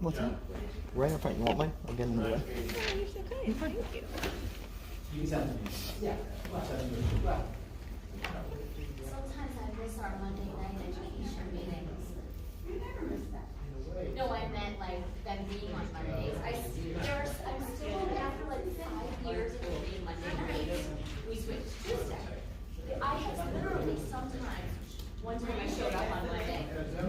What's that? Right up front. You want mine? I'll get in the way. Oh, you're so kind. Thank you. Sometimes I miss our Monday night education meetings. You never miss that. No, I meant like them being on Mondays. I'm still after like 5 years of being Monday nights. We switched to Tuesday. I have literally sometimes, one time I showed up on Monday.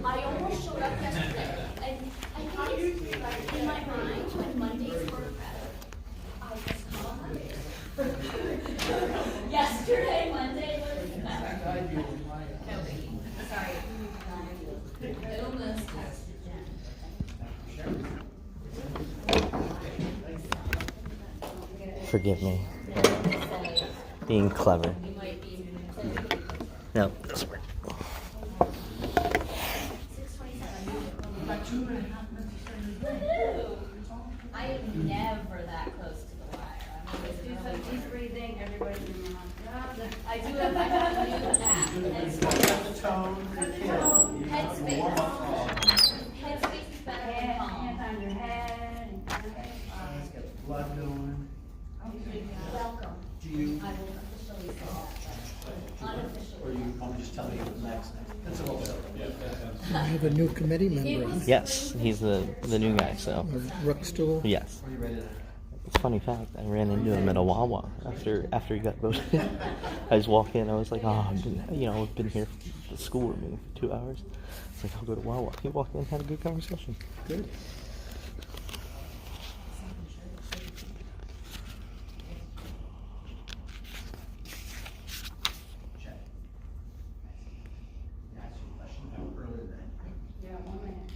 I almost showed up yesterday. And I think it's in my mind when Mondays were better. I just come on Mondays. Yesterday, Monday was better. No biggie. Sorry. I almost texted Jen. Forgive me. Being clever. You might be. No, this work. 6:27. Woohoo! I am never that close to the wire. I'm always Do some deep breathing, everybody in your mouth. I have a new app. Headspace is better than Hands Calm. on your head. Let's get blood going. Welcome. Do you, I will officially say that, but or unofficially. you want me to just tell you what's next? That's a little bit. I have a new committee It member, was Yes, he's the new guy. So of Rookstool. yes. Are you ready to? It's a funny fact. I ran into him at a Wawa after he got voted. I just walked in. I was like, oh, I've been here for the school meeting for 2 hours. It's like, I'll go to Wawa. He walked in, had a good conversation. Good. Check. Yeah, ask you a question about earlier than. Yeah, 1 minute.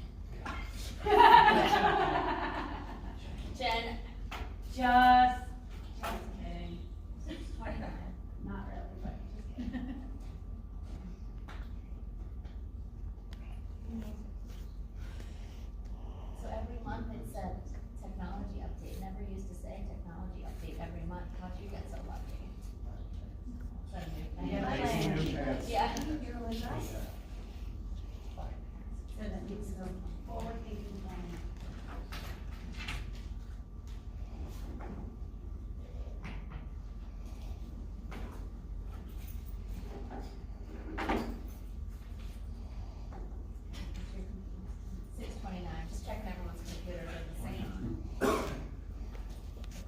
Jen, Just kidding. 6:29. Not really, but just kidding. So every month it said technology update. Never used to say technology update every month. How'd you get so lucky? Is that a new thing? Yeah, that's Yeah. You're really nice. So that needs to go forward thinking plan. Just checking everyone's computers are the same. The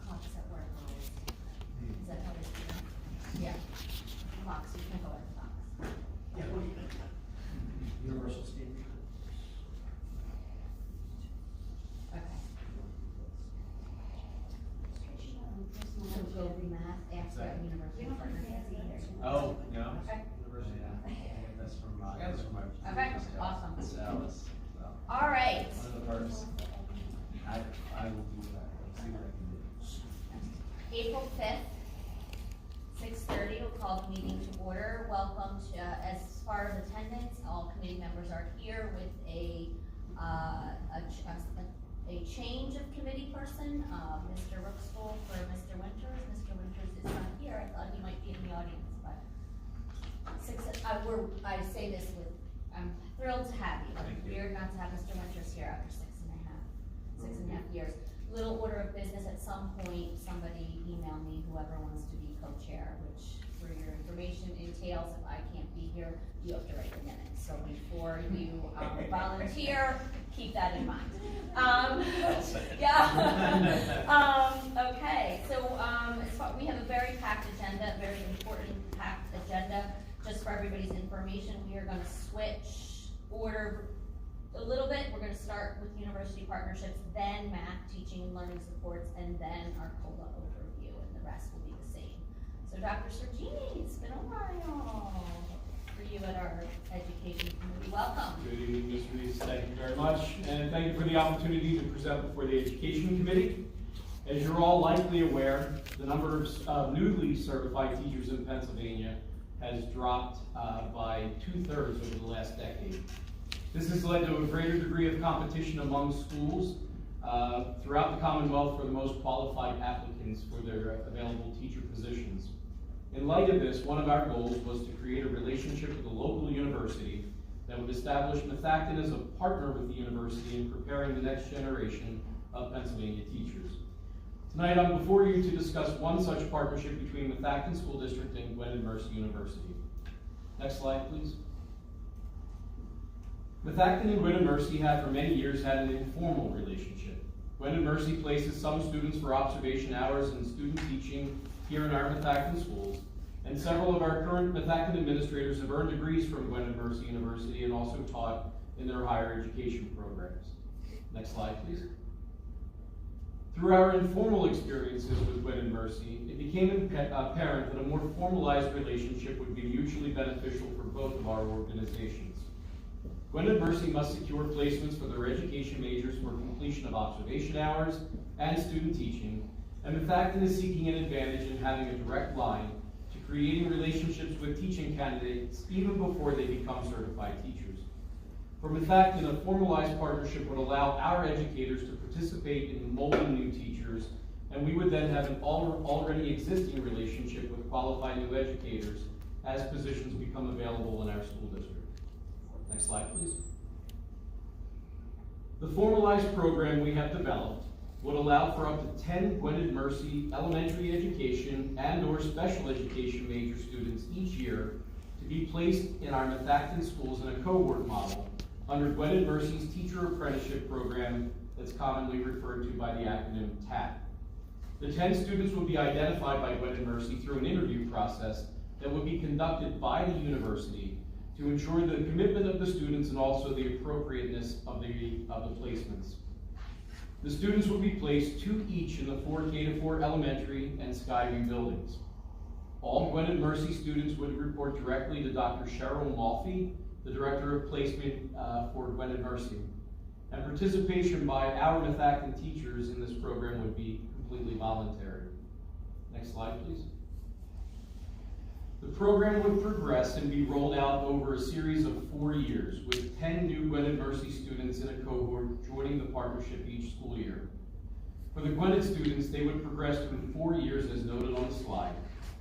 clock's at work always. Is that how they do it? Yeah. Clocks, you can go at the clocks. Yeah, what do you think? Universal standard. Okay. So go math after university partner. Oh, no. Okay. University, yeah. That's from my. Okay, awesome. Dallas, so. All right. One of the first. I will do that. Let's see what I can do. April 5th, 6:30, we'll call the meeting to order. Welcome to, as far as attendance, all committee members are here with a change of committee person, Mr. Rookstool for Mr. Winters. Mr. Winters is not here. I thought he might be in the audience, but I say this with, I'm thrilled to have you. Thank you. Weird not to have Mr. Winters here after 6.5 years. Little order of business, at some point, somebody email me, whoever wants to be co-chair, which for your information entails, if I can't be here, you have to write the minutes. So before you volunteer, keep that in mind. Okay, so we have a very packed agenda, very important packed agenda. Just for everybody's information, we are gonna switch order a little bit. We're gonna start with university partnerships, then math, teaching and learning supports, and then our COLA overview, and the rest will be the same. So Dr. Sergini, it's been a while for you at our education committee. Welcome. Good evening, Ms. Reese. Thank you very much. And thank you for the opportunity to present before the Education Committee. As you're all likely aware, the number of newly certified teachers in Pennsylvania has dropped by 2/3 over the last decade. This has led to a greater degree of competition among schools throughout the Commonwealth for the most qualified applicants for their available teacher positions. In light of this, one of our goals was to create a relationship with a local university that would establish Methacton as a partner with the university in preparing the next generation of Pennsylvania teachers. Tonight I'm before you to discuss one such partnership between Methacton School District and Gwynedd Mercy University. Next slide, please. Methacton and Gwynedd Mercy have for many years had an informal relationship. Gwynedd Mercy places some students for observation hours and student teaching here in our Methacton schools, and several of our current Methacton administrators have earned degrees from Gwynedd Mercy University and also taught in their higher education programs. Next slide, please. Through our informal experiences with Gwynedd Mercy, it became apparent that a more formalized relationship would be mutually beneficial for both of our organizations. Gwynedd Mercy must secure placements for their education majors for completion of observation hours and student teaching, and Methacton is seeking an advantage in having a direct line to creating relationships with teaching candidates even before they become certified teachers. For Methacton, a formalized partnership would allow our educators to participate in molding new teachers, and we would then have an already existing relationship with qualified new educators as positions become available in our school district. Next slide, please. The formalized program we have developed would allow for up to 10 Gwynedd Mercy elementary education and/or special education major students each year to be placed in our Methacton schools in a cohort model under Gwynedd Mercy's teacher apprenticeship program that's commonly referred to by the acronym TAP. The 10 students will be identified by Gwynedd Mercy through an interview process that would be conducted by the university to ensure the commitment of the students and also the appropriateness of the placements. The students will be placed 2 each in the 4 K-4 elementary and Skyview buildings. All Gwynedd Mercy students would report directly to Dr. Cheryl Malfi, the Director of Placement for Gwynedd Mercy. And participation by our Methacton teachers in this program would be completely voluntary. Next slide, please. The program would progress and be rolled out over a series of 4 years, with 10 new Gwynedd Mercy students in a cohort joining the partnership each school year. For the Gwynedd students, they would progress through 4 years as noted on the slide,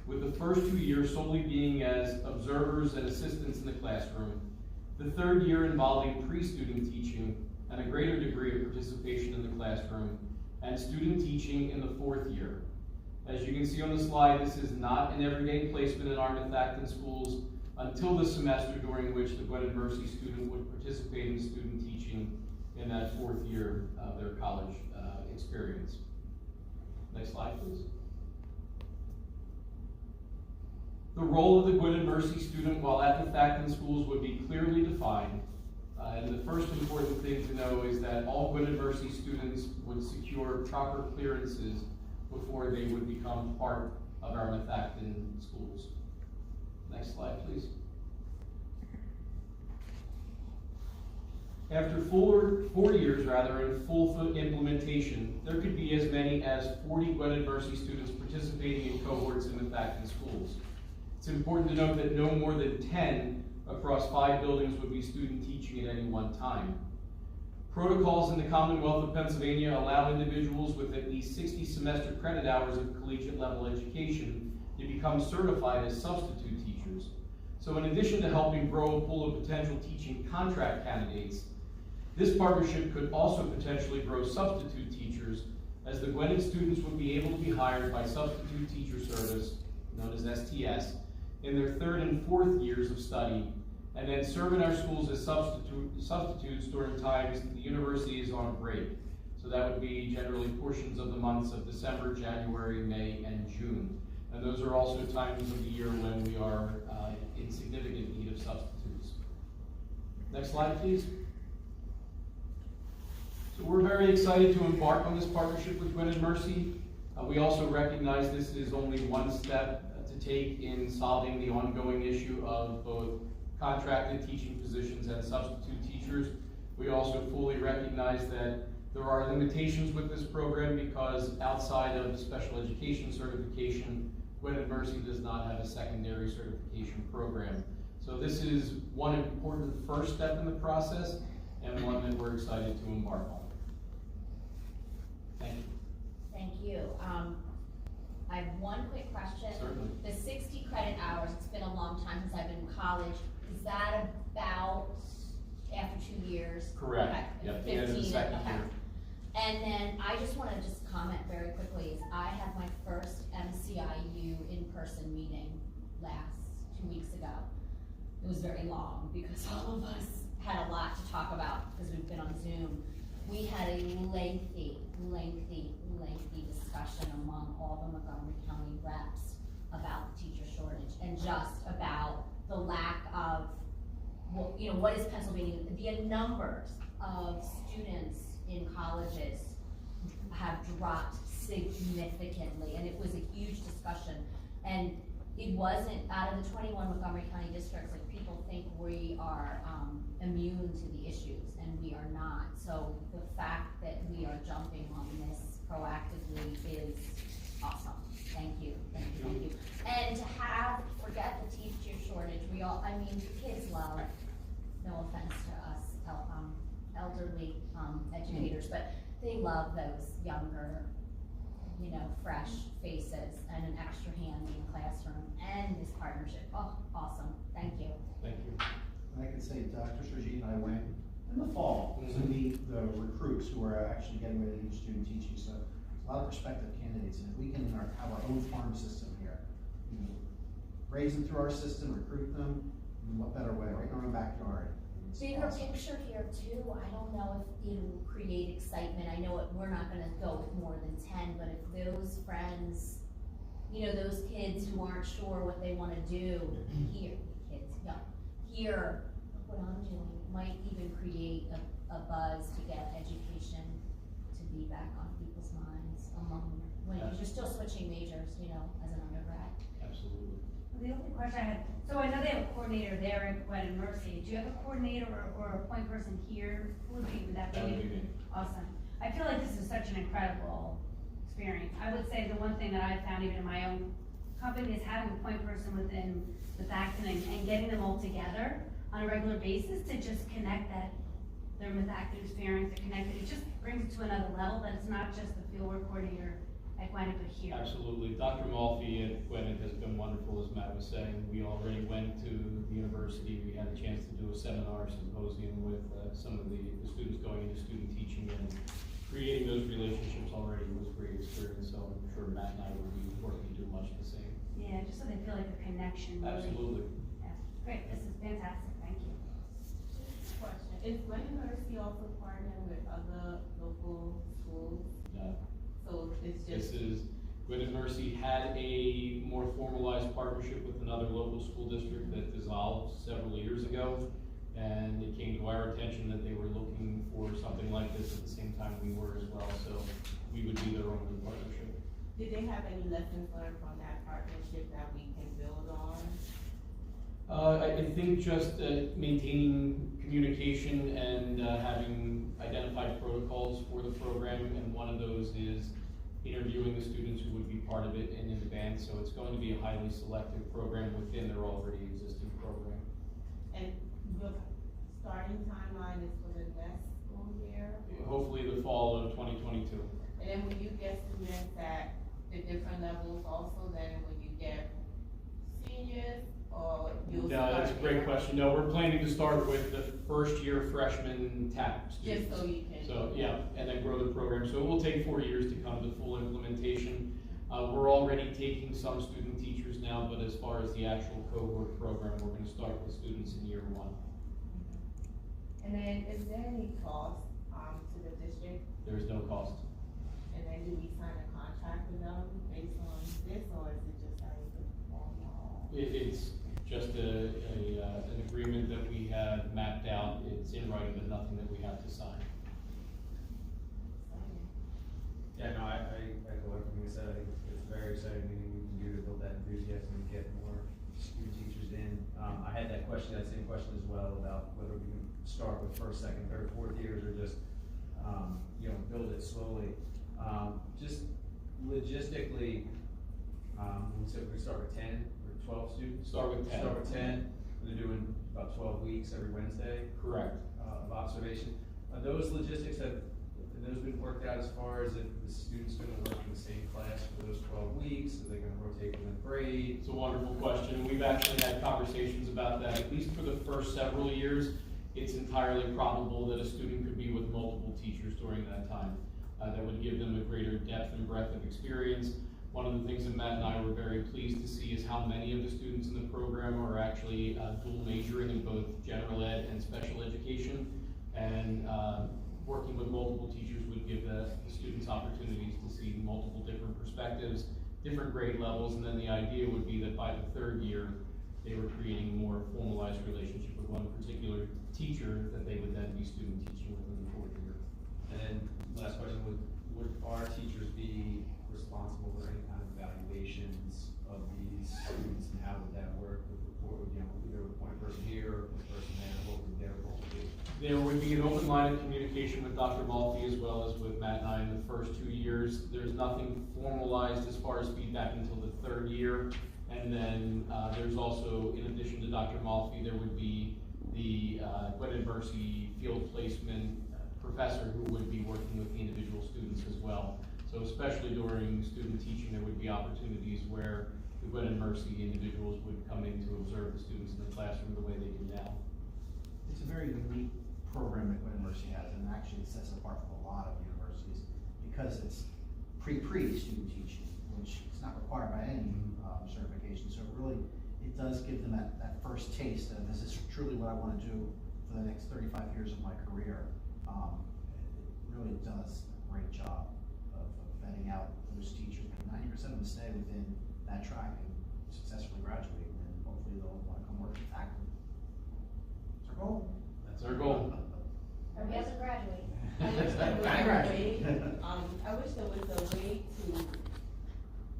with the first 2 years solely being as observers and assistants in the classroom, the 3rd year involving pre-student teaching and a greater degree of participation in the classroom, and student teaching in the 4th year. As you can see on the slide, this is not an everyday placement in our Methacton schools until the semester during which the Gwynedd Mercy student would participate in student teaching in that 4th year of their college experience. Next slide, please. The role of the Gwynedd Mercy student while at Methacton schools would be clearly defined. And the first important thing to know is that all Gwynedd Mercy students would secure proper clearances before they would become part of our Methacton schools. Next slide, please. After 4 years in full implementation, there could be as many as 40 Gwynedd Mercy students participating in cohorts in Methacton schools. It's important to note that no more than 10 across 5 buildings would be student teaching at any one time. Protocols in the Commonwealth of Pennsylvania allow individuals with at least 60 semester credit hours of collegiate level education to become certified as substitute teachers. So in addition to helping grow a pool of potential teaching contract candidates, this partnership could also potentially grow substitute teachers, as the Gwynedd students would be able to be hired by Substitute Teacher Service, known as STS, in their 3rd and 4th years of study, and then serve in our schools as substitutes during times that the university is on a break. So that would be generally portions of the months of December, January, May, and June. And those are also times of the year when we are in significant need of substitutes. Next slide, please. So we're very excited to embark on this partnership with Gwynedd Mercy. We also recognize this is only one step to take in solving the ongoing issue of both contracted teaching positions and substitute teachers. We also fully recognize that there are limitations with this program because outside of the special education certification, Gwynedd Mercy does not have a secondary certification program. So this is one important first step in the process and one that we're excited to embark on. Thank you. Thank you. I have one quick question. Certainly. The 60 credit hours, it's been a long time since I've been in college. Is that about after 2 years? Correct. Okay. Yep, the end of the 15, second okay. year. And then I just wanna just comment very quickly, is I had my first MCIU in-person meeting 2 weeks ago. It was very long because all of us had a lot to talk about because we've been on Zoom. We had a lengthy discussion among all the Montgomery County reps about the teacher shortage and just about the lack of, well, you know, what is Pennsylvania, the numbers of students in colleges have dropped significantly, and it was a huge discussion. And it wasn't, out of the 21 Montgomery County districts, like people think we are immune to the issues, and we are not. So the fact that we are jumping on this proactively is awesome. Thank you, thank you, thank you. And to forget the teacher shortage, I mean, kids love, no offense to us, elderly educators, but they love those younger, you know, fresh faces and an extra hand in the classroom and this partnership. Oh, awesome. Thank you. Thank you. I can say Dr. Sergine and I went in the fall to meet the recruits who are actually getting ready to do student teaching. So a lot of prospective candidates, and if we can have our own farm system here, you know, raise them through our system, recruit them, in what better way, right in our own backyard. It's Bigger awesome. picture here too. I don't know if it'll create excitement. I know we're not gonna go with more than 10, but if those friends, you know, those kids who aren't sure what they wanna do, here, look what I'm doing, might even create a buzz to get education to be back on people's minds when you're still switching majors, you know, as an undergrad. Absolutely. The only question I had, so I know they have a coordinator there at Gwen and Mercy. Do you have a coordinator or a point person here? Who would be, would that That would be? be me. Awesome. I feel like this is such an incredible experience. I would say the one thing that I've found even in my own company is having a point person within Methacton and getting them all together on a regular basis to just connect their Methacton experience, to connect it. It just brings it to another level, that it's not just the fieldwork coordinator at Gwinnett, but here. Absolutely. Dr. Malfi at Gwinnett has been wonderful, as Matt was saying. We already went to the university. We had a chance to do a seminar symposium with some of the students going into student teaching, and creating those relationships already was a great experience. So I'm sure Matt and I will be working to do much the same. Yeah, just so they feel like a connection. Really. Absolutely. Yeah, great, this is fantastic, thank you. Question, is Gwen University also partnering with other local schools? No. So it's This just, is, Gwinnett Mercy had a more formalized partnership with another local school district that dissolved several years ago. And it came to our attention that they were looking for something like this at the same time we were as well. So we would be their only partnership. did they have any lessons learned from that partnership that we can build on? I think just maintaining communication and having identified protocols for the program, and one of those is interviewing the students who would be part of it in advance. So it's going to be a highly selective program within their already existing program. And the starting timeline is for the next school year? Hopefully the fall of 2022. And then when you get students at the different levels also, then when you get seniors, or you'll No, start? that's a great question. No, we're planning to start with the first year freshman TAP students. Just so you can. So, yeah, and then grow the program. So it will take 4 years to come to full implementation. We're already taking some student teachers now, but as far as the actual cohort program, we're gonna start with students in year 1. And then is there any cost, to the district? There's no cost. And then do we sign a contract with them based on this, or is it just like a formal? It's just an agreement that we have mapped out. It's in writing, but nothing that we have to sign. Yeah, no, I echo everything you said. I think it's a very exciting thing we can do to build that enthusiasm and get more student teachers in. I had that same question as well, about whether we can start with first, second, third, fourth years, or just, build it slowly. Just logistically, we said we start with 10 or 12 students? Start with 10. Start with 10. They're doing about 12 weeks every Wednesday. Correct. Of observation. Are those logistics, have those been worked out as far as if the student's gonna work in the same class for those 12 weeks? Are they gonna rotate within grade? It's a wonderful question. We've actually had conversations about that, at least for the first several years. it's entirely probable that a student could be with multiple teachers during that time. That would give them a greater depth and breadth of experience. One of the things that Matt and I were very pleased to see is how many of the students in the program are actually dual majoring in both general ed and special education. And working with multiple teachers would give the students opportunities to see multiple different perspectives, different grade levels, and then the idea would be that by the third year, they were creating a more formalized relationship with one particular teacher that they would then be student teaching with in the fourth year. And then, last question, would our teachers be responsible for any kind of evaluations of these students, and how would that work with report, either a point person here or a point person there, what would their role be? There would be an open line of communication with Dr. Malfi as well as with Matt and I in the first 2 years. There's nothing formalized as far as feedback until the third year. And then there's also, in addition to Dr. Malfi, there would be the Gwen Mercy field placement professor who would be working with the individual students as well. So especially during student teaching, there would be opportunities where the Gwen Mercy individuals would come in to observe the students in the classroom the way they do now. It's a very unique program that Gwen Mercy has, and actually it sets it apart from a lot of universities because it's pre-student teaching, which is not required by any certification. So it does give them that first taste of this is truly what I want to do for the next 35 years of my career. It really does a great job of vetting out those teachers. 90% of them stay within that track and successfully graduate, and then hopefully they'll want to come work at Methacton. That's our goal. That's our goal. Or we have to graduate. I wish there was a way, I wish there was a way to,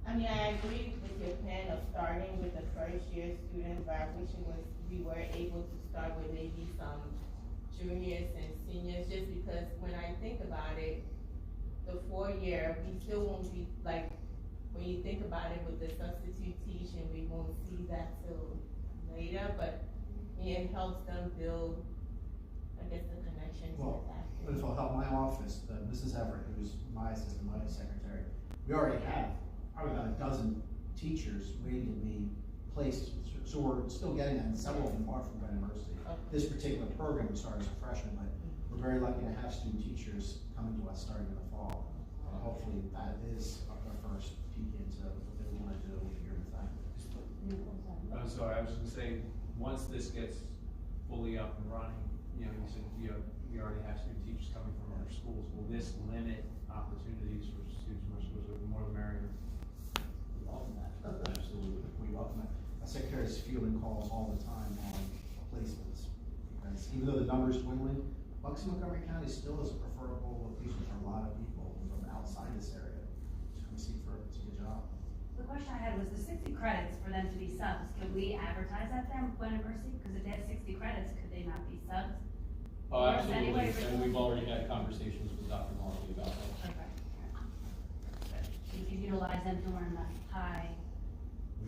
I mean, I agree with your plan of starting with the first year students, but I wish we were able to start with maybe some juniors and seniors, just because when I think about it, the 4-year, we still won't be, like, when you think about it with the substitute teaching, we won't see that till later, but it helps them build, I guess, the connection to that. But if I'll help my office, Mrs. Everett, who's my assistant, my secretary, we already have probably about a dozen teachers waiting to be placed. So we're still getting that, and several of them are from Gwen Mercy. Okay. This particular program we started as a freshman, but we're very lucky to have student teachers coming to us starting in the fall. Hopefully that is our first peek into what they want to do here in Methacton. Sorry, I was just gonna say, once this gets fully up and running, you said we already have student teachers coming from other schools. Will this limit opportunities for students from other schools, or the more the merrier? We welcome that. Absolutely. We welcome that. Our secretary is fielding calls all the time on placements, because even though the numbers dwindling, Bucks and Montgomery County still is a preferable location for a lot of people from outside this area to come see a job. The question I had was the 60 credits for them to be subs. Could we advertise that then with Gwen Mercy? Because if they have 60 credits, could they not be subs? Oh, Or is there any absolutely, way to- and we've already had conversations with Dr. Malfi about that. Okay. You could utilize them to learn the high.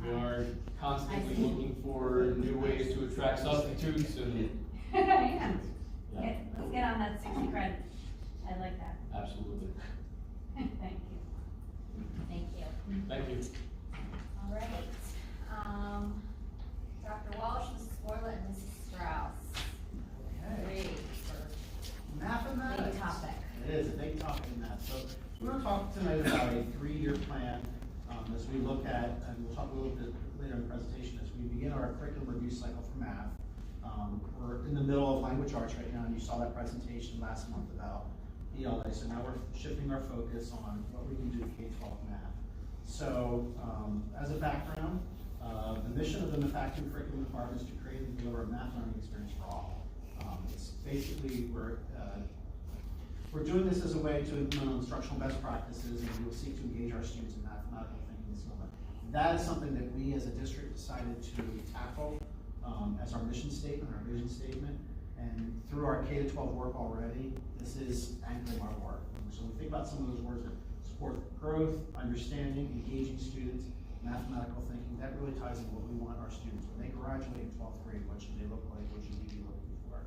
We are constantly I see. looking for new ways to attract substitutes and, Yeah. yeah, Let's get on that 60 credit. I like that. absolutely. Thank you. Thank you. Thank you. All right. Dr. Walsh, Mrs. Borland, and Mrs. Strauss. Okay. Three for Mathematics. big topic. It is a big topic in that. So we're going to talk tonight about a 3-year plan as we look at, and we'll talk a little bit later in the presentation, as we begin our curriculum review cycle for math. We're in the middle of language arts right now, and you saw that presentation last month about ELA. So now we're shifting our focus on what we can do K-12 math. So as a background, the mission of the Methacton curriculum department is to create and deliver a math learning experience for all. It's basically, we're doing this as a way to implement instructional best practices, and we will seek to engage our students in mathematical thinking and skill. That is something that we as a district decided to tackle as our mission statement, our vision statement, and through our K-12 work already, this is anchoring our work. So when we think about some of those words that support growth, understanding, engaging students, mathematical thinking, that really ties into what we want our students. When they graduate in 12th grade, what should they look like? What should we be looking for?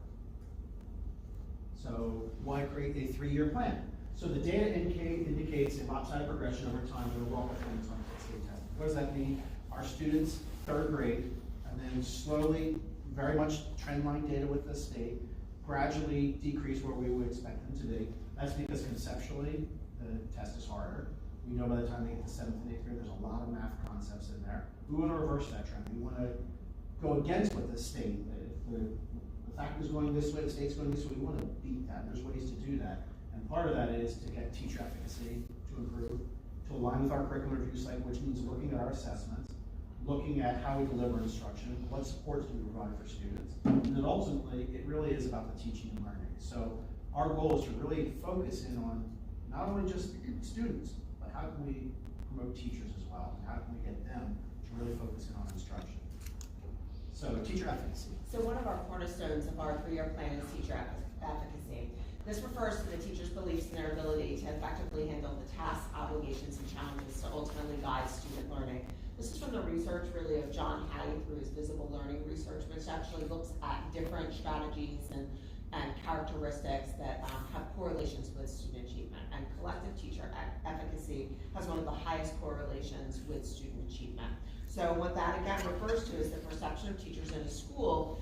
So why create a 3-year plan? So the data indicates a lopsided progression over time with overall performance on state testing. What does that mean? Our students, 3rd grade, and then slowly, very much trendline data with the state, gradually decrease where we would expect them to be. That's because conceptually, the test is harder. We know by the time they get to 7th and 8th grade, there's a lot of math concepts in there. We want to reverse that trend. We want to go against what the state, if the faculty's going this way, the state's going this way, we want to beat that. There's ways to do that. And part of that is to get teacher efficacy to improve, to align with our curriculum review cycle, which means looking at our assessments, looking at how we deliver instruction, what supports do we provide for students. And then ultimately, it really is about the teaching and learning. So our goal is to really focus in on not only just students, but how can we promote teachers as well? And how can we get them to really focus in on instruction? So teacher efficacy. So one of our cornerstones of our 3-year plan is teacher efficacy. This refers to the teacher's beliefs and their ability to effectively handle the tasks, obligations, and challenges to ultimately guide student learning. This is from the research really of John Hattie through his visible learning research, which actually looks at different strategies and characteristics that have correlations with student achievement. And collective teacher efficacy has one of the highest correlations with student achievement. So what that again refers to is the perception of teachers in a school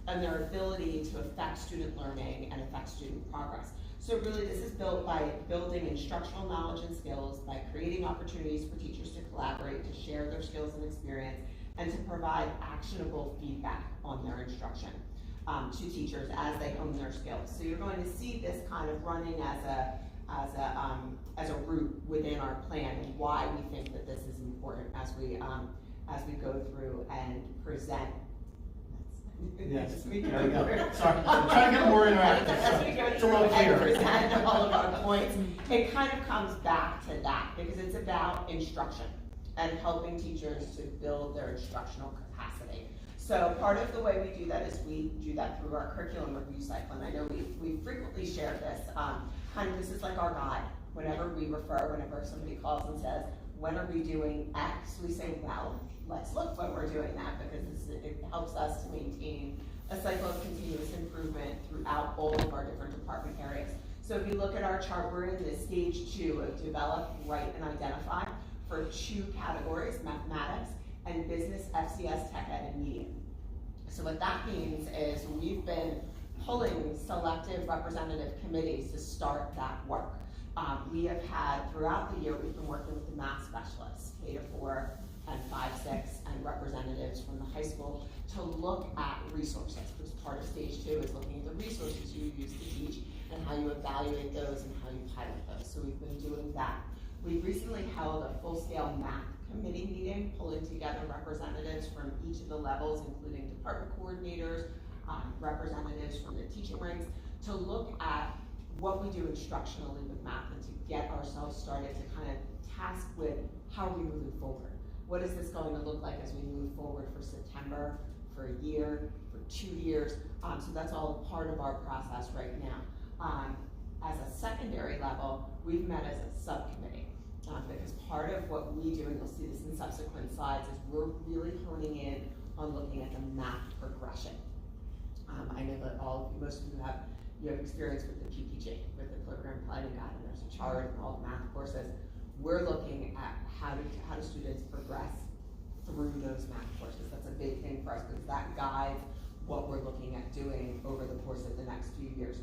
and their ability to affect student learning and affect student progress. So really this is built by building instructional knowledge and skills, by creating opportunities for teachers to collaborate, to share their skills and experience, and to provide actionable feedback on their instruction to teachers as they hone their skills. So you're going to see this kind of running as a route within our plan and why we think that this is important as we go through and present. Yes, there we go. Sorry, I'm trying to get more interactive. As we go through and present all of our points, it kind of comes back to that because it's about instruction and helping teachers to build their instructional capacity. So part of the way we do that is we do that through our curriculum review cycle. And I know we frequently share this. Kind of this is like our guide. Whenever we refer, whenever somebody calls and says, when are we doing X? We say, well, let's look when we're doing that because it helps us to maintain a cycle of continuous improvement throughout all of our different department areas. So if you look at our chart, we're in this stage 2 of develop, write, and identify for 2 categories, mathematics and business, FCS, tech ed, and media. So what that means is we've been pulling selective representative committees to start that work. We have had, throughout the year, we've been working with the math specialists, K-4 and 5-6, and representatives from the high school to look at resources, because part of stage 2 is looking at the resources you use to teach and how you evaluate those and how you pilot those. So we've been doing that. We recently held a full-scale math committee meeting, pulling together representatives from each of the levels, including department coordinators, representatives from the teaching ranks, to look at what we do instructionally with math and to get ourselves started to kind of task with how are we moving forward. What is this going to look like as we move forward for September, for a year, for 2 years? So that's all part of our process right now. As a secondary level, we've met as a subcommittee because part of what we do, and you'll see this in subsequent slides, is we're really honing in on looking at the math progression. I know that most of you have experience with the PPG, with the program planning guide, and there's a chart and all the math courses. We're looking at how do students progress through those math courses. That's a big thing for us because that guides what we're looking at doing over the course of the next few years.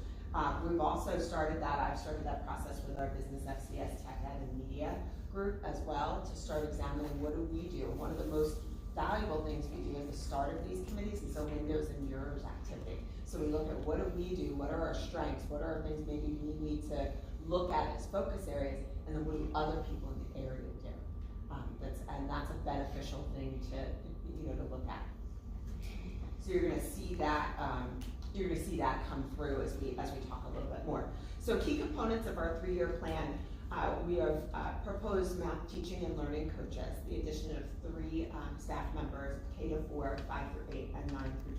We've also started that, I've started that process with our business FCS, tech ed, and media group as well to start examining what do we do. One of the most valuable things we do at the start of these committees is a windows and mirrors activity. So we look at what do we do, what are our strengths, what are things maybe we need to look at as focus areas, and then what do other people in the area do. That's a beneficial thing to look at. So you're going to see that come through as we talk a little bit more. So key components of our 3-year plan. We have proposed math teaching and learning coaches, the addition of 3 staff members, K-4, 5-8, and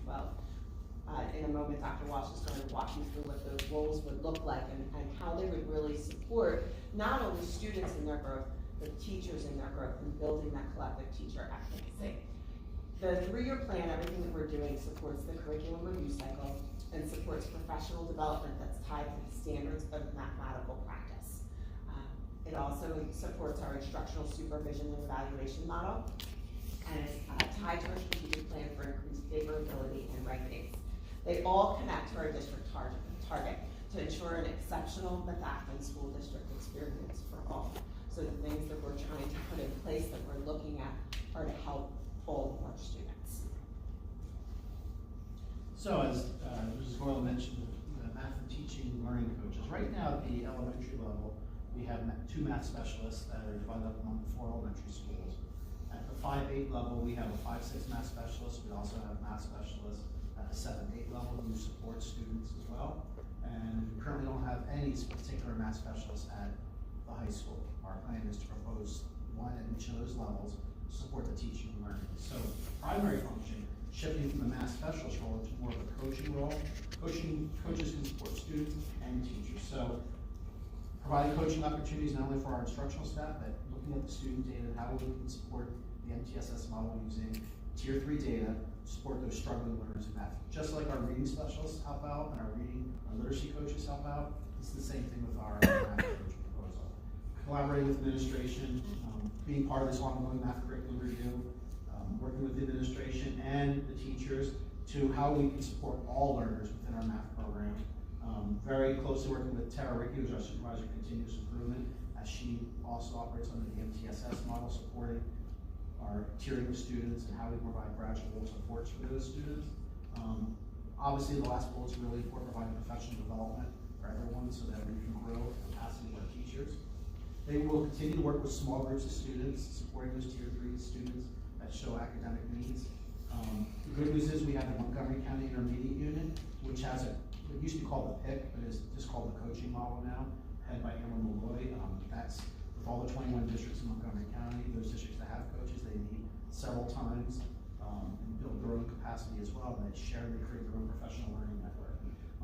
9-12. In a moment, Dr. Walsh is going to walk you through what those roles would look like and how they would really support not only students in their growth, but teachers in their growth and building that collective teacher advocacy. The 3-year plan, everything that we're doing supports the curriculum review cycle and supports professional development that's tied to the standards of mathematical practice. It also supports our instructional supervision and evaluation model, and is tied to our strategic plan for increased favorability and rankings. They all connect to our district target to ensure an exceptional Methacton school district experience for all. So the things that we're trying to put in place that we're looking at are to help all of our students. So as Mrs. Goyle mentioned, the math and teaching learning coaches. Right now at the elementary level, we have 2 math specialists that are divided up among the 4 elementary schools. At the 5-8 level, we have a 5-6 math specialist. We also have math specialists at the 7-8 level who support students as well. And we currently don't have any particular math specialists at the high school. Our plan is to propose one at each of those levels to support the teaching and learning. So primary function, shifting from the math specialist role to more of a coaching role. Coaches can support students and teachers. So providing coaching opportunities not only for our instructional staff, but looking at the student data and how we can support the MTSS model using Tier 3 data to support those struggling learners in math. Just like our reading specialists help out and our literacy coaches help out, it's the same thing with our math coach proposal. Collaborating with administration, being part of this ongoing math curriculum review, working with the administration and the teachers to how we can support all learners within our math program. Very closely working with Tara Ricky, who's our supervisor of continuous improvement, as she also operates under the MTSS model, supporting our tiering of students and how we provide gradual supports for those students. Obviously, the last bullet is really important, providing professional development for everyone so that we can grow the capacity of our teachers. They will continue to work with small groups of students, supporting those Tier 3 students that show academic needs. The good news is we have the Montgomery County Intermediate Unit, which has it used to be called the PIC, but it's just called the coaching model now, headed by Amber Malloy. That's with all the 21 districts in Montgomery County, those districts that have coaches, they meet several times and build their own capacity as well, and they share and create their own professional learning network.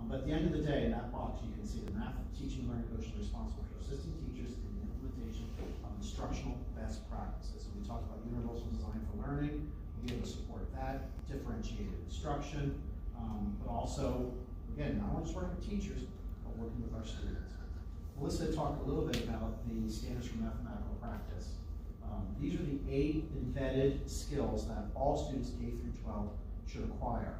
But at the end of the day, in that box, you can see the math teaching and learning coach is responsible for assisting teachers in the implementation of instructional best practices. So we talked about universal design for learning, we'll be able to support that, differentiated instruction, but also, again, not only just working with teachers, but working with our students. Melissa talked a little bit about the standards for mathematical practice. These are the 8 embedded skills that all students K through 12 should acquire.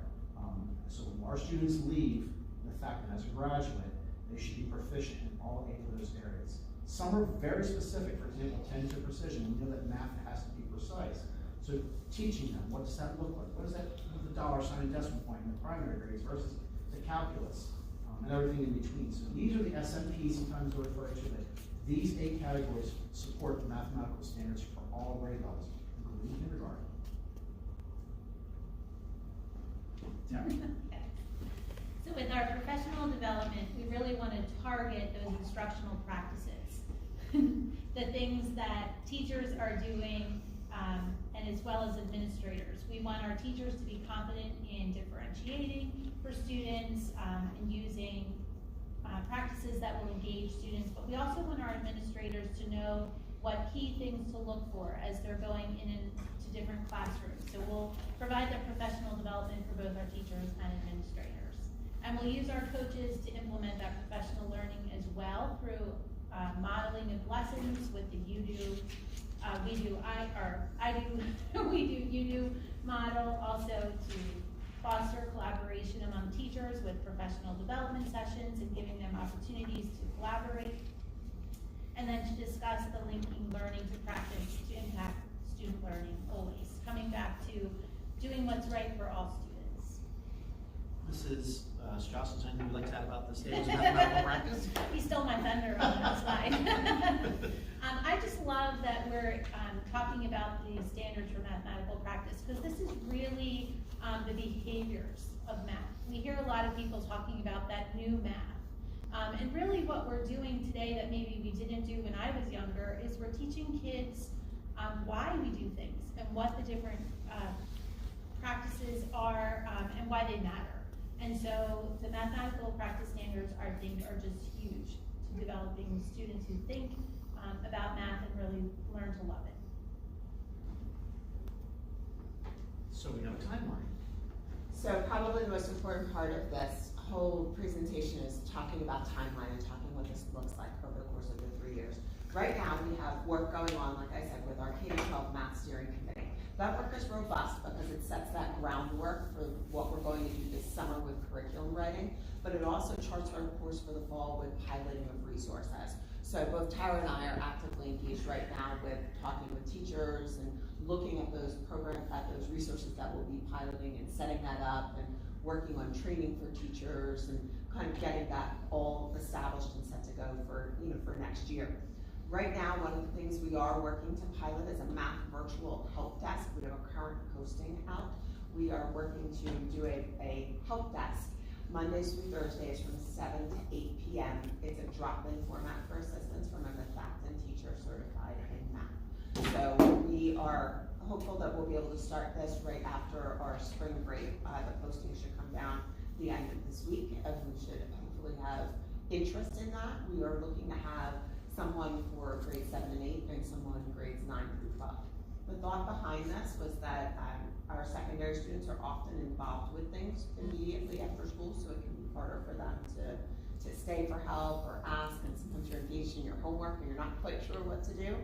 So when our students leave, the fact that as a graduate, they should be proficient in all 8 of those areas. Some are very specific, for example, 10 to precision. We know that math has to be precise. So teaching them, what does that look like? What is that with the dollar sign and decimal point in the primary grades versus the calculus and everything in between. So these are the SMPs, sometimes we refer to that. These 8 categories support the mathematical standards for all grade levels, including kindergarten. So with our professional development, we really want to target those instructional practices. The things that teachers are doing, and as well as administrators. We want our teachers to be confident in differentiating for students and using practices that will engage students, but we also want our administrators to know what key things to look for as they're going into different classrooms. So we'll provide the professional development for both our teachers and administrators. And we'll use our coaches to implement that professional learning as well through modeling of lessons with the you do, you do model, also to foster collaboration among teachers with professional development sessions and giving them opportunities to collaborate, and then to discuss the linking learning to practice to impact student learning always, coming back to doing what's right for all students. Mrs. Strauss, is there anything you'd like to add about the standards of mathematical practice? He stole my thunder on that slide. I just love that we're talking about the standards for mathematical practice, because this is really the behaviors of math. We hear a lot of people talking about that new math. And really what we're doing today that maybe we didn't do when I was younger is we're teaching kids why we do things and what the different practices are and why they matter. And so the mathematical practice standards, I think, are just huge to developing students who think about math and really learn to love it. So we have a timeline. So probably the most important part of this whole presentation is talking about timeline and talking what this looks like over the course of the 3 years. Right now we have work going on, like I said, with our K-12 math steering committee. That work is robust because it sets that groundwork for what we're going to do this summer with curriculum writing, but it also charts our course for the fall with piloting of resources. So both Tara and I are actively engaged right now with talking with teachers and looking at those programs, at those resources that we'll be piloting and setting that up and working on training for teachers and kind of getting that all established and set to go for, for next year. Right now, one of the things we are working to pilot is a math virtual help desk. We have a current posting out. We are working to do a help desk Mondays through Thursdays from 7 to 8 p.m. It's a drop-in format for assistance from a Methacton teacher certified in math. So we are hopeful that we'll be able to start this right after our spring break. The posting should come down the end of this week, and we should hopefully have interest in that. We are looking to have someone for grades 7 and 8 and someone grades 9 through 12. The thought behind this was that our secondary students are often involved with things immediately after school, so it can be harder for them to stay for help or ask, and sometimes you're engaged in your homework and you're not quite sure what to do.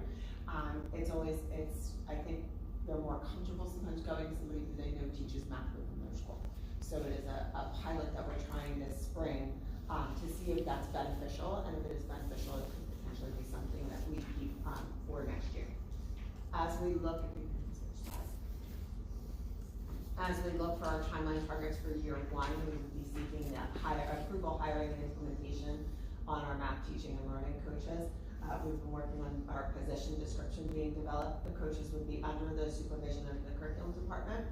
I think they're more comfortable sometimes going to somebody who they know teaches math within their school. So it is a pilot that we're trying this spring to see if that's beneficial, and if it is beneficial, it could potentially be something that we keep for next year. As we look for our timeline targets for year 1, we will be seeking approval, hiring, and implementation on our math teaching and learning coaches. We've been working on our position description being developed. The coaches would be under the supervision of the curriculum department.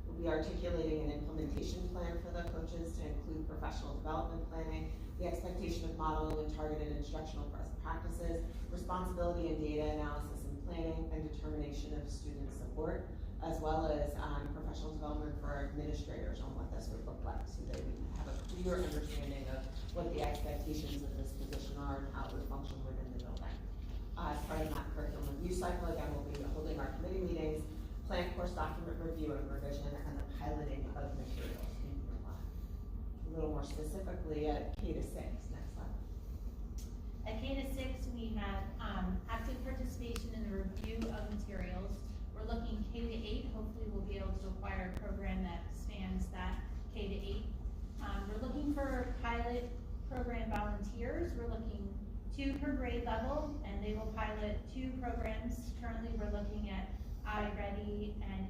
We'll be articulating an implementation plan for the coaches to include professional development planning, the expectation of modeling and targeted instructional practices, responsibility and data analysis and planning, and determination of student support, as well as professional development for our administrators on what this would look like, so that we can have a clear understanding of what the expectations of this position are and how it would function within the building. As part of that curriculum review cycle, again, we'll be holding our committee meetings, plan course document review and revision, and the piloting of materials in year 1. A little more specifically at K to 6, next slide. At K to 6, we have active participation in the review of materials. We're looking K to 8. Hopefully we'll be able to acquire a program that spans that K to 8. We're looking for pilot program volunteers. We're looking 2 per grade level, and they will pilot 2 programs. Currently we're looking at iReady and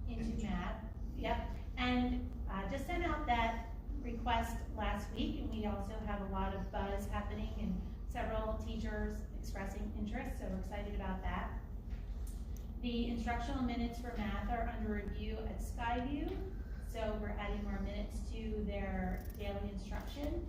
Into Math. Yep. And just sent out that request last week, and we also have a lot of buzz happening and several teachers expressing interest, so we're excited about that. The instructional minutes for math are under review at Skyview, so we're adding more minutes to their daily instruction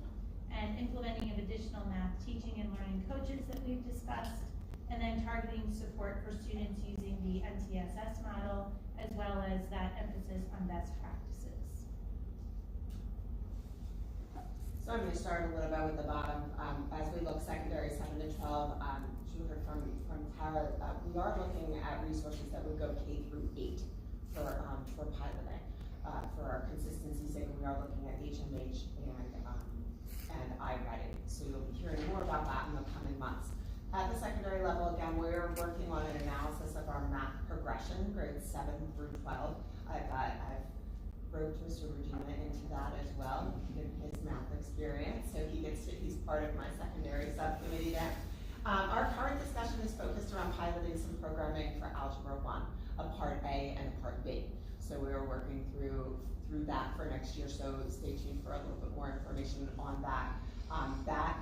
and implementing of additional math teaching and learning coaches that we've discussed, and then targeting support for students using the MTSS model, as well as that emphasis on best practices. So I'm going to start a little bit with the bottom. As we look secondary 7 to 12, you heard from Tara, we are looking at resources that would go K through 8 for piloting. For our consistency's sake, we are looking at HMH and iReady. So you'll be hearing more about that in the coming months. At the secondary level, again, we're working on an analysis of our math progression, grades 7 through 12. I've roped Mr. Regina into that as well, given his math experience, so he's part of my secondary subcommittee there. Our current discussion is focused around piloting some programming for Algebra 1, a Part A and a Part B. So we are working through that for next year, so stay tuned for a little bit more information on that. That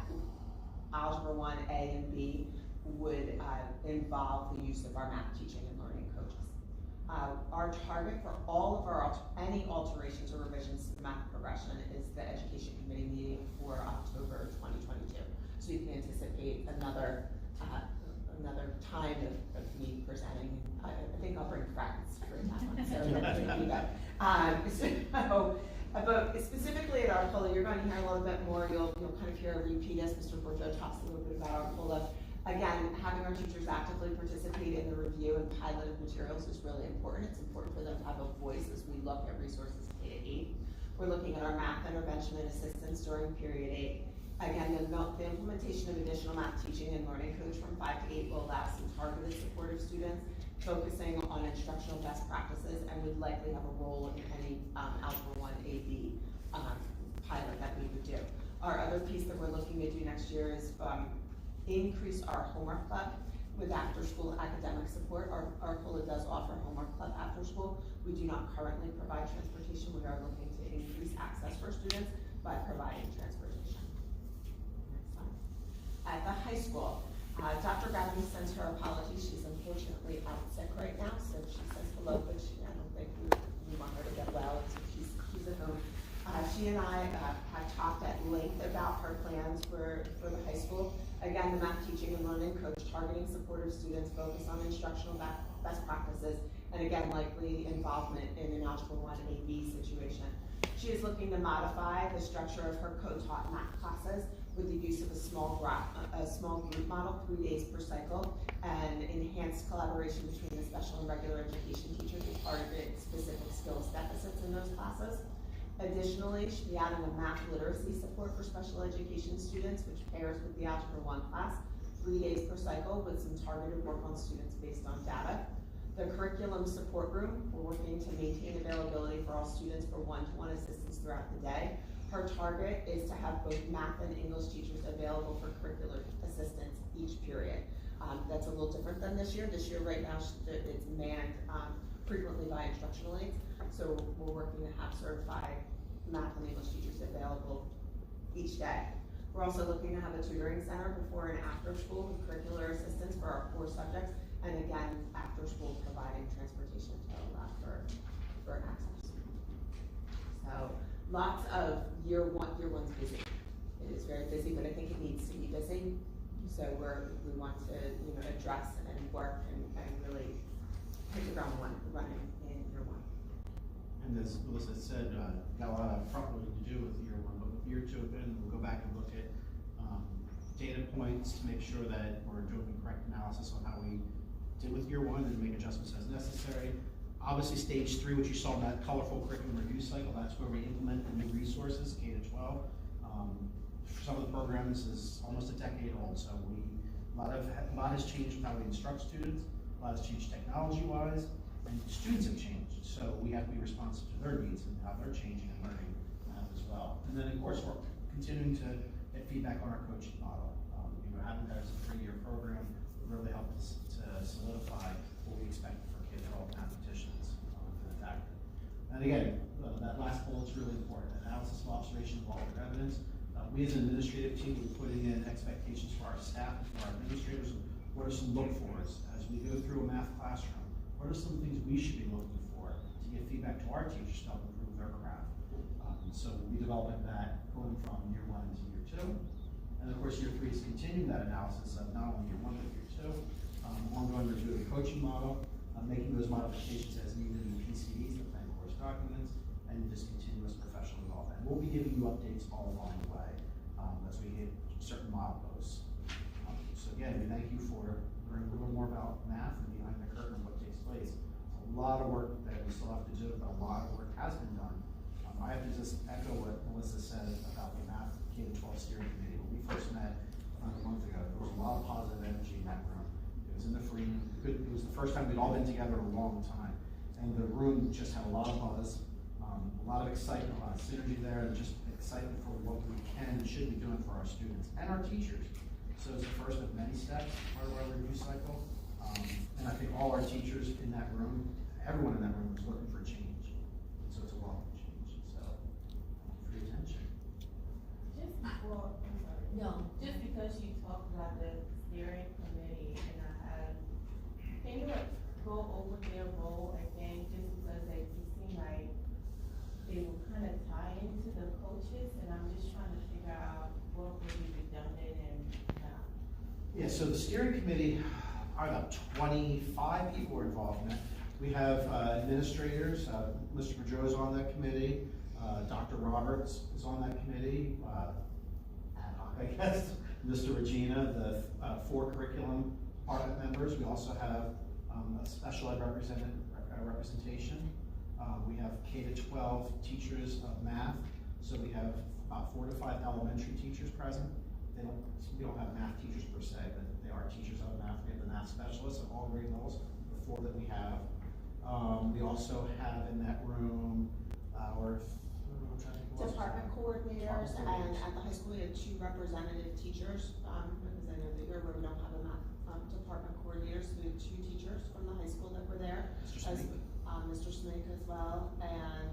Algebra 1, A and B would involve the use of our math teaching and learning coaches. Our target for all of any alterations or revisions to the math progression is the Education Committee meeting for October 2022. So you can anticipate another time of me presenting. I think I'll bring friends for that one, so that's going to be that. But specifically at our POLA, you're going to hear a little bit more. You'll kind of hear a repeat as Mr. Bordeaux talks a little bit about our POLA. Again, having our teachers actively participate in the review and pilot of materials is really important. It's important for them to have a voice as we look at resources K to 8. We're looking at our math intervention and assistance during period 8. Again, the implementation of additional math teaching and learning coach from 5 to 8 will allow some targeted support of students focusing on instructional best practices and would likely have a role in any Algebra 1 AB pilot that we would do. Our other piece that we're looking to do next year is increase our homework club with after-school academic support. Our COLA does offer homework club after school. We do not currently provide transportation. We are looking to increase access for students by providing transportation. Next slide. At the high school, Dr. Gavin sends her apologies. She's unfortunately out sick right now, so she says hello, but I don't think we want her to get well, so she's at home. She and I have talked at length about her plans for the high school. Again, the math teaching and learning coach targeting supportive students, focus on instructional best practices, and again, likely involvement in an Algebra 1 AB situation. She is looking to modify the structure of her co-taught math classes with the use of a small group model, 3 days per cycle, and enhanced collaboration between the special and regular education teachers to target specific skills deficits in those classes. Additionally, she'll be adding a math literacy support for special education students, which pairs with the Algebra 1 class, 3 days per cycle with some targeted work on students based on data. The curriculum support room, we're working to maintain availability for all students for one-to-one assistance throughout the day. Her target is to have both math and English teachers available for curricular assistance each period. That's a little different than this year. This year, right now, it's manned frequently by instructional aides. So we're working to have certified math and English teachers available each day. We're also looking to have a tutoring center before and after school with curricular assistance for our core subjects, and again, after school providing transportation to allow for access. So lots of year one's busy. It is very busy, but I think it needs to be busy. So we want to address and work and really hit the ground running in year one. And as Melissa said, got a lot of front loading to do with year one, but with year two, then we'll go back and look at data points to make sure that we're doing the correct analysis on how we did with year one and make adjustments as necessary. Obviously, stage 3, which you saw in that colorful curriculum review cycle, that's where we implement the new resources, K to 12. Some of the programs is almost a decade old, so a lot has changed with how we instruct students, a lot has changed technology-wise, and students have changed. So we have to be responsive to their needs and how they're changing and learning as well. And then, of course, we're continuing to get feedback on our coaching model. Having that as a 3-year program would really help us to solidify what we expect for K-12 mathematicians for the faculty. And again, that last bullet is really important. Analysis of observation of altered evidence. We as an administrative team will be putting in expectations for our staff and for our administrators. What are some look-fors as we go through a math classroom? What are some things we should be looking for to give feedback to our teachers to help improve their craft? So we'll be developing that going from year 1 to year 2. And of course, year 3 is continuing that analysis of not only year 1 but year 2. Ongoing review of the coaching model, making those modifications as needed in the PCDs, the planned course documents, and just continuous professional development. We'll be giving you updates all along the way as we hit certain mileposts. So again, we thank you for learning a little more about math and behind the curtain of what takes place. A lot of work that we still have to do, but a lot of work has been done. I have to just echo what Melissa said about the math K-12 steering committee. When we first met a month ago, there was a lot of positive energy in that room. It was in the free. It was the first time we'd all been together in a long time, and the room just had a lot of buzz, a lot of excitement, a lot of synergy there, and just excitement for what we can and should be doing for our students and our teachers. So it's the first of many steps, part of our review cycle, and I think all our teachers in that room, everyone in that room was looking for change. So it's a welcome change. So thank you for your attention. Just because you talked about the steering committee, and can you go over their role again, just because they seem like they will kind of tie into the coaches, and I'm just trying to figure out what would be redundant and not. Yeah, so the steering committee are about 25 people are involved in it. We have administrators, Mr. Boudreau is on that committee, Dr. Roberts is on that committee, ad hoc, I guess, Mr. Regina, the 4 curriculum department members. We also have a special ed representation. We have K-12 teachers of math, so we have about 4 to 5 elementary teachers present. We don't have math teachers per se, but they are teachers of math. We have the math specialists at all grade levels, the four that we have. We also have in that room our department coordinators, and at the high school we have 2 representative teachers, because I know that you're where we don't have a department coordinators, so we have 2 teachers from the high school that were there. Mr. Snake as well, and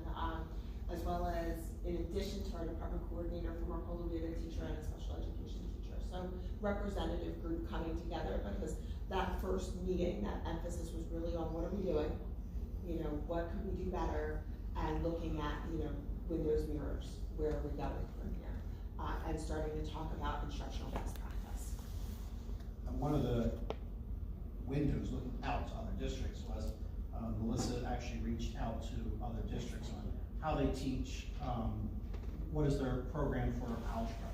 as well as in addition to our department coordinator from our Polo Data teacher and a special education teacher. So representative group coming together, because that first meeting, that emphasis was really on what are we doing, you know, what could we do better, and looking at, you know, windows, mirrors, where are we going from here, and starting to talk about instructional best practice. And one of the windows looking out to other districts was Melissa actually reached out to other districts on how they teach, what is their program for algebra,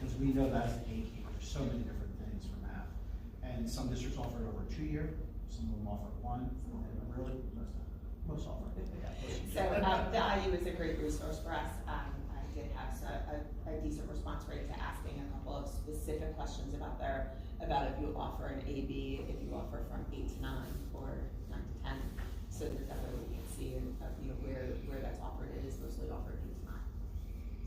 because we know that's the A key. There's so many different things for math, and some districts offer it over a 2-year, some of them offer it 1, and really most offer it. So value is a great resource for us. I did have a decent response rate to asking a couple of specific questions about if you offer an AB, if you offer from 8 to 9 or 9 to 10, so that way we can see you know, where that's offered. It is mostly offered 8 to 9.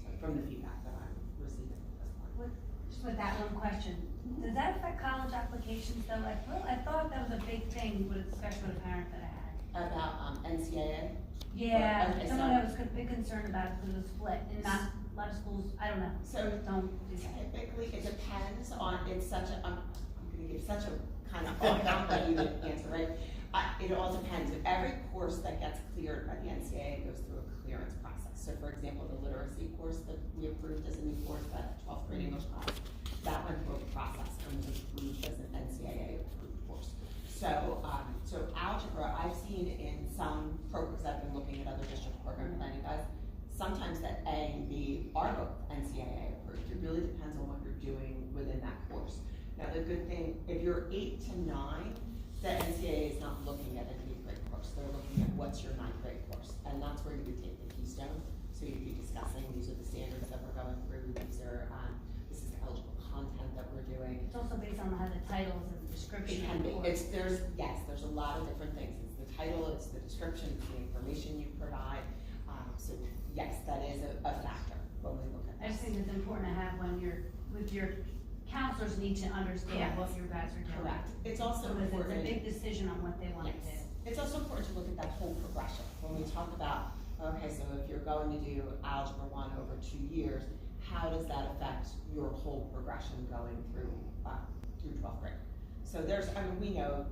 So from the feedback that I'm receiving at this point. Just with that one question, does that affect college applications though? I thought that was a big thing, especially with a parent that I had. About NCAA? Yeah, Okay, someone that was a big concern about it because it was split, and not a lot of schools, I don't know. So Don't do that. typically, it depends on, it's such a, I'm gonna give such a kind of complicated answer, right? It all depends. Every course that gets cleared by the NCAA goes through a clearance process. So for example, the literacy course that we approved as a new course, that 12th grade English class, that went through a process and was approved as an NCAA approved course. So, so algebra, I've seen in some programs, I've been looking at other district program planning guys, sometimes that A and B are both NCAA approved. It really depends on what you're doing within that course. Now the good thing, if you're 8 to 9, the NCAA is not looking at an 8th grade course. They're looking at what's your 9th grade course. And that's where you would take the keystone. So you'd be discussing, these are the standards that we're going through, these are, this is the eligible content that we're doing. It's also based on how the titles and the description. It can be. of the course. There's a lot of different things. It's the title, it's the description, it's the information you provide. So yes, that is a factor when we look at I just this. think it's important to have when you're, with your counselors need to understand what you guys are doing. Correct. It's also Because it's important. a big decision on what they want to do. Yes. It's also important to look at that whole progression. When we talk about, okay, so if you're going to do Algebra 1 over 2 years, how does that affect your whole progression going through 12th grade? So we know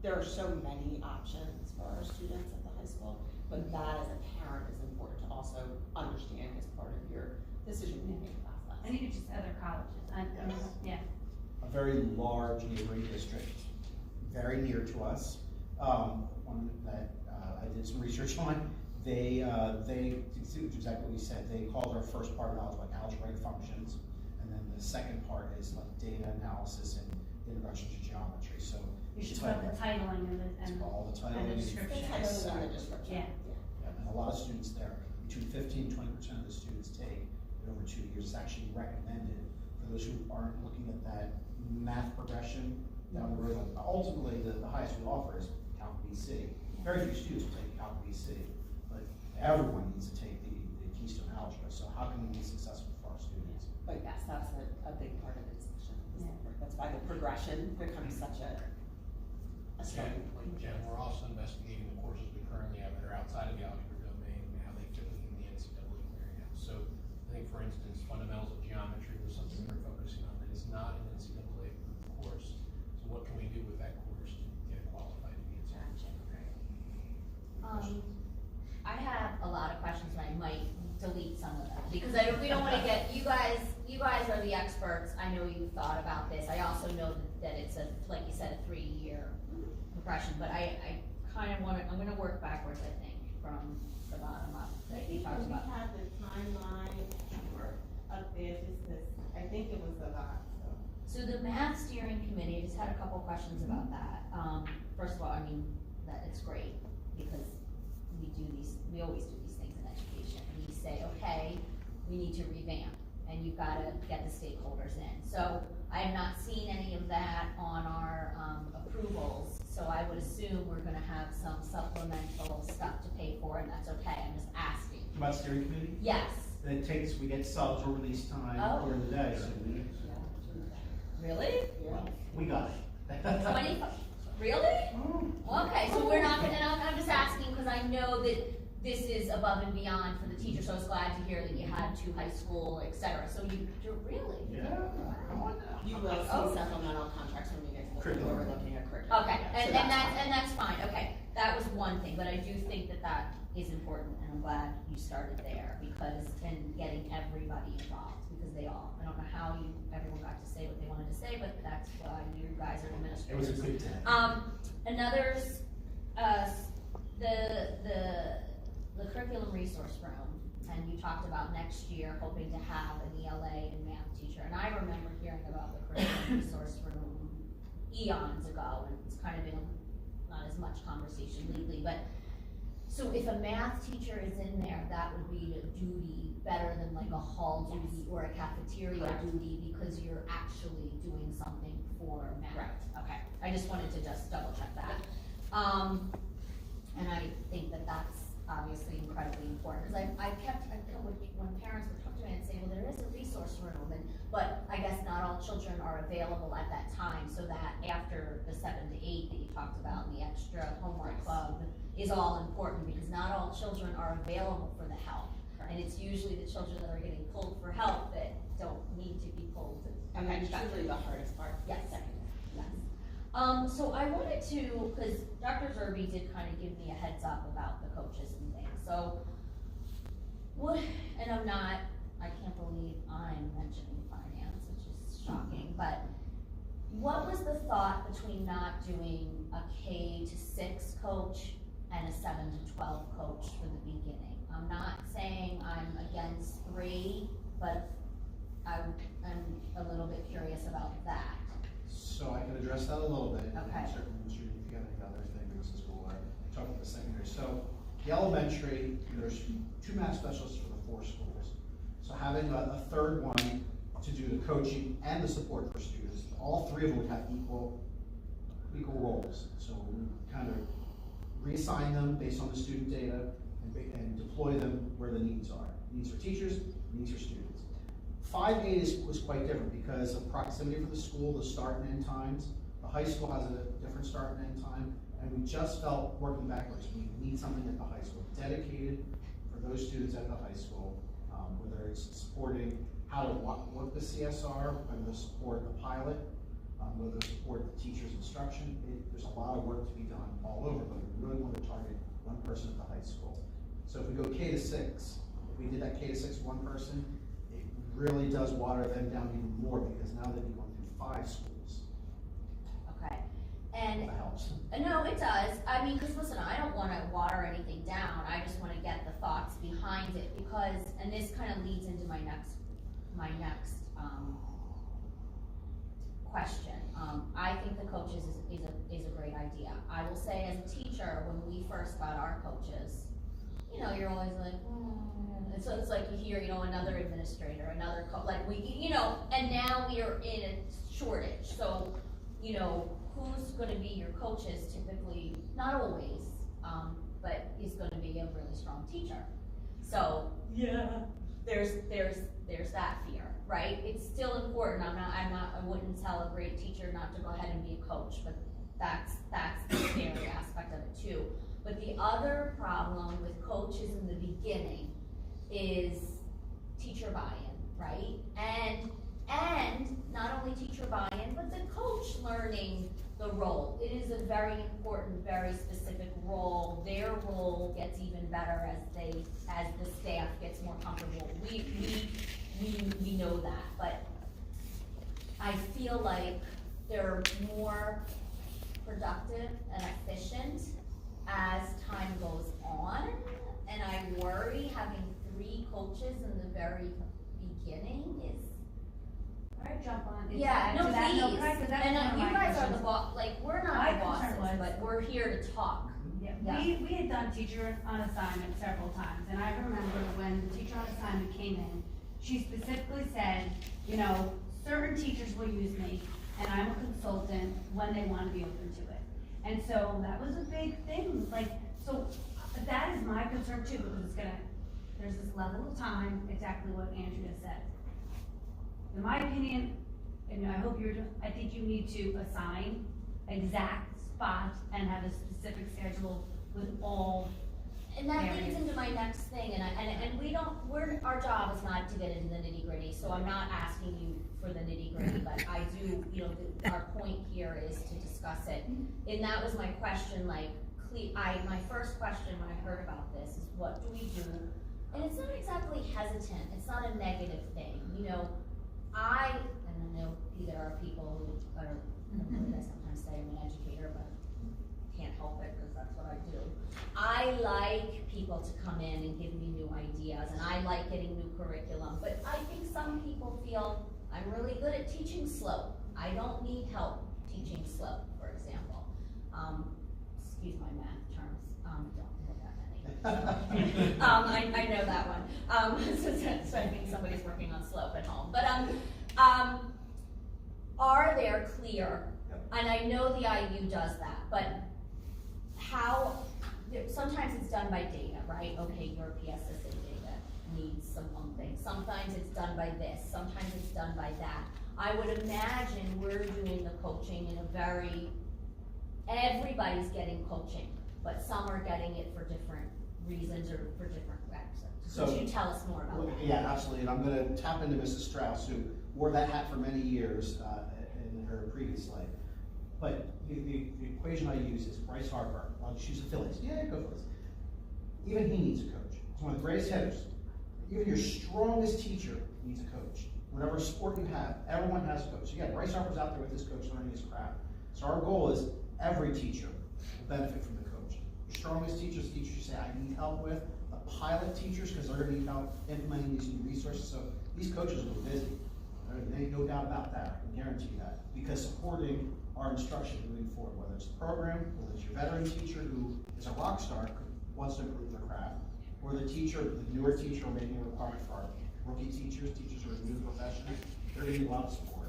there are so many options for our students at the high school, but that as a parent is important to also understand as part of your decision-making process. And even just other colleges. Yeah. A very large neighboring district, very near to us. One that I did some research on. They exactly what we said. They call their first part of algebra like algebraic functions, and then the second part is like data analysis and introduction to geometry. So You should put the titling and all the titling the description. The title and the description. Yeah. And a lot of students there, between 15 and 20% of the students take it over 2 years. It's actually recommended for those who aren't looking at that math progression down the road. Ultimately, the highest we offer is Calc BC. Very few students will take Calc BC, but everyone needs to take the Keystone Algebra. So how can we be successful for our students? But yes, that's a big part of the discussion. Yeah. That's why the progression becomes such a starting point. Jen, we're also investigating the courses we currently have that are outside of the algebra domain and how they fit within the NCAA clearinghouse. So I think, for instance, fundamentals of geometry was something we're focusing on that is not an NCAA approved course. So what can we do with that course to get it qualified to be NCAA? I have a lot of questions, and I might delete some of them, because we don't wanna get, you guys are the experts, I know you've thought about this, I also know that it's like you said, a 3-year progression, but I kinda I'm gonna work backwards, I think, from the bottom up, that you Maybe talked when we about. have the timeline up there, just 'cause I think it was a lot, so. So the math steering committee, I just had a couple questions about that. First of all, I mean, that it's great, because we always do these things in education. We say, okay, we need to revamp, and you've gotta get the stakeholders in. So I have not seen any of that on our approvals. So I would assume we're gonna have some supplemental stuff to pay for, and that's okay, I'm just asking. About steering committee? Yes, We get subs or release time Oh. during the day, so really? we got it. 25, really? Okay, so we're not gonna, and I'm just asking, because I know that this is above and beyond for the teacher, so I was glad to hear that you had 2 high school, et cetera, so you're really? Yeah, come on now. You will see supplemental contracts when we get to the point where we're looking at curriculum. Okay, So and that's fine, okay, that was one thing, but I do think that that is important, and I'm glad you started there, because, and getting everybody involved, because they all, I don't know how everyone got to say what they wanted to say, but that's why you guys are It administrators. was a good day. Another, the curriculum resource room, and you talked about next year hoping to have an ELA and math teacher, and I remember hearing about the curriculum resource room eons ago, and it's kind of been not as much conversation lately, but, so if a math teacher is in there, that would be a duty better than like a hall duty or a cafeteria Correct. duty, because you're actually doing something for math. Correct. Okay, I just wanted to just double check that. And I think that that's obviously incredibly important, because when parents would come to me and say, well, there is a resource room, but I guess not all children are available at that time, so that after the 7 to 8 that you talked about, and the extra homework club is all important, because not all children are available for the help. And it's usually the children that are getting pulled for help that don't need to be pulled. And that's truly the hardest part. Yes. Yes. So I wanted to, because Dr. Zerby did kind of give me a heads up about the coaches and things, so and I can't believe I'm mentioning finance, which is shocking, but what was the thought between not doing a K to 6 coach and a 7 to 12 coach for the beginning? I'm not saying I'm against 3, but I'm a little bit curious about that. So I can address that a little bit. Okay. And certainly, Mr. if you have any other things as well, talk about the secondary. So the elementary, there's 2 math specialists for the 4 schools. So having a third one to do the coaching and the support for students, all 3 of them would have equal roles. So we kind of reassign them based on the student data and deploy them where the needs are. Needs for teachers, needs for students. 5-8 was quite different because of proximity for the school, the start and end times. The high school has a different start and end time, and we just felt, working backwards, we need something at the high school, dedicated for those students at the high school, whether it's supporting how to work the CSR, whether to support the pilot, whether to support the teacher's instruction. There's a lot of work to be done all over, but we really want to target one person at the high school. So if we go K to 6, if we did that K to 6 one person, it really does water them down even more, because now they'll be going through 5 schools. Okay, and That helps. no, it does. I mean, because listen, I don't want to water anything down. I just want to get the thoughts behind it, because, and this kind of leads into my next question. I think the coaches is a great idea. I will say, as a teacher, when we first got our coaches, you know, you're always like, and so it's like you hear, you know, another administrator, another like we, you know, and now we are in a shortage. So, you know, who's going to be your coaches? Typically, not always, but is going to be a really strong teacher. So yeah, there's that fear, right? It's still important. I wouldn't tell a great teacher not to go ahead and be a coach, but that's the scary aspect of it too. But the other problem with coaches in the beginning is teacher buy-in, right? And not only teacher buy-in, but the coach learning the role. It is a very important, very specific role. Their role gets even better as the staff gets more comfortable. We know that, but I feel like they're more productive and efficient as time goes on, and I worry having 3 coaches in the very beginning is. Can I jump on? Yeah, no, that? please. No, because that's And one of you my guys are questions. the boss, like, we're not My the bosses, concern was- but we're here to talk. Yeah, Yeah. we had done teacher on assignment several times, and I remember when the teacher on assignment came in, she specifically said, you know, certain teachers will use me, and I'm a consultant when they want to be open to it. And so that was a big thing, like, so that is my concern too, because it's gonna, there's this level of time, exactly what Andrea said. In my opinion, and I hope I think you need to assign exact spots and have a specific schedule with all. And that areas. leads into my next thing, and our job is not to get into the nitty gritty, so I'm not asking you for the nitty gritty, but I do, our point here is to discuss it. And that was my question, like, my first question when I heard about this is, what do we do? And it's not exactly hesitant, it's not a negative thing, I know there are people who are, I sometimes say I'm an educator, but can't help it because that's what I do. I like people to come in and give me new ideas, and I like getting new curriculum, but I think some people feel I'm really good at teaching slope. I don't need help teaching slope, for example. Excuse my math terms, don't know that many. I know that one. So I think somebody's working on slope at home. But are there clear, and I know the IU does that, but how, sometimes it's done by data, right? Okay, your PSSA data needs some things. Sometimes it's done by this, sometimes it's done by that. I would imagine we're doing the coaching in a very, everybody's getting coaching, but some are getting it for different reasons or for different reasons. So, could you tell us more about that? Yeah, absolutely, and I'm gonna tap into Mrs. Strauss, who wore that hat for many years in her previous life. But the equation I use is Bryce Harper. Well, she's a Phillies. Yeah, go Phillies. Even he needs a coach. He's one of the greatest hitters. Even your strongest teacher needs a coach. Whatever sport you have, everyone has a coach. Again, Bryce Harper's out there with his coach learning his craft. So our goal is every teacher will benefit from the coach. Your strongest teachers you say, I need help with. The pilot teachers, because they're going to need help implementing these new resources. So these coaches will be busy. There ain't no doubt about that. I can guarantee that. Because supporting our instruction moving forward, whether it's the program, whether it's your veteran teacher who is a rock star, wants to improve their craft, or the teacher, the newer teacher, making a requirement for our rookie teachers who are new professionals, they're going to need a lot of support.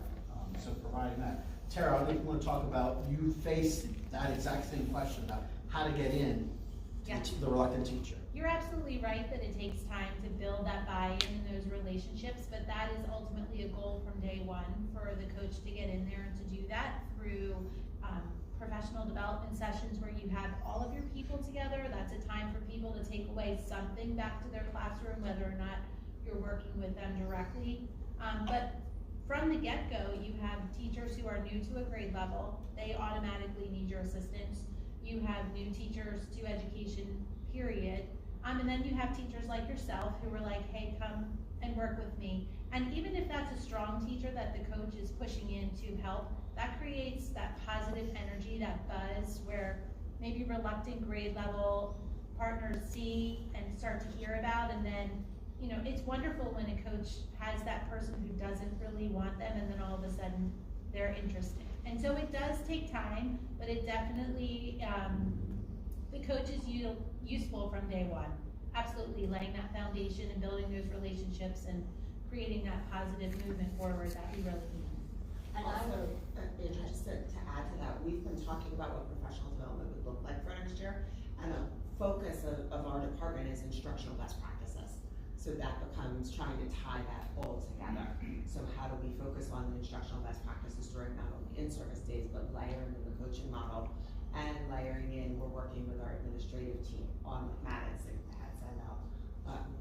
So providing that. Tara, I think we want to talk about, you face that exact same question about how to get in to the reluctant teacher. You're absolutely right that it takes time to build that buy-in in those relationships, but that is ultimately a goal from day one for the coach to get in there and to do that through professional development sessions where you have all of your people together. That's a time for people to take away something back to their classroom, whether or not you're working with them directly. But from the get-go, you have teachers who are new to a grade level. They automatically need your assistance. You have new teachers to education, period. And then you have teachers like yourself who are like, hey, come and work with me. And even if that's a strong teacher that the coach is pushing in to help, that creates that positive energy, that buzz, where maybe reluctant grade level partners see and start to hear about. And then, it's wonderful when a coach has that person who doesn't really want them, and then all of a sudden they're interested. And so it does take time, but it definitely, the coach is useful from day one. Absolutely, laying that foundation and building those relationships and creating that positive movement forward that we really need. And also, just to add to that, we've been talking about what professional development would look like for next year, and a focus of our department is instructional best practices. So that becomes trying to tie that all together. So how do we focus on the instructional best practices during not only in-service days, but layering in the coaching model, and layering in, we're working with our administrative team on Madison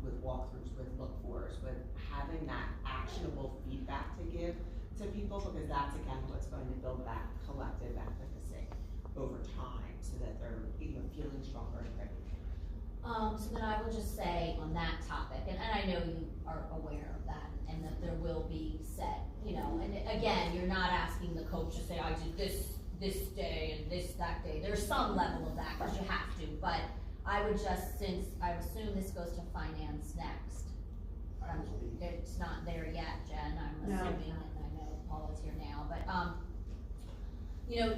with walkthroughs, with look-fors, with having that actionable feedback to give to people, because that's again what's going to build that collective efficacy over time, so that they're feeling stronger and ready. So then I will just say on that topic, and I know you are aware of that, and that there will be set, and again, you're not asking the coach to say, I did this day and that day. There's some level of that, because you have to, but I would just, since I assume this goes to finance next. It's not there yet, Jen, I'm assuming, and I know Paula's here now, but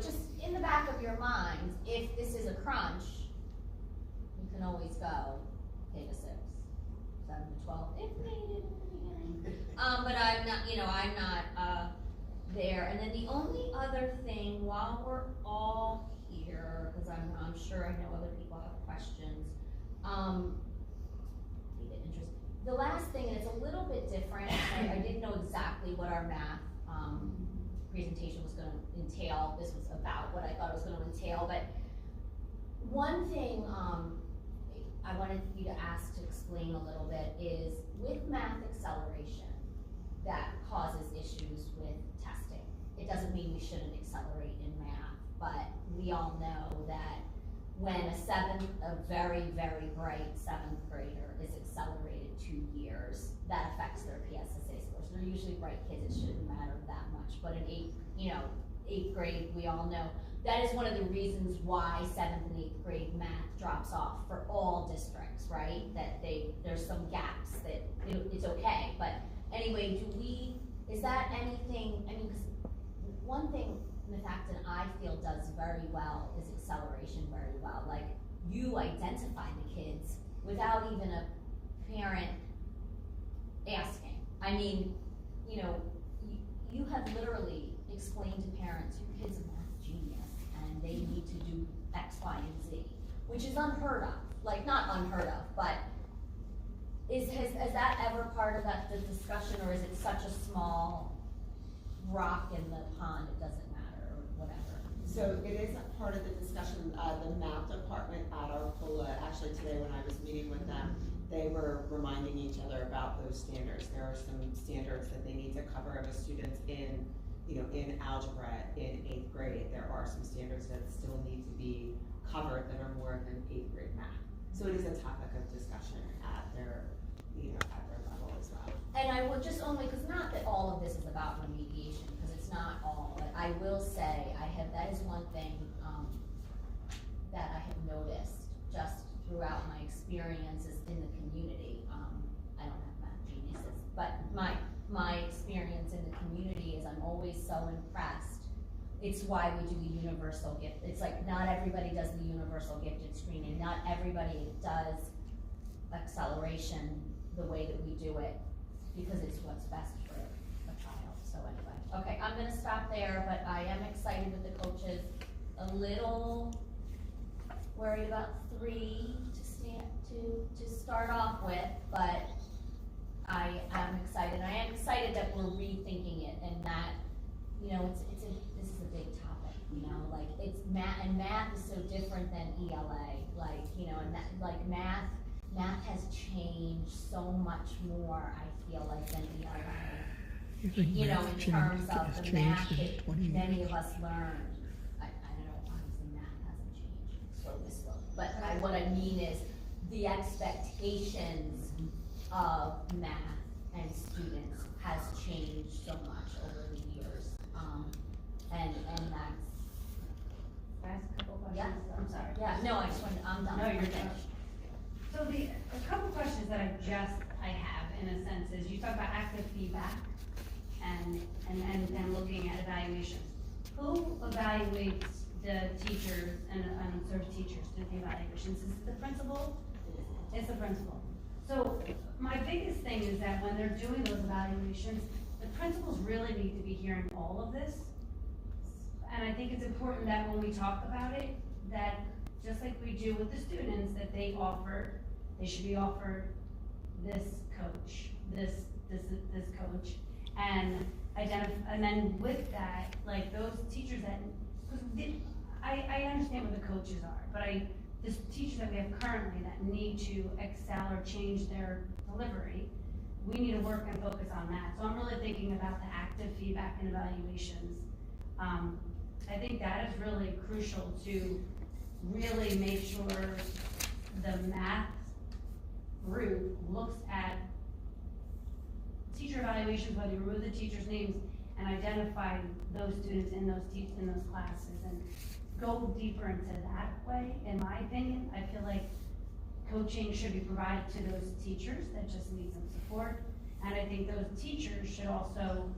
just in the back of your mind, if this is a crunch, you can always go K to 6, 7 to 12, if needed. But I'm not there. And then the only other thing, while we're all here, I'm sure I know other people have questions. Keep it interesting. The last thing, and it's a little bit different, I didn't know exactly what our math presentation was gonna entail. This was about what I thought it was gonna entail, but one thing I wanted you to ask to explain a little bit is with math acceleration that causes issues with testing. It doesn't mean we shouldn't accelerate in math, but we all know that when a very, very bright 7th grader is accelerated 2 years, that affects their PSSA scores. They're usually bright kids, it shouldn't matter that much, but in 8th grade, we all know that is one of the reasons why 7th and 8th grade math drops off for all districts, right? That there's some gaps that it's okay, but anyway, is that anything, I mean, because one thing Methacton I feel does very well is acceleration very well. Like, you identify the kids without even a parent asking. I mean, you have literally explained to parents, your kid's a math genius and they need to do X, Y, and Z, which is unheard of. Like, not unheard of, but is that ever part of the discussion, or is it such a small rock in the pond, it doesn't matter, or whatever? So it is a part of the discussion. The math department at our PULA, actually today when I was meeting with them, they were reminding each other about those standards. There are some standards that they need to cover of a students in algebra in 8th grade. There are some standards that still need to be covered that are more than 8th grade math. So it is a topic of discussion at their level as well. And I would just only, because not that all of this is about remediation, because it's not all, but I will say, that is one thing that I have noticed just throughout my experiences in the community. I don't have math geniuses, but my experience in the community is I'm always so impressed. It's why we do the universal gift. It's like not everybody does the universal gifted screening. Not everybody does acceleration the way that we do it, because it's what's best for a child. So anyway, okay, I'm gonna stop there, but I am excited with the coaches. A little worried about 3 to start off with, but I am excited. I am excited that we're rethinking it, and that this is a big topic. Like it's math, and math is so different than ELA. Like and that, like math has changed so much more, I feel like, than ELA. In terms of the math that many of us learned. I don't know, obviously math hasn't changed, slow. But what I mean is the expectations of math and students has changed so much over the years. And that's. Can I ask a couple questions? Yeah. I'm sorry. Yeah, no, I'm done. No, you're done. So a couple questions that I have in a sense is, you talk about active feedback and looking at evaluations. Who evaluates the teachers and sort of teachers do the evaluations? Is it the principal? It's the principal. So my biggest thing is that when they're doing those evaluations, the principals really need to be hearing all of this. And I think it's important that when we talk about it, that just like we do with the students, that they should be offered this coach, this coach, and then with that, like those teachers that, because I understand what the coaches are, but the teachers that we have currently that need to excel or change their delivery, we need to work and focus on that. So I'm really thinking about the active feedback and evaluations. I think that is really crucial to really make sure the math group looks at teacher evaluations, whether you remove the teachers' names and identify those students in those classes and go deeper into that way. In my opinion, I feel like coaching should be provided to those teachers that just need some support. And I think those teachers should also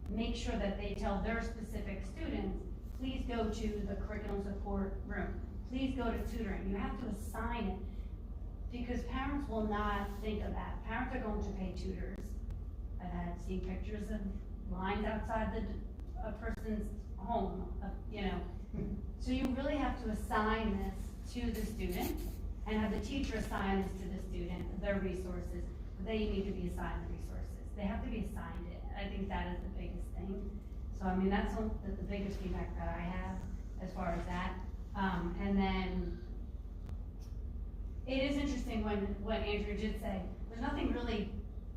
make sure that they tell their specific students, please go to the curriculum support room. Please go to tutoring. You have to assign it, because parents will not think of that. Parents are going to pay tutors. I've seen pictures of lines outside a person's home, So you really have to assign this to the student and have the teacher assign this to the student, their resources, they need to be assigned the resources. They have to be assigned it. I think that is the biggest thing. So, I mean, that's the biggest feedback that I have as far as that. And then it is interesting what Andrew did say. There's nothing really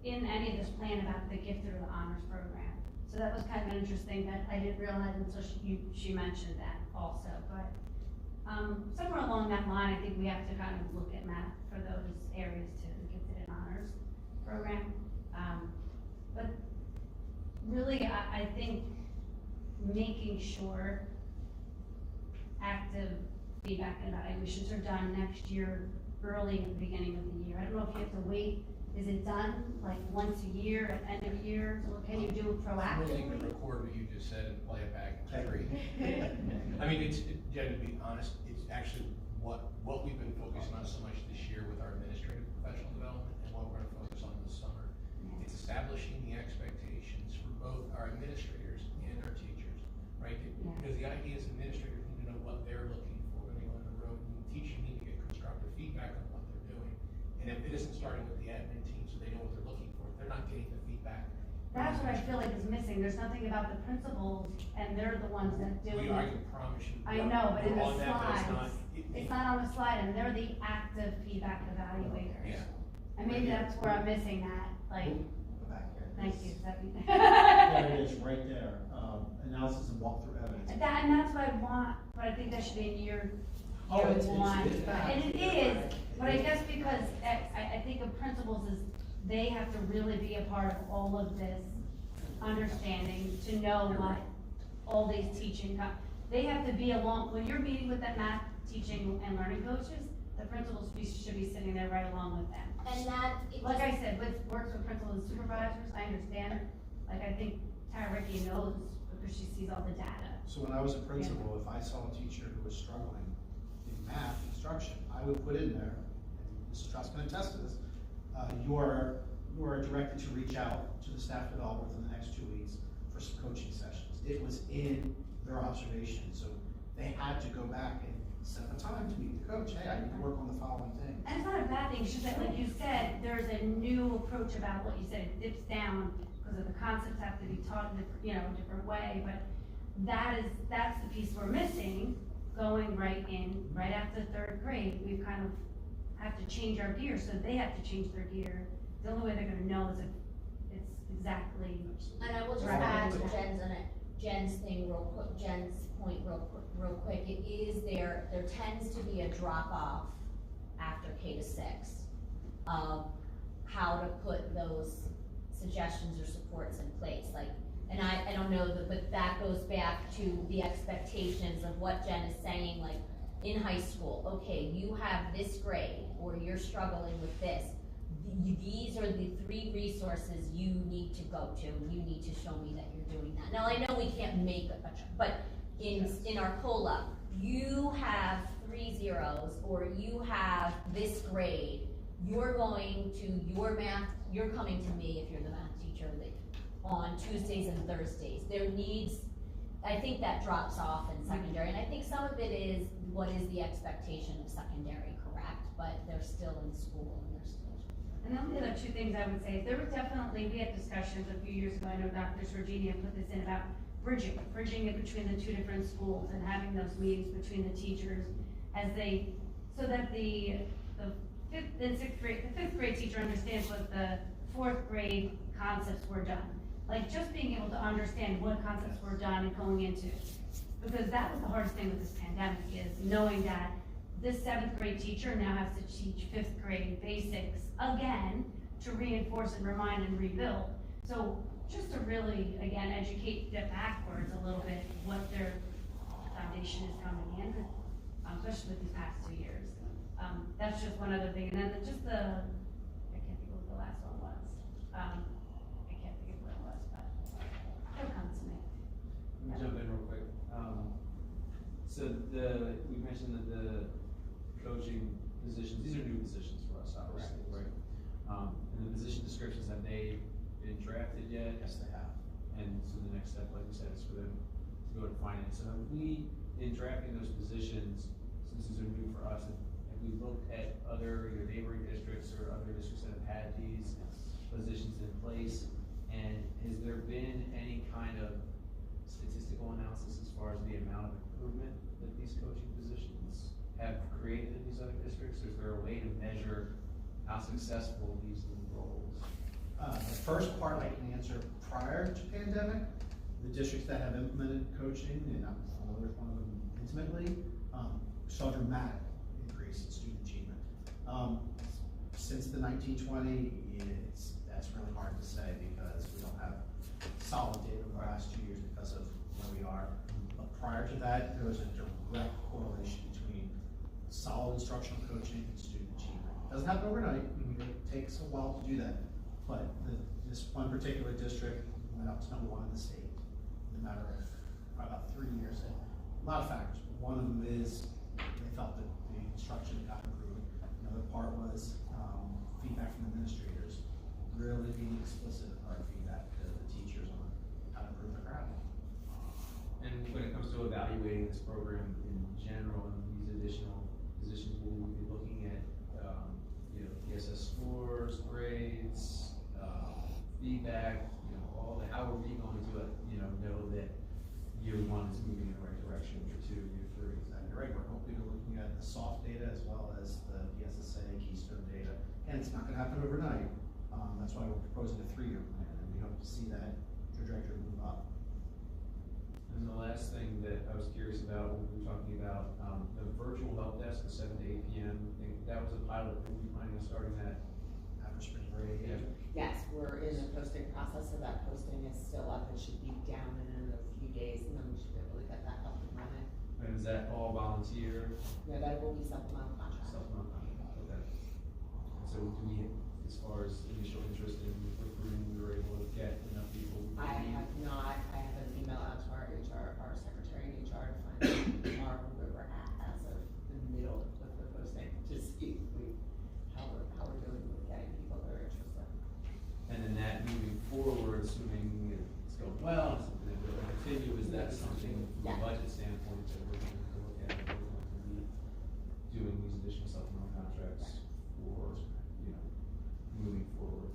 in any of this plan about the gifted or the honors program. So that was kind of interesting that I didn't realize until she mentioned that also. But somewhere along that line, I think we have to kind of look at math for those areas too, the gifted and honors program. But really, I think making sure active feedback and evaluations are done next year, early at the beginning of the year. I don't know if you have to wait. Is it done like once a year, at end of year? Or can you do it I'm really proactively? gonna record what you just said and play it back in three. I mean, Jen, to be honest, it's actually what we've been focusing on so much this year with our administrative professional development and what we're gonna focus on this summer. It's establishing the expectations for both our administrators and our teachers, right? Yeah. Because the idea is administrators need to know what they're looking for when they go on the road, and teachers need to get constructive feedback on what they're doing. And if it isn't starting with the admin team so they know what they're looking for, if they're not getting the feedback. That's what I feel like is missing. There's nothing about the principals, and they're the ones that do it. I can promise you. I know, but in the we're on that, but slides, it's not on the slide, and they're the active feedback evaluators. Yeah. And maybe that's where I'm missing that, like, Go back here. thank you, Stephanie. There it is, right there, analysis and walkthrough evidence. And that's what I want, but I think that should be in year Oh, it's- one. it's- And it is, but I guess because I think of principals is, they have to really be a part of all of this understanding to know what all these teaching, they have to be along, when you're meeting with that math teaching and learning coaches, the principals should be sitting there right along with them. And that, it Like just- I said, works with principals and supervisors, I understand, like I think Tara Ricky knows because she sees all the data. So when I was a principal, if I saw a teacher who was struggling in math instruction, I would put in there, and Mrs. Truss can attest to this, you are directed to reach out to the staff developer within the next 2 weeks for some coaching sessions. It was in their observation, so they had to go back and set up a time to meet the coach. Hey, I need to work on the following thing. And it's not a bad thing, it's just that, like you said, there's a new approach about what you said, it dips down, because of the concepts have to be taught in a different way, but that's the piece we're missing, going right after third grade, we kind of have to change our gear, so they have to change their gear. The only way they're gonna know is if it's exactly. And I will just Right. add to Jen's thing real quick, Jen's point real quick, it is there tends to be a drop off after K to 6 of how to put those suggestions or supports in place, like, and I don't know, but that goes back to the expectations of what Jen is saying, like, in high school, okay, you have this grade, or you're struggling with this, these are the 3 resources you need to go to, and you need to show me that you're doing that. Now, I know we can't make but in our COLA, you have 3 zeros, or you have this grade, you're going to your math, you're coming to me if you're the math teacher on Tuesdays and Thursdays. I think that drops off in secondary, and I think some of it is, what is the expectation of secondary, correct? But they're still in school, and they're still. And the only other 2 things I would say is, there were definitely, we had discussions a few years ago, I know Dr. Sorgini put this in about bridging it between the 2 different schools, and having those meetings between the teachers so that the 5th and 6th grade, the 5th grade teacher understands what the 4th grade concepts were done. Like, just being able to understand what concepts were done and going into it. Because that was the hardest thing with this pandemic, is knowing that this 7th grade teacher now has to teach 5th grade basics again to reinforce and remind and rebuild. So just to really, again, educate them backwards a little bit, what their foundation is coming in, especially with these past 2 years. That's just one other thing. And then just I can't think of what the last one was. I can't think of what it was, but it'll come to me. Let me jump in real quick. So we mentioned that the coaching positions, these are new positions for us, obviously, right? And the position descriptions, have they been drafted yet? Yes, they have. And so the next step, like you said, is for them to go to finance. So have we, in drafting those positions, since these are new for us, have we looked at other either neighboring districts or other districts that have had these positions in place? And has there been any kind of statistical analysis as far as the amount of improvement that these coaching positions have created in these other districts? Is there a way to measure how successful these new roles? The first part I can answer prior to pandemic. The districts that have implemented coaching, and I'm familiar with one of them intimately, saw a dramatic increase in student achievement. Since the 1920, that's really hard to say because we don't have solid data over the last 2 years because of where we are. But prior to that, there was a direct correlation between solid instructional coaching and student achievement. It doesn't happen overnight. It takes a while to do that. But this one particular district went up to #1 in the state in a matter of about 3 years. And a lot of factors. One of them is they felt that the instruction got improved. Another part was feedback from administrators, really being explicit with hard feedback to the teachers on how to improve their craft. And when it comes to evaluating this program in general and these additional positions, will we be looking at, PSS scores, grades, feedback, all the, how are we going to, know that year 1 is moving in the right direction, year 2, year 3? Exactly right. We're hoping to looking at the soft data as well as the PSSA Keystone data. And it's not going to happen overnight. That's why we're proposing a 3-year plan, and we hope to see that trajectory move up. And the last thing that I was curious about when we were talking about the virtual help desk, the 7 to 8 p.m. thing, that was a pilot. Were we planning on starting that After spring break, Yeah. Yes, we're in the posting process, so that posting is still up. It should be down in a few days, and then we should be able to get that up and running. And is that all volunteer? Yeah, that will be supplemental contract. Supplemental contract, okay. And so do we, as far as initial interest in recruiting, we were able to get enough people? I have not, I have an email out to our HR, our secretary in HR to find out where we're at as of the middle of the posting, to see how we're doing with getting people that are interested. And then that moving forward, assuming it's going well, something that will continue, is that something from a Yeah. budget standpoint that we're going to look at? We're going to be doing these additional supplemental contracts for, moving forward.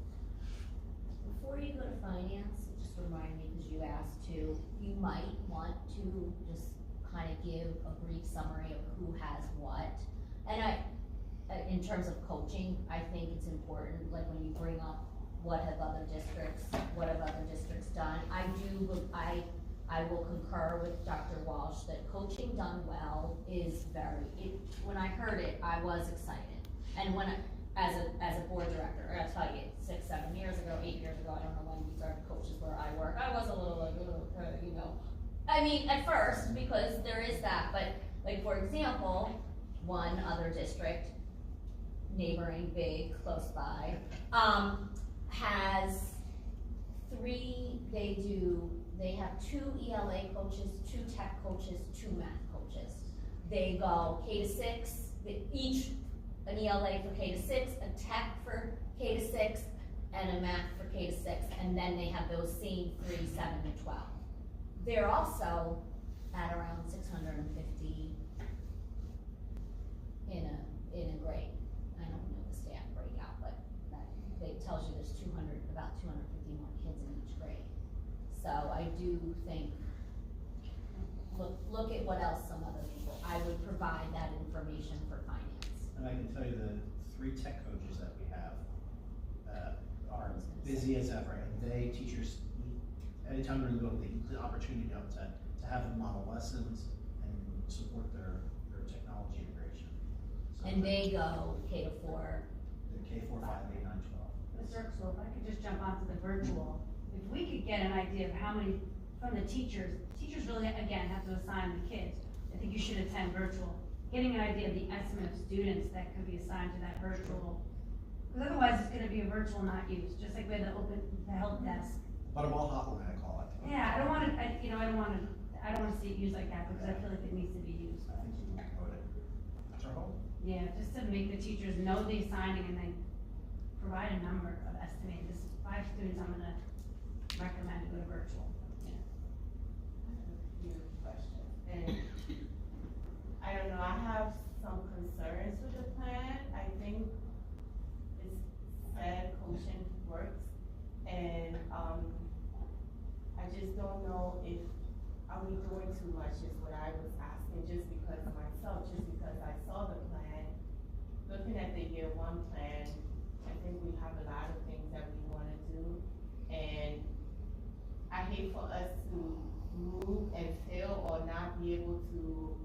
Before you go to finance, just remind me, because you asked to, you might want to just kind of give a brief summary of who has what. And in terms of coaching, I think it's important, like when you bring up what have other districts done, I will concur with Dr. Walsh that coaching done well is when I heard it, I was excited. And as a board director, I'll tell you, 6, 7 years ago, 8 years ago, I don't know when we started coaches where I work, I was a little like, I mean, at first, because there is that, but like, for example, one other district, neighboring, big, close by, has 3, they have 2 ELA coaches, 2 tech coaches, 2 math coaches. They go K to 6, each an ELA for K to 6, a tech for K to 6, and a math for K to 6, and then they have those same 3, 7 to 12. They're also at around 650 in a grade. I don't know the stat breakout, but it tells you there's about 250 more kids in each grade. So I do think, look at what else some other people, I would provide that information for finance. And I can tell you the 3 tech coaches that we have are busy as ever, and teachers, anytime they're in the building, they need the opportunity to have them model lessons and support their technology integration. So And they go K to 4. The K4, 5, 8, 9, 12. Mr. Ursula, if I could just jump onto the virtual, if we could get an idea of how many, from the teachers really, again, have to assign the kids. I think you should attend virtual. Getting an idea of the estimate of students that could be assigned to that virtual, because otherwise it's gonna be a virtual not used, just like we had the help desk. Butterball hotline, I call it. Yeah, I don't wanna see it used like that, because I feel like it needs to be used. I think you can code it. That's our hope. Yeah, just to make the teachers know the assigning and then provide a number of estimated, this is 5 students I'm gonna recommend to go to virtual. Yeah. Question. And I don't know, I have I just don't know if, are we doing too much is what I was asking, just because myself, just because I saw the plan. Looking at the year one plan, I think we have a lot of things that we wanna do. And I hate for us to move and fail or not be able to,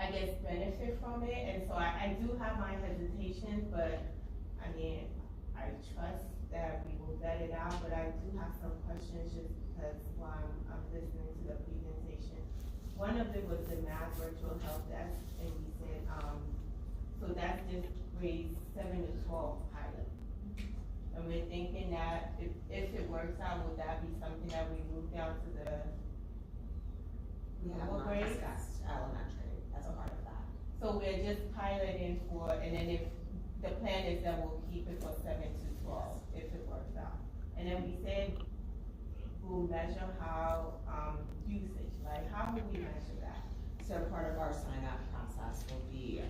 I guess, benefit from it. And so I do have my hesitations, but I mean, I trust that we will vet it out, but I do have some questions just because while I'm listening to the presentation. One of them was the math virtual help desk, and we said, so that's just grades 7 to 12 pilot. And we're thinking that if it works out, would that be something that we move down to the We have lower not grades? discussed elementary as a part of that. So we're just piloting for, and then if, the plan is that we'll keep it for 7 to 12, if it works out. And then we said we'll measure how, usage, like how would we measure that? So part of our sign up process will be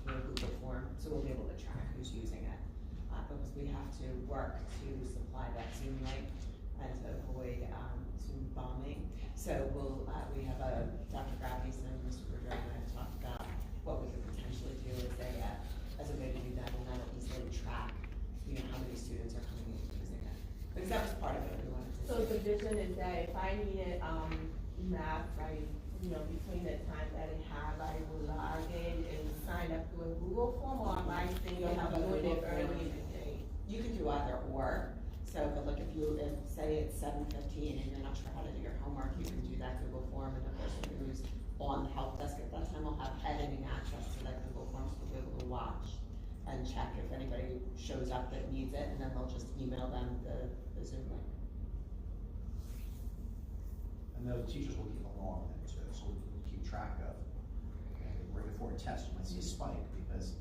through a Google form, so we'll be able to track who's using it. Because we have to work to supply that Zoom link and to avoid Zoom bombing. So we have Dr. Gravies and Mr. Berger and I have talked about what we could potentially do as a way to do that, and that'll easily track, how many students are coming in and using it. Because that was part of it we wanted to. So the vision is that if I needed, math, like, between the time that I have, I will log in and sign up through a Google form, or am I thinking You'll have of a doing it Google form. early in the day? You can do either or. So, but look, if say it's 7:15 and you're not sure how to do your homework, you can do that Google form, and the person who's on the help desk at that time will have editing access to that Google form, so they'll be able to watch and check if anybody shows up that needs it, and then they'll just email them the Zoom link. And the teachers will keep a log of it too, so we can keep track of. Right before a test, you might see a spike because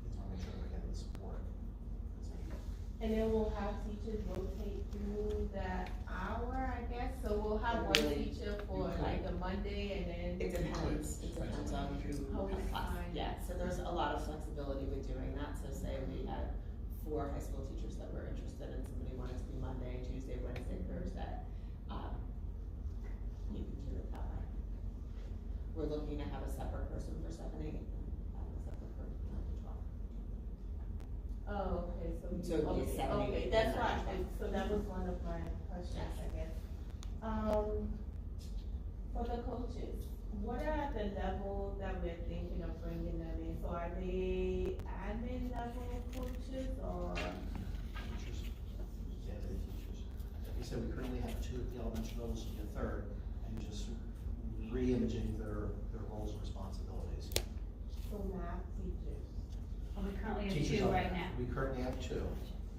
kids want to make sure they're getting the support. And then we'll have teachers rotate through that hour, I guess, so we'll have one Really, teacher for like a Monday and then. It depends on who How we has class. find- Yeah, so there's a lot of flexibility with doing that, so say we had 4 high school teachers that were interested and somebody wanted to be Monday, Tuesday, Wednesday, Thursday, you can do it that way. We're looking to have a separate person for 7, 8, and a separate person for 9 to 12. Oh, okay, so. So it'd be okay, 7, 8, okay, that's 9, why, 12. so that was one of my questions, I guess. For the coaches, what are the levels that we're thinking of bringing them in? So are they admin level coaches or? Teachers, yeah, they're teachers. Like you said, we currently have 2 at the elementary level, so be a third, and just re-imaging their roles and responsibilities. So math teachers. Well, we currently have Teachers 2 are- right now. We currently have 2,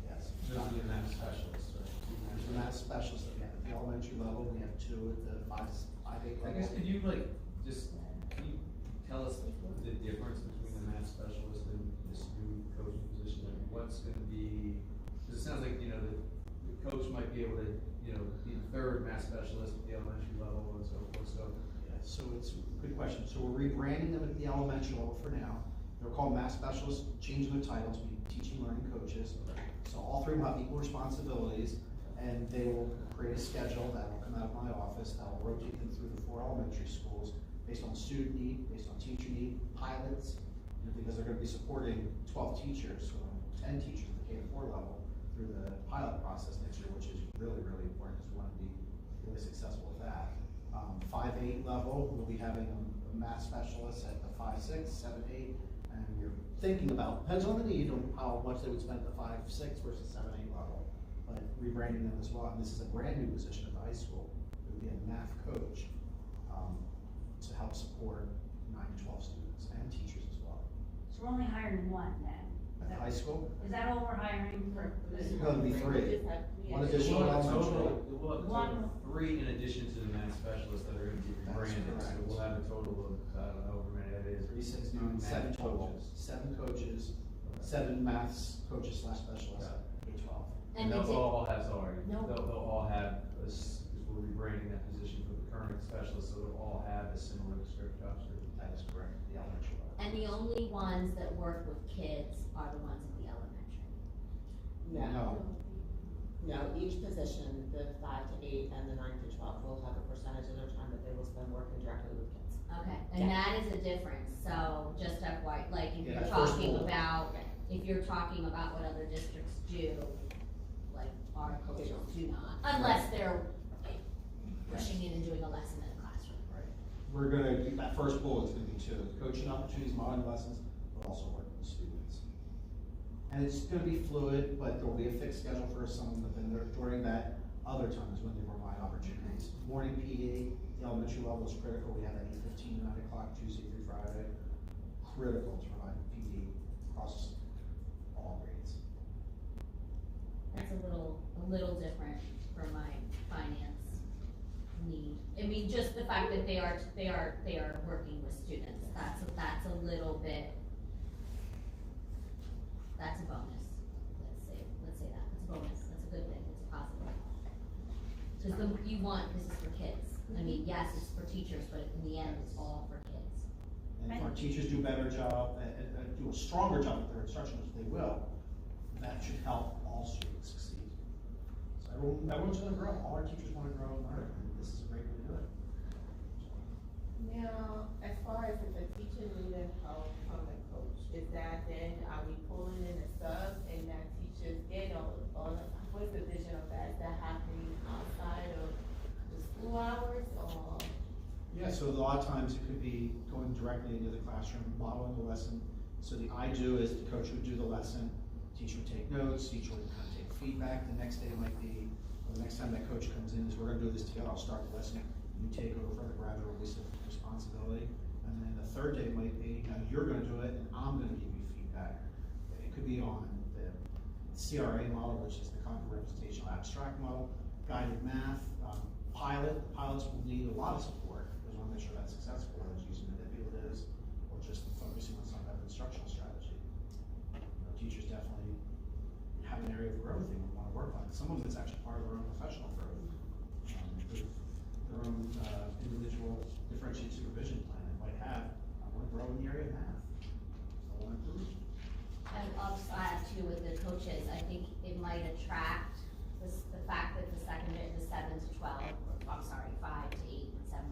yes. Those are the math specialists, right? There's a math specialist that we have at the elementary level, we have 2 at the 5, 8 I level. guess, can you tell us the difference between the math specialist and this new coaching position? Like, what's gonna be, cause it sounds like, the coach might be able to, be the 3rd math specialist at the elementary level and so forth, so. Yeah, so it's a good question. So we're rebranding them at the elementary level for now. They're called math specialists, changing the title to be teaching learning coaches. So all 3 will have equal responsibilities, and they will create a schedule that will come out of my office that will rotate them through the 4 elementary schools based on student need, based on teacher need, pilots, because they're gonna be supporting 12 teachers, or 10 teachers at the K-4 level through the pilot process next year, which is really, really important because we want to be really successful with that. 5, 8 level, we'll be having a math specialist at the 5, 6, 7, 8, and we're thinking about, depends on the need, on how much they would spend at the 5, 6 versus 7, 8 level. But rebranding them as well, and this is a brand new position at the high school, it would be a math coach, to help support 9 to 12 students and teachers as well. So we're only hiring 1 then? At the high school, Is that all we're hiring for? it's gonna be 3. We just have 3. One So additional we'll have a elementary. total, we'll have a total One. of 3 in addition to the math specialists that are gonna be That's rebranded, so correct. we'll have a total of, I don't know, however many that is. 3, 6, 9, 7 Math total. coaches. 7 coaches, 7 maths coaches / specialists at K-12. And they'll is it- all have, sorry, No. they'll all have, because we're rebranding that position for the current specialist, so they'll all have a similar description job description. That is correct, the elementary level. And the only ones that work with kids are the ones in the elementary. No. No, each position, the 5 to 8 and the 9 to 12 will have a percentage of their time that they will spend working directly with kids. Okay, and that is a difference, so just FYI, like if Yeah, you're that first talking bullet. about, if you're talking about what other districts do, like our coaches do not, unless they're pushing in and doing a lesson in a classroom. Right. We're gonna, that first bullet's gonna be two, coaching opportunities, modeling lessons, but also working with students. And it's gonna be fluid, but there'll be a fixed schedule for some of them, but then during that, other times when they provide opportunities. Morning PD, the elementary level is critical, we have that 8:15 to 9 o'clock, Tuesday through Friday. Critical to provide PD across all grades. That's a little different for my finance need. I mean, just the fact that they are working with students, that's a little bit, that's a bonus. Let's say that, it's a bonus, that's a good thing, it's a positive. Cause you want, this is for kids. I mean, yes, it's for teachers, but in the end, it's all for kids. And if our teachers do a better job, do a stronger job with their instruction, which they will, that should help all students succeed. So everyone's gonna grow, all our teachers wanna grow and learn, and this is a great way to do it. Now, as far as if a teacher needed help from the coach, is that then, are we pulling in a sub and that teachers get all the, what's the vision of that? Is that happening outside of the school hours or? Yeah, so a lot of times it could be going directly into the classroom, modeling the lesson. So the I do is the coach would do the lesson, teacher would take notes, teacher would kind of take feedback. The next day might be, or the next time that coach comes in is we're gonna do this together, I'll start the lesson, you take over for the gradual release of responsibility. And then the third day might be, you're gonna do it and I'm gonna give you feedback. It could be on the CRA model, which is the cognitive representational abstract model, guided math, pilots will need a lot of support. We want to make sure that's successful, whether it's using manipulatives or just focusing on some kind of instructional strategy. Teachers definitely have an area of growth they want to work on. Some of it's actually part of their own professional growth. With their own individual differentiated supervision plan they might have. I want to grow in the area of math. So I want to improve. And I'll just add too with the coaches, I think it might attract the fact that the 7 to 12, I'm sorry, 5 to 8, 7,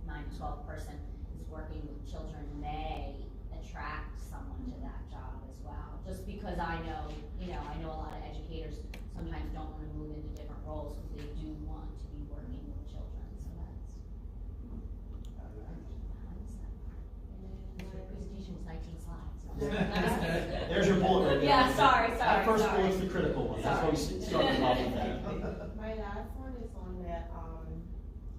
9 to 12 person is working with children may attract someone to that job as well. Just because I know a lot of educators sometimes don't want to move into different roles because they do want to be working with children, so that's. Your presentation was 19 slides. There's your bullet right there. Yeah, sorry. That first bullet's the critical one. That's why we started off with that. My last one is on that,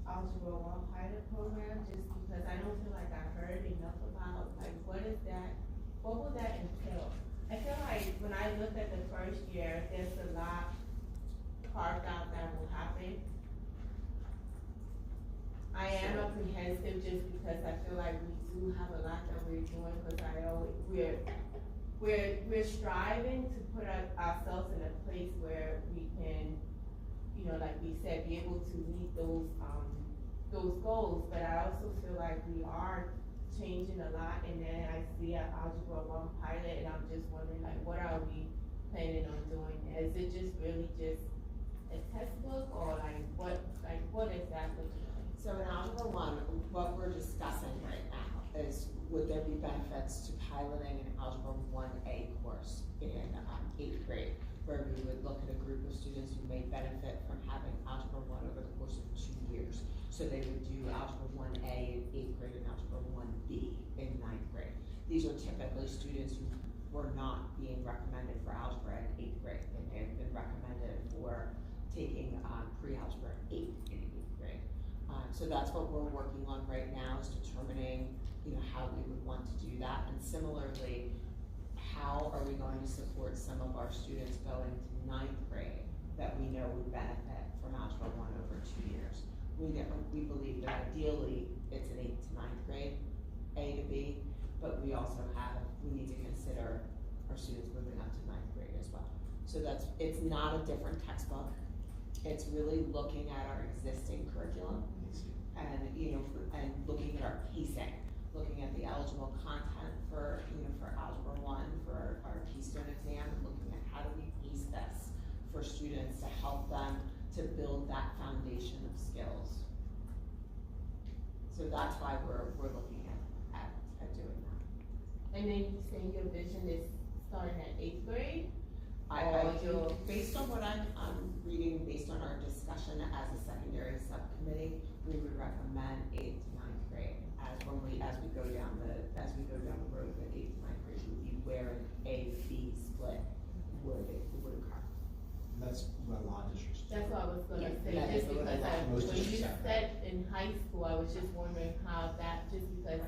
Algebra 1 pilot program, just because I don't feel like I heard enough about, like, what is that, what will that entail? I feel like when I looked at the first year, there's a lot carved out that will happen. I am apprehensive just because I feel like we do have a lot that we're doing, because we're striving to put ourselves in a place where we can, like we said, be able to meet those goals, but I also feel like we are changing a lot, and then I see an Algebra 1 pilot, and I'm just wondering, like, what are we planning on doing? Is it just really just a textbook, or what is that looking like? So in Algebra 1, what we're discussing right now is would there be benefits to piloting an Algebra 1A course in 8th grade, where we would look at a group of students who may benefit from having Algebra 1 over the course of 2 years. So they would do Algebra 1A in 8th grade and Algebra 1B in 9th grade. These are typically students who were not being recommended for algebra in 8th grade, and they have been recommended for taking pre-algebra 8 in 8th grade. So that's what we're working on right now, is determining how we would want to do that. And similarly, how are we going to support some of our students going to 9th grade that we know would benefit from Algebra 1 over 2 years? We believe that ideally it's an 8th to 9th grade, A to B, but we also we need to consider our students moving up to 9th grade as well. So it's not a different textbook. It's really looking at our existing curriculum and and looking at our pacing, looking at the eligible content for Algebra 1 for our Keystone exam, and looking at how do we pace this for students to help them to build that foundation of skills. So that's why we're looking at doing that. And then you say your vision is starting at 8th grade? I Or think, you'll- based on what I'm reading, based on our discussion as a secondary subcommittee, we would recommend 8th to 9th grade. As we go down the road, that 8th to 9th grade would be where an A-B split would occur. That's what a lot of districts do. That's what I was gonna Yeah, say, that just is what because I- most when you districts have said in high school, I was just wondering how that, just because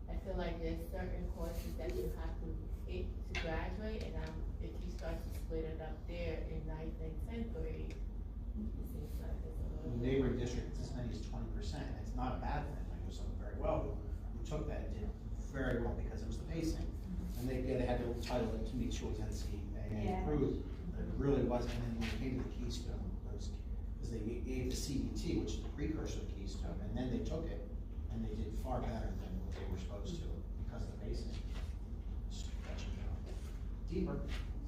I feel like there's certain courses that you have to hit to graduate, and if you start to split it up there in 9th and 10th grade, it seems like it's a The little. neighboring district, as many as 20%, and it's not a bad thing. I know someone very well who took that and did very well because it was the pacing. And they had to title it to make sure it was NCAA Yeah. approved, but it really wasn't. And then when it came to the Keystone, because they gave the CBT, which is the precursor to Keystone, and then they took it and they did far better than what they were supposed to because of the pacing. That's your job. Deeper.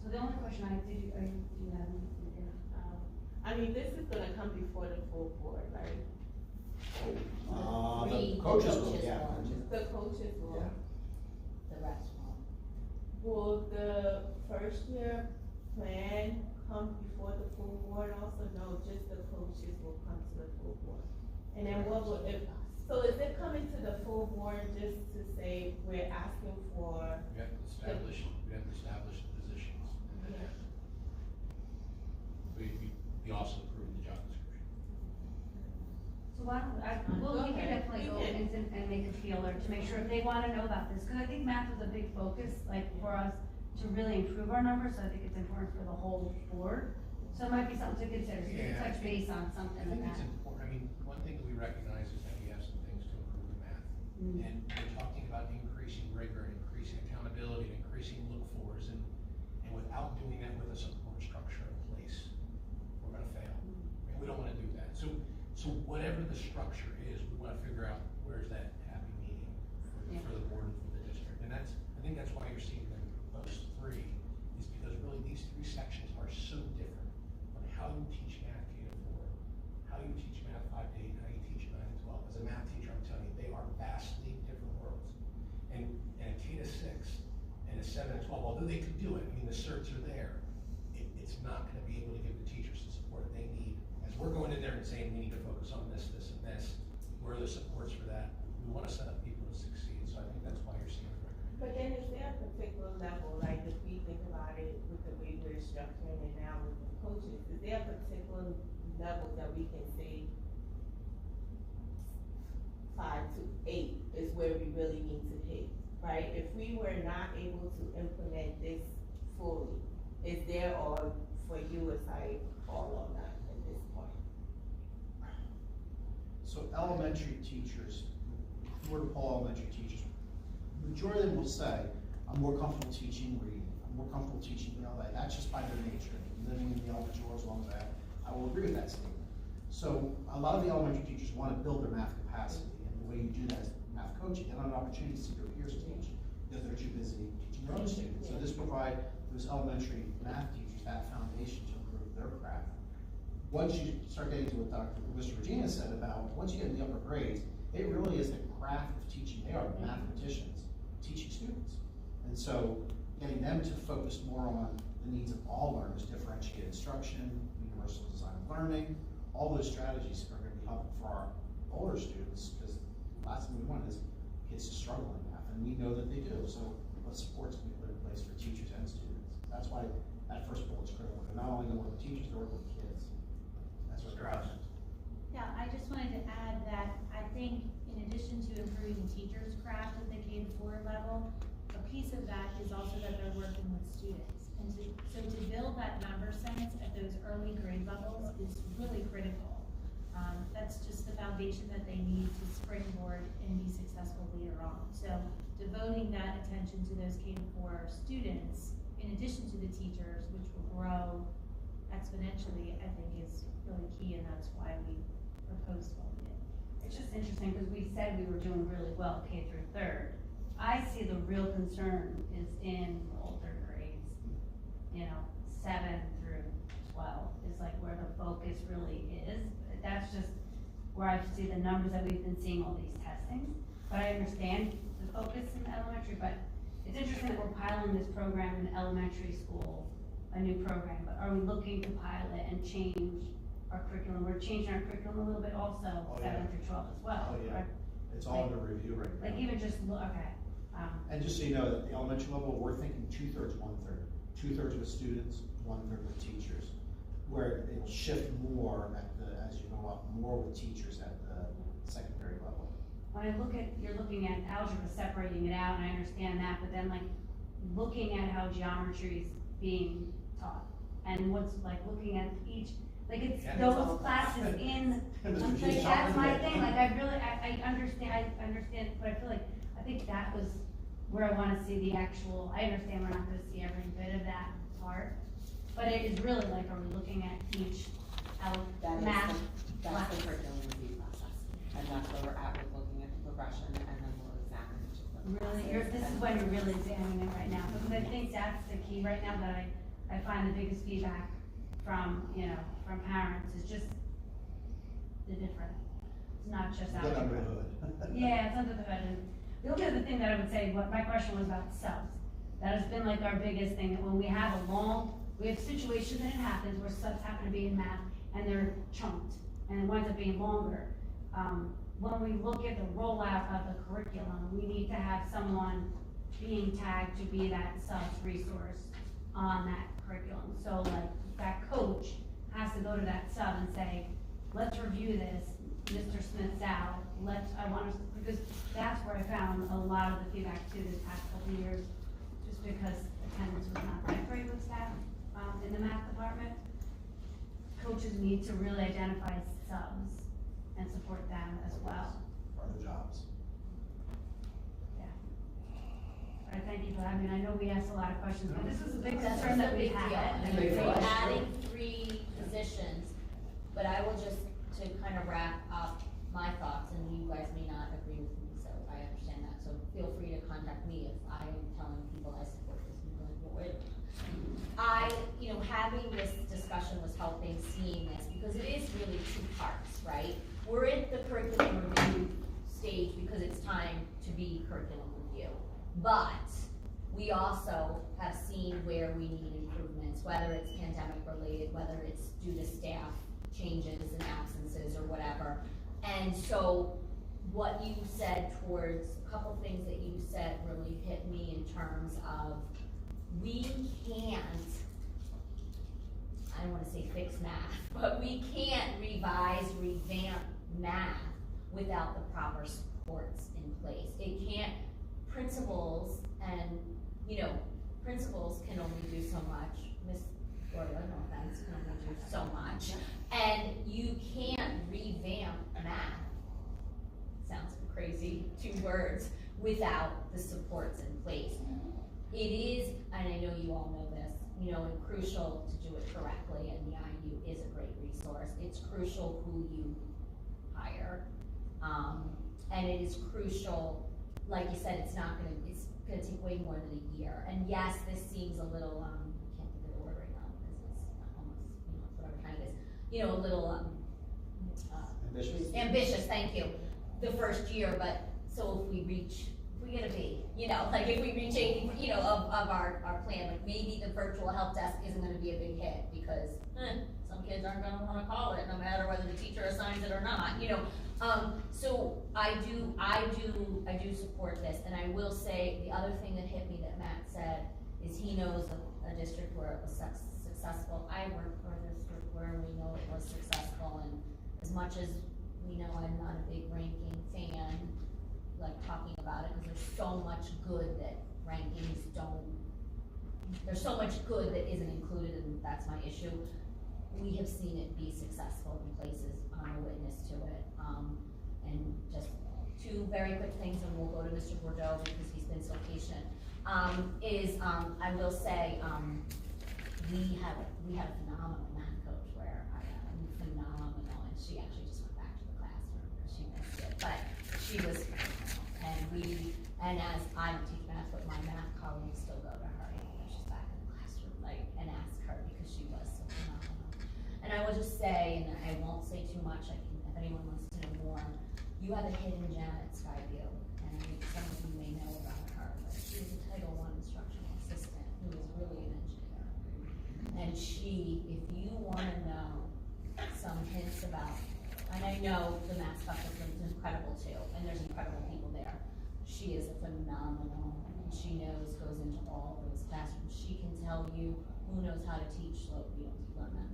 So the only question I, do you have any? I mean, this is gonna come before the full board, right? The coaches will, yeah. The coaches will. Yeah. The rest won't. Will the first year plan come before the full board also? No, just the coaches will come to the full board. And then what will, so is it coming to the full board just to say we're asking for? We have to establish the positions. And then we also approve the job description. So why don't, we can definitely go and make a feeler to make sure if they wanna know about this, cause I think math is a big focus, like for us to really improve our numbers, so I think it's important for the whole board. So it might be something to consider, so you can Yeah. touch base on something I like think that. it's important, I mean, one thing that we recognize is that we have some things to improve in math. And we're talking about increasing rigor, and increasing accountability, and increasing look-fors, and without doing that with a support structure in place, we're gonna fail. And we don't wanna do that. So whatever the structure is, we wanna figure out where's that happy medium for the board and for the district. And I think that's why you're seeing them, those three, is because really these three sections are so different on how you teach math K to 4, how you teach math 5 to 8, how you teach 9 to 12. As a math teacher, I'm telling you, they are vastly different worlds. And a K to 6 and a 7 to 12, although they could do it, I mean, the certs are there, it's not gonna be able to give the teachers the support they need. As we're going in there and saying, we need to focus on this, this, and this, where are the supports for that? We wanna set up people to succeed, so I think that's why you're seeing the recommendation. But then is there a particular level, like if we think about it with the way we're structuring it now with the coaches, is there a particular level that we can say 5 to 8 is where we really need to hit, right? If we were not able to implement this fully, is there, or for you, it's like all or none at this point? So elementary teachers, if you were to poll elementary teachers, majority of them will say, I'm more comfortable teaching reading, I'm more comfortable teaching ELA. That's just by their nature, living in the elementary world as long as I will agree with that statement. So a lot of the elementary teachers want to build their math capacity, and the way you do that is math coaching. They don't have an opportunity to see their peers teach because they're too busy teaching their own students. So this provide those elementary math teachers that foundation to improve their craft. Once you start getting to what Mr. Regina said about, once you get in the upper grades, it really is the craft of teaching. They are mathematicians teaching students. And so getting them to focus more on the needs of all learners, differentiated instruction, universal design of learning, all those strategies are going to be helpful for our older students, because the last thing we want is kids to struggle in math, and we know that they do. So what supports can be put in place for teachers and students. That's why that first bullet is critical. They're not only going to work with teachers, they're working with kids. That's what drives it. Yeah, I just wanted to add that I think in addition to improving teachers' craft at the K to 4 level, a piece of that is also that they're working with students. And so to build that number sense at those early grade levels is really critical. That's just the foundation that they need to springboard and be successful later on. So devoting that attention to those K to 4 students, in addition to the teachers, which will grow exponentially, I think is really key, and that's why we proposed what we did. It's just interesting, because we said we were doing really well K through 3rd. I see the real concern is in the older grades, 7 through 12 is like where the focus really is. That's just where I see the numbers that we've been seeing all these testings. But I understand the focus in elementary, but it's interesting that we're piloting this program in elementary school, a new program, but are we looking to pilot and change our curriculum? We're changing our curriculum a little bit also, Oh, yeah. 7 through 12 as well, Oh, yeah. correct? It's all under review right now. Like even just, okay. And just so you know, at the elementary level, we're thinking 2/3, 1/3. 2/3 with students, 1/3 with teachers. Where it'll shift more as you go up, more with teachers at the secondary level. When I look at, you're looking at algebra, separating it out, and I understand that, but then like looking at how geometry is being taught, and what's like looking at each, like it's Yeah, those classes in, Mr. like, G's that's my chocolate. thing, like I understand, but I think that was where I wanna see the actual, I understand we're not gonna see every bit of that part, but it is really like, are we looking at each math That's class? the curriculum review process, and that's where we're at with looking at the progression, and then we'll examine each of them. Really, this is when you're really examining it right now, because I think that's the key right now that I find the biggest feedback from, from parents is just the different. It's not just Get under the algebra. hood. Yeah, it's under the hood, and the only other thing that I would say, what my question was about subs. That has been like our biggest thing, that when we have we have situations that it happens where subs happen to be in math and they're chunked, and it winds up being longer. When we look at the rollout of the curriculum, we need to have someone being tagged to be that subs resource on that curriculum. So like, that coach has to go to that sub and say, let's review this, Mr. Smith's out, because that's where I found a lot of the feedback too this past couple of years, just because attendance was not that great with staff, in the math department. Coaches need to really identify subs and support them as well. For the jobs. Yeah. All right, thank you for having me. I know we asked a lot of questions, but this is a big That's concern a that we big deal. had. I mean, we're adding 3 positions, but I will just, to kind of wrap up my thoughts, and you guys may not agree with me, so I understand that. So feel free to contact me if I am telling people I support this. And you're like, well, wait a minute. Having this discussion was helping seeing this, because it is really 2 parts, right? We're at the curriculum review stage because it's time to be curriculum review. But we also have seen where we need improvements, whether it's pandemic related, whether it's due to staff changes and absences or whatever. And so what you said towards, a couple things that you said really hit me in terms of, we can't, I don't wanna say fix math, but we can't revamp math without the proper supports in place. It can't, principals and, principals can only do so much. Miss Gloria, no offense, can only do so much. And you can't revamp math, sounds crazy, 2 words, without the supports in place. It is, and I know you all know this, and crucial to do it correctly, and the IU is a great resource. It's crucial who you hire. And it is crucial, like you said, it's gonna take way more than a year. And yes, this seems a little, I can't think of the word right now, because it's almost, whatever kind it is, a little, ambitious, thank you, the first year, but, so if we get a B, if we reach 80, of our plan, like maybe the virtual help desk isn't gonna be a big hit, because, some kids aren't gonna wanna call it, no matter whether the teacher assigns it or not, so I do support this, and I will say, the other thing that hit me that Matt said, is he knows a district where it was successful. I work for a district where we know it was successful, and as much as we know I'm not a big ranking fan, like talking about it, because there's so much good that rankings don't, there's so much good that isn't included, and that's my issue. We have seen it be successful in places, I'm a witness to it. And just 2 very quick things, and we'll go to Mr. Bordeaux because he's been so patient. I will say, we have a phenomenal math coach where phenomenal, and she actually just went back to the classroom because she missed it, but she was phenomenal. And as I don't teach math, but my math colleagues still go to her, she's back in the classroom, and ask her, because she was so phenomenal. just say, and I won't say too much, if anyone wants to know more, you have a hidden gem at Skyview, and some of you may know about her, but she was a Title I instructional assistant who is really an engineer. And she, if you wanna know some hints about, and I know the Mass Cup is incredible too, and there's incredible people there. She is a phenomenal, and she goes into all those classrooms. She can tell you who knows how to teach slope, you don't learn that,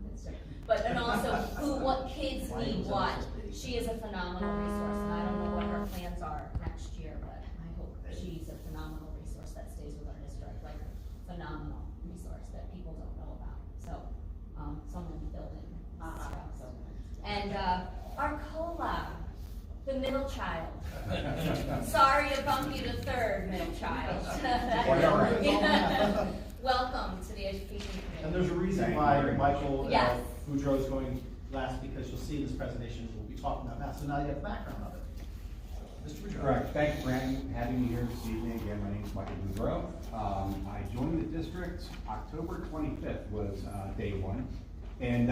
but, and also what kids need what. She is a phenomenal resource, and I don't know what her plans are next year, but I hope she's a phenomenal resource that stays with our district, like a phenomenal resource that people don't know about. So, someone building stuff. And, our COLA, the middle child. Sorry to bump you to third, middle child. Welcome to the education committee. And there's a reason why Michael Yes. Boudreaux is going last, because you'll see in this presentation, we'll be talking about that, so now you have the background of it. Mr. Boudreaux. Correct. Thank you for having me here this evening. Again, my name is Michael Boudreaux. I joined the district October 25th was day one, and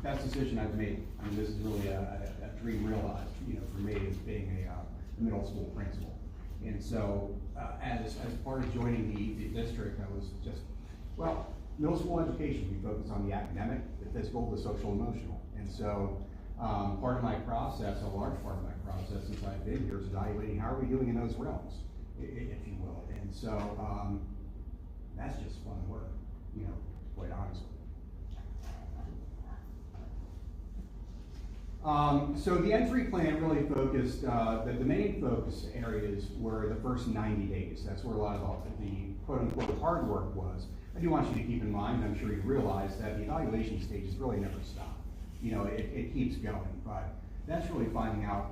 best decision I've made. I mean, this is really a dream realized, for me as being a middle school principal. And so, as part of joining the district, I was just, middle school education, we focus on the academic, the physical, the social, emotional. And so, part of my process, a large part of my process since I've been here, is evaluating how are we doing in those realms, if you will. And so, that's just fun work, quite honestly. So the entry plan really focused, the main focus areas were the first 90 days. That's where a lot of the quote-unquote hard work was. I do want you to keep in mind, I'm sure you realize that the evaluation stages really never stop. It keeps going, but that's really finding out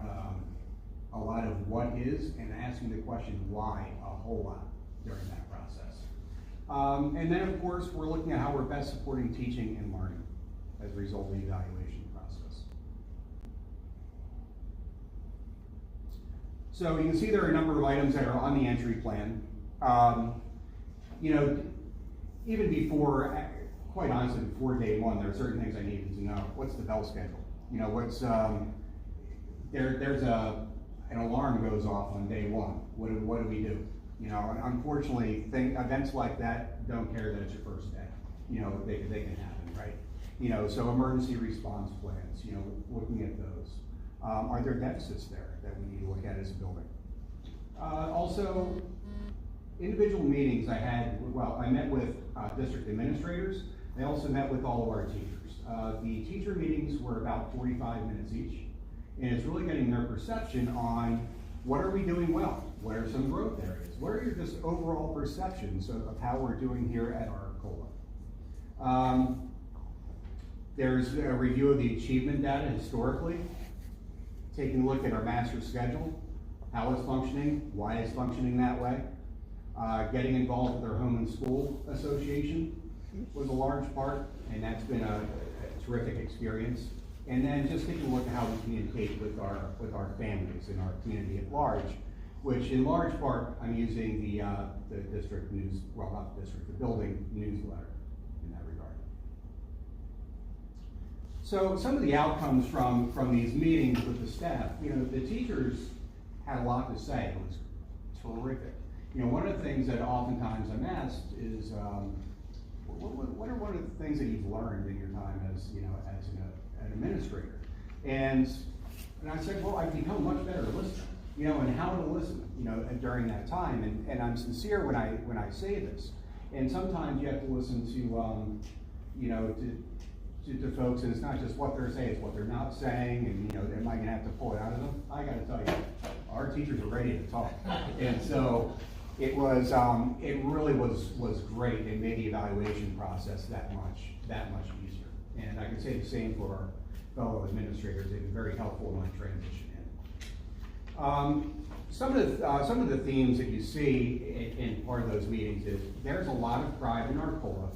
a lot of what is and asking the question why a whole lot during that process. And then of course, we're looking at how we're best supporting teaching and learning as a result of the evaluation process. So you can see there are a number of items that are on the entry plan. Even before, quite honestly, before day one, there are certain things I needed to know. What's the bell schedule? What's there's an alarm goes off on day one. What do we do? Unfortunately, events like that don't care that it's your first day. They can happen, right? So emergency response plans. Looking at those. Are there deficits there that we need to look at as a building? Also, individual meetings I met with district administrators. I also met with all of our teachers. The teacher meetings were about 45 minutes each, and it's really getting their perception on what are we doing well? What are some growth areas? What are your just overall perceptions of how we're doing here at our COLA? There's a review of the achievement data historically, taking a look at our master schedule, how it's functioning, why it's functioning that way. Getting involved with our home and school association was a large part, and that's been a terrific experience. And then just taking a look at how we communicate with our families and our community at large, which in large part I'm using the district news, well not the district, the building newsletter in that regard. So some of the outcomes from these meetings with the staff, the teachers had a lot to say. It was terrific. One of the things that oftentimes I'm asked is, what are one of the things that you've learned in your time as an administrator? And I said, well, I've become much better at listening, and how to listen, during that time. And I'm sincere when I say this. And sometimes you have to listen to folks, and it's not just what they're saying, it's what they're not saying, and am I gonna have to pull it out of them? I gotta tell you, our teachers are ready to talk. And so it was, it really was great, and made the evaluation process that much easier. And I can say the same for our fellow administrators. They've been very helpful in my transition in. Some of the themes that you see in part of those meetings is there's a lot of pride in our COLA,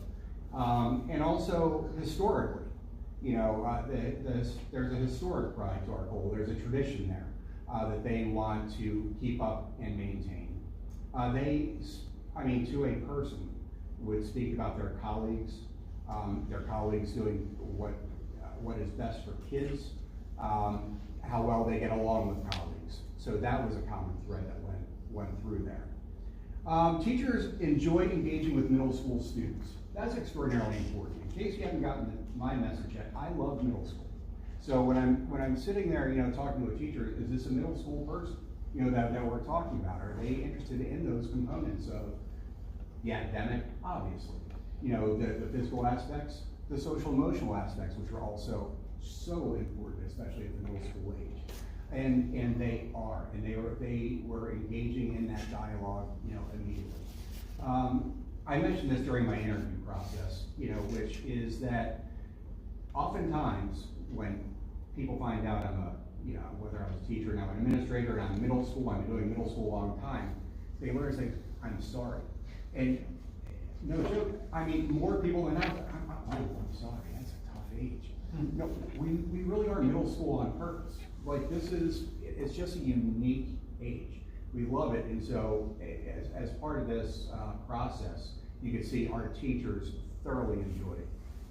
and also historically, there's a historic pride to our COLA. There's a tradition there that they want to keep up and maintain. To a person, would speak about their colleagues, their colleagues doing what is best for kids, how well they get along with colleagues. So that was a common thread that went through there. Teachers enjoy engaging with middle school students. That's extraordinarily important. In case you haven't gotten my message yet, I love middle school. So when I'm sitting there, talking to a teacher, is this a middle school person, that we're talking about? Are they interested in those components of the academic, obviously, the physical aspects, the social emotional aspects, which are also so important, especially at the middle school age. And they were engaging in that dialogue, immediately. I mentioned this during my interview process, which is that oftentimes when people find out whether I was a teacher, now I'm an administrator, and I'm in middle school, I've been doing middle school a long time, they learn to say, I'm sorry. And no joke, more people than not, I'm sorry, that's a tough age. No, we really are middle school on purpose. Like it's just a unique age. We love it, and so as part of this process, you can see our teachers thoroughly enjoy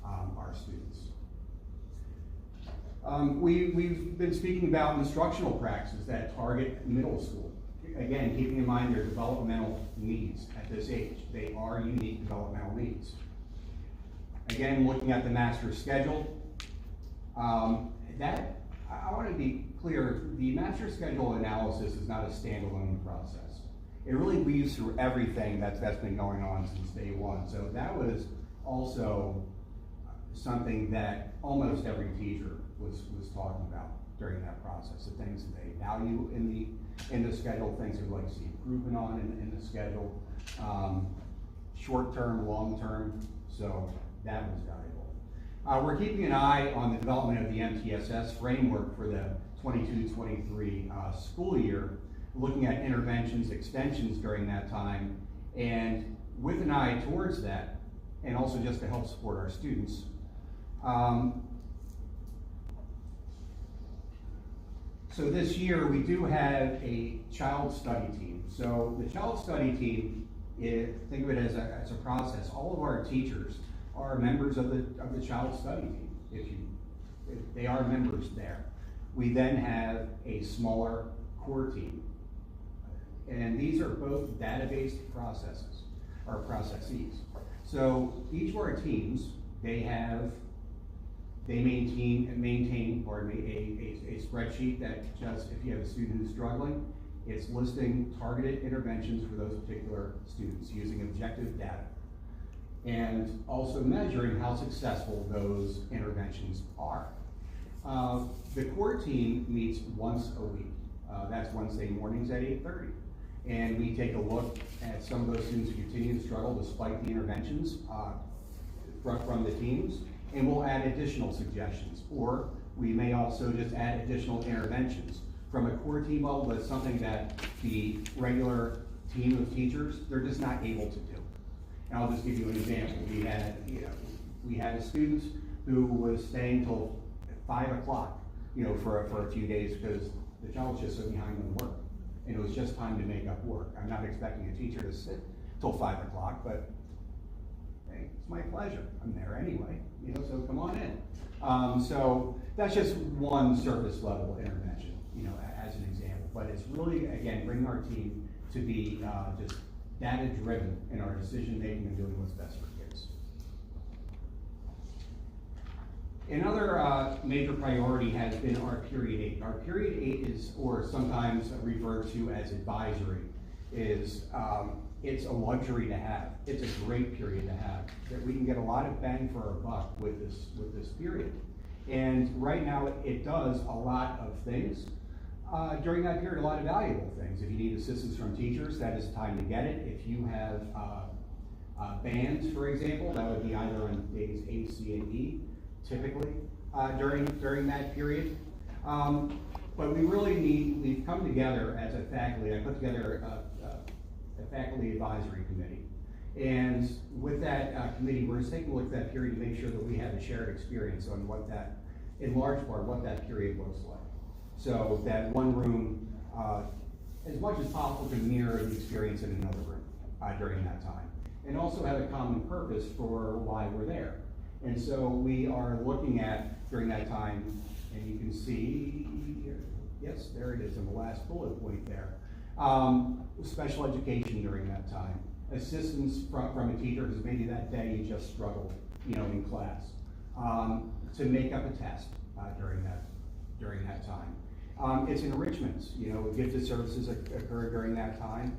our students. We've been speaking about instructional practices that target middle school. Again, keeping in mind their developmental needs at this age. They are unique developmental needs. Again, looking at the master schedule, I want to be clear, the master schedule analysis is not a standalone process. It really weaves through everything that's been going on since day one. So that was also something that almost every teacher was talking about during that process, the things that they value in the schedule, things they'd like to see improvement on in the schedule, short term, long term. So that was valuable. We're keeping an eye on the development of the MTSS framework for the 22-23 school year, looking at interventions, extensions during that time, and with an eye towards that, and also just to help support our students. So this year we do have a child study team. So the child study team, think of it as a process. All of our teachers are members of the child study team. If they are members there. We then have a smaller core team. And these are both database processes. So each of our teams, they maintain a spreadsheet that just, if you have a student who's struggling, it's listing targeted interventions for those particular students using objective data. And also measuring how successful those interventions are. The core team meets once a week. That's Wednesday mornings at 8:30. And we take a look at some of those students who continue to struggle despite the interventions from the teams, and we'll add additional suggestions. Or we may also just add additional interventions. From a core team level, that's something that the regular team of teachers, they're just not able to do. And I'll just give you an example. We had a student who was staying till 5 o'clock, for a few days because the child was just so behind on work. And it was just time to make up work. I'm not expecting a teacher to sit till 5 o'clock, but hey, it's my pleasure. I'm there anyway, so come on in. So that's just one surface level intervention, as an example. But it's really, again, bringing our team to be just data driven in our decision making and doing what's best for kids. Another major priority has been our period 8. Our period 8 is, or sometimes referred to as advisory, is it's a luxury to have. It's a great period to have. That we can get a lot of bang for our buck with this period. And right now it does a lot of things. During that period, a lot of valuable things. If you need assistance from teachers, that is the time to get it. If you have bands, for example, that would be either on days A, C, and E, typically during that period. But we've come together as a faculty. I put together a faculty advisory committee. And with that committee, we're just taking a look at that period to make sure that we have a shared experience on what that, in large part, what that period looks like. So that one room, as much as possible, can mirror the experience in another room during that time. And also have a common purpose for why we're there. And so we are looking at, during that time, and you can see, yes, there it is in the last bullet point there. Special education during that time. Assistance from a teacher, because maybe that day you just struggled, in class. To make up a test during that time. It's enrichments, gifted services occur during that time.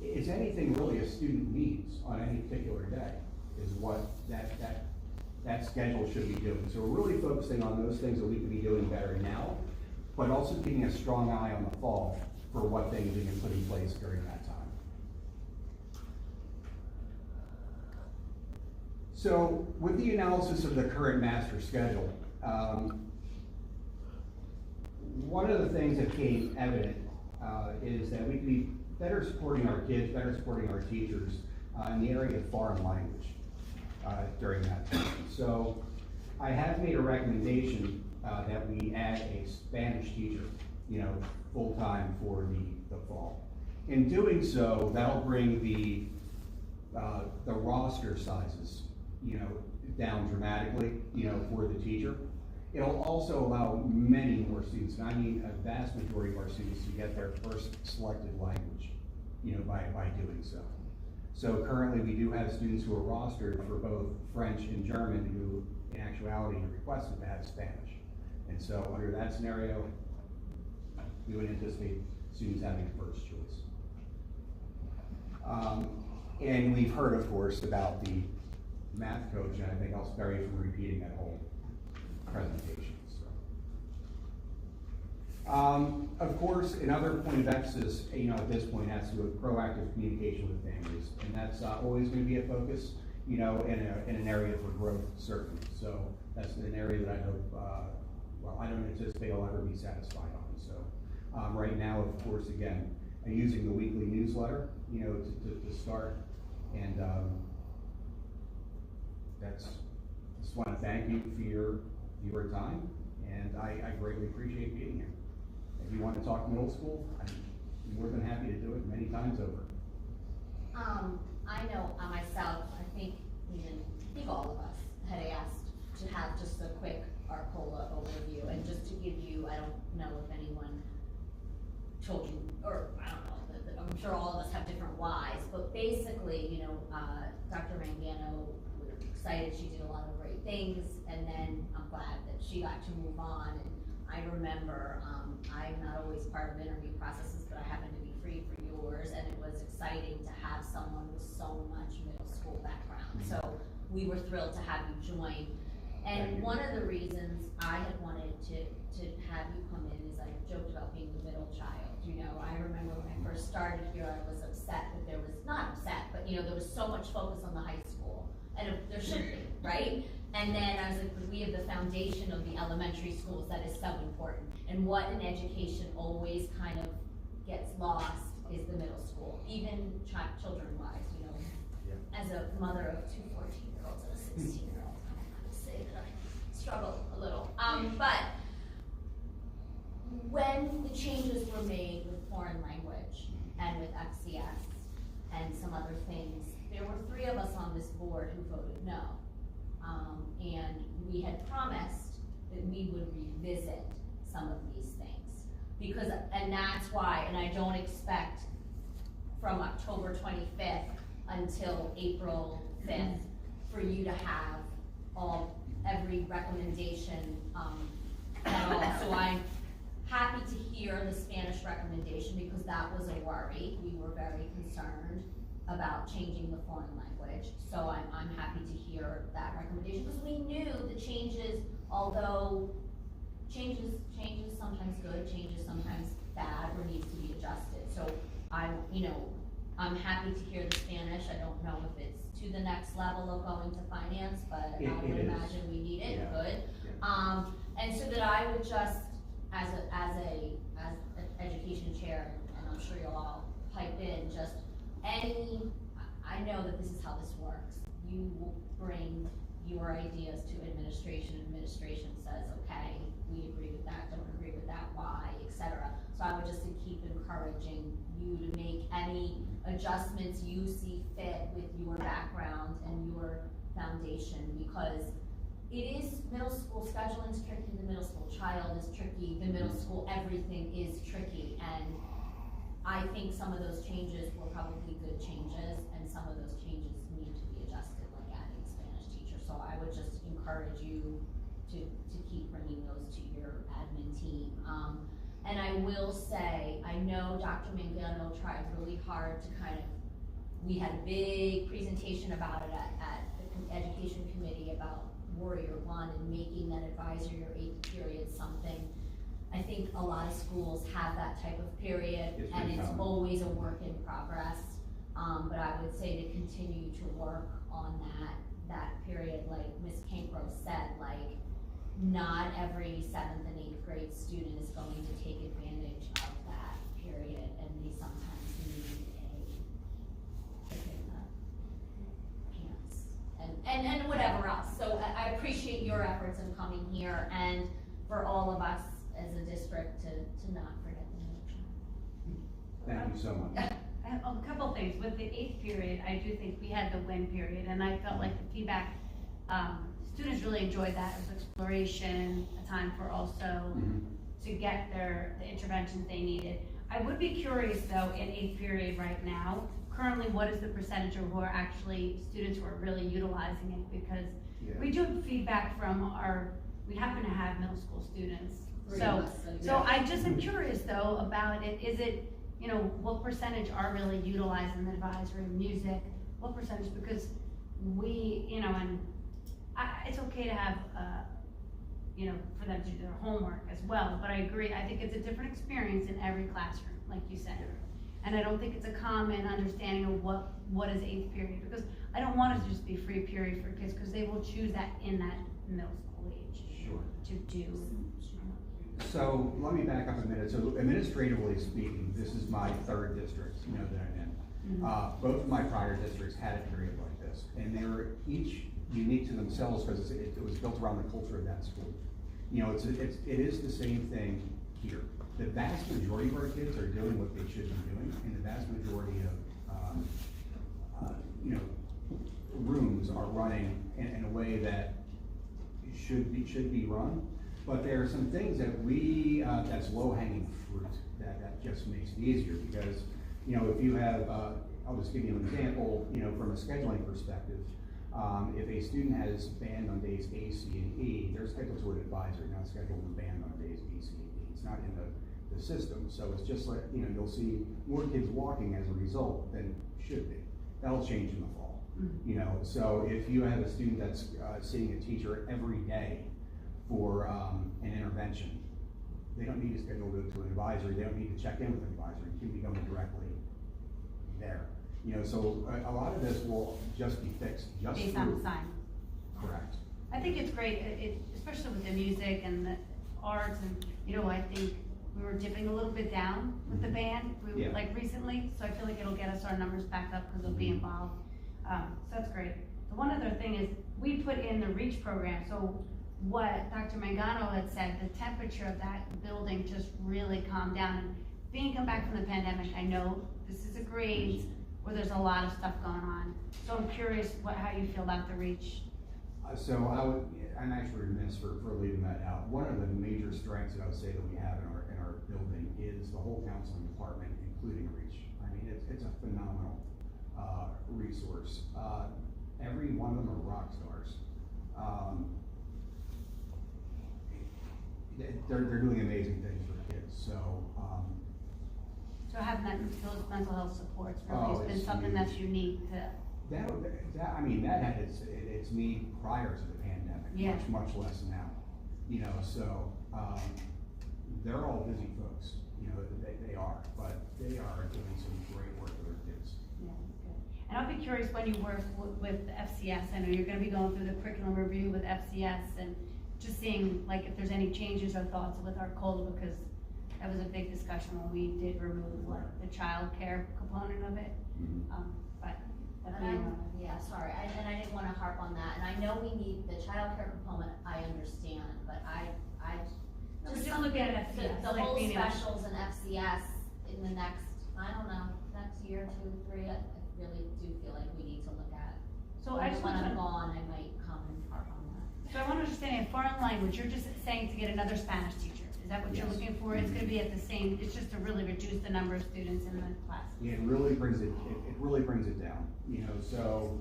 It's anything really a student needs on any particular day is what that schedule should be doing. So we're really focusing on those things that we can be doing better now, but also keeping a strong eye on the fall for what things we can put in place during that time. So with the analysis of the current master schedule, one of the things that became evident is that we could be better supporting our kids, better supporting our teachers in the area of foreign language during that time. So I have made a recommendation that we add a Spanish teacher, full-time for the fall. In doing so, that'll bring the roster sizes, down dramatically, for the teacher. It'll also allow many more students, and I mean a vast majority of our students, to get their first selected language, by doing so. So currently we do have students who are rostered for both French and German who in actuality requested to have Spanish. And so under that scenario, we would anticipate students having a first choice. And we've heard, of course, about the math coach, and I think I'll spare you from repeating that whole presentation. Of course, another point of emphasis, at this point has to do with proactive communication with families, and that's always going to be a focus, in an area for growth, certainly. So that's an area that I hope, I don't anticipate I'll ever be satisfied on. So right now, of course, again, I'm using the weekly newsletter, to start, and just want to thank you for your time, and I greatly appreciate being here. If you want to talk middle school, I'm more than happy to do it many times over. I know myself, I think all of us had asked to have just a quick Arcola overview, and just to give you, I don't know if anyone told you, or I don't know, I'm sure all of us have different whys, but basically, Dr. Mangano, we were excited, she did a lot of great things, and then I'm glad that she got to move on. And I remember, I'm not always part of interview processes, but I happen to be free for yours, and it was exciting to have someone with so much middle school background. So we were thrilled to have you join. And one of the reasons I had wanted to have you come in is I joked about being the middle child. I remember when I first started here, I was upset that there was, not upset, but there was so much focus on the high school, and there should be, right? And then I was like, we have the foundation of the elementary schools that is so important. And what in education always kind of gets lost is the middle school, even children-wise, As a mother of two 14-year-olds and a 16-year-old, I have to say that I struggle a little. But when the changes were made with foreign language and with FCS and some other things, there were 3 of us on this board who voted no. And we had promised that we would revisit some of these things. And that's why, and I don't expect from October 25th until April 5th for you to have every recommendation at all. So I'm happy to hear the Spanish recommendation, because that was a worry. We were very concerned about changing the foreign language. So I'm happy to hear that recommendation, because we knew the changes, although changes sometimes good, changes sometimes bad, or needs to be adjusted. So I'm happy to hear the Spanish. I don't know if it's to the next level of going to finance, but I would imagine we need it. Yeah. Good. Yeah. And so that I would just, as an education chair, and I'm sure you'll all pipe in, I know that this is how this works. You will bring your ideas to administration, administration says, okay, we agree with that, don't agree with that, why, etc. So I would just to keep encouraging you to make any adjustments you see fit with your background and your foundation, because it is, middle school scheduling is tricky, the middle school child is tricky, the middle school everything is tricky, and I think some of those changes were probably good changes, and some of those changes need to be adjusted, like adding Spanish teachers. So I would just encourage you to keep bringing those to your admin team. And I will say, I know Dr. Mangano tried really hard to kind of, we had a big presentation about it at the education committee about Warrior One and making that advisory or 8th period something. I think a lot of schools have that type of period, and it's always a work in progress. But I would say to continue to work on that period, like Ms. Kinkro said, like not every 7th and 8th grade student is going to take advantage of that period, and they sometimes need a kick in the pants and whatever else. So I appreciate your efforts in coming here, and for all of us as a district to not forget the middle child. Thank you so much. I have a couple things. With the 8th period, I do think we had the win period, and I felt like the feedback, students really enjoyed that. It was exploration, a time for also to get the interventions they needed. I would be curious though, in 8th period right now, currently what is the percentage of who are actually students who are really utilizing it? Because we do have feedback from we happen to have middle school students. So I just am curious though about it. Is it, what percentage are really utilizing the advisory, music? What percentage? Because we, and it's okay to have, for them to do their homework as well. But I agree. I think it's a different experience in every classroom, like you said. And I don't think it's a common understanding of what is 8th period, because I don't want it to just be free period for kids, because they will choose that in that middle school age. Sure. To do. So let me back up a minute. So administratively speaking, this is my 3rd district, that I'm in. Both of my prior districts had a period like this, and they were each unique to themselves because it was built around the culture of that school. It is the same thing here. The vast majority of our kids are doing what they should be doing, and the vast majority of rooms are running in a way that should be run. But there are some things that that's low-hanging fruit that just makes it easier, because if you have I'll just give you an example, from a scheduling perspective. If a student has band on days A, C, and E, they're scheduled to an advisor, not scheduled to band on days B, C, and D. It's not in the system, so it's just like, you'll see more kids walking as a result than should be. That'll change in the fall. So if you have a student that's seeing a teacher every day for an intervention, they don't need to schedule to an advisory, they don't need to check in with an advisory, it can be going directly there. So a lot of this will just be fixed just based through. on the sign. Correct. I think it's great, especially with the music and the arts, and I think we were dipping a little bit down with the band, like recently, so I feel like it'll get us our numbers back up because they'll be involved. So that's great. The one other thing is, we put in the REACH program, so what Dr. Mangano had said, the temperature of that building just really calmed down. And being come back from the pandemic, I know this is a grade where there's a lot of stuff going on. So I'm curious how you feel about the REACH. So I'm actually remiss for leaving that out. One of the major strengths that I would say that we have in our building is the whole counseling department, including REACH. I mean, it's a phenomenal resource. Every one of them are rock stars. They're doing amazing things for kids. So having those mental health supports really has been something that's unique to. That had its need prior to the pandemic, much less now. So they're all busy folks. They are, but they are doing some great work with their kids. Yeah, that's good. And I'll be curious when you work with the FCS. I know you're going to be going through the curriculum review with FCS, and just seeing like if there's any changes or thoughts with our COLA, because that was a big discussion when we did remove like the child care component of it. But Okay. Yeah, sorry, and I didn't wanna harp on that, and I know we need the childcare component, I understand, but I No, just. just look at it, FCS, The like whole being able- specials and FCS in the next, I don't know, next year, 2, 3, I really do feel like we need to look at. So I just When want I'm to, gone, I might come and harp on that. so I want to understand, in foreign language, you're just saying to get another Spanish teacher, is that what you're Yes. looking for? It's gonna be at the same, it's just to really reduce the number of students in the class. Yeah, it really brings it, it really brings it down, you know, so.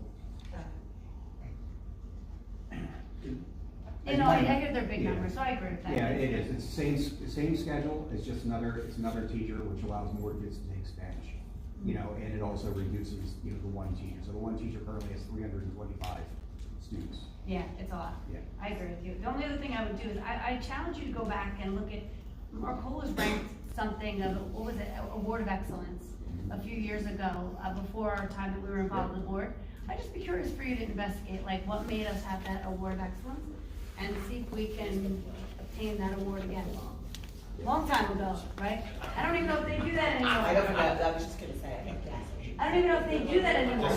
You know, I hear they're big Yeah. numbers, so I agree with that. Yeah, it is, it's the same schedule, it's just it's another teacher, which allows more kids to take Spanish. You know, and it also reduces, you know, the one teacher, so the one teacher currently has 325 students. Yeah, it's a lot. Yeah. I agree with you. The only other thing I would do is, I challenge you to go back and look at, Arcola's ranked something of, what was it, Award of Excellence a few years ago, before our time that we were involved with the board. I'd just be curious for you to investigate, like, what made us have that Award of Excellence, and see if we can obtain that award again. Long time ago, right? I don't even know if they do that anymore. I don't know, I was just gonna say, I think that's. I don't even know if they do that anymore.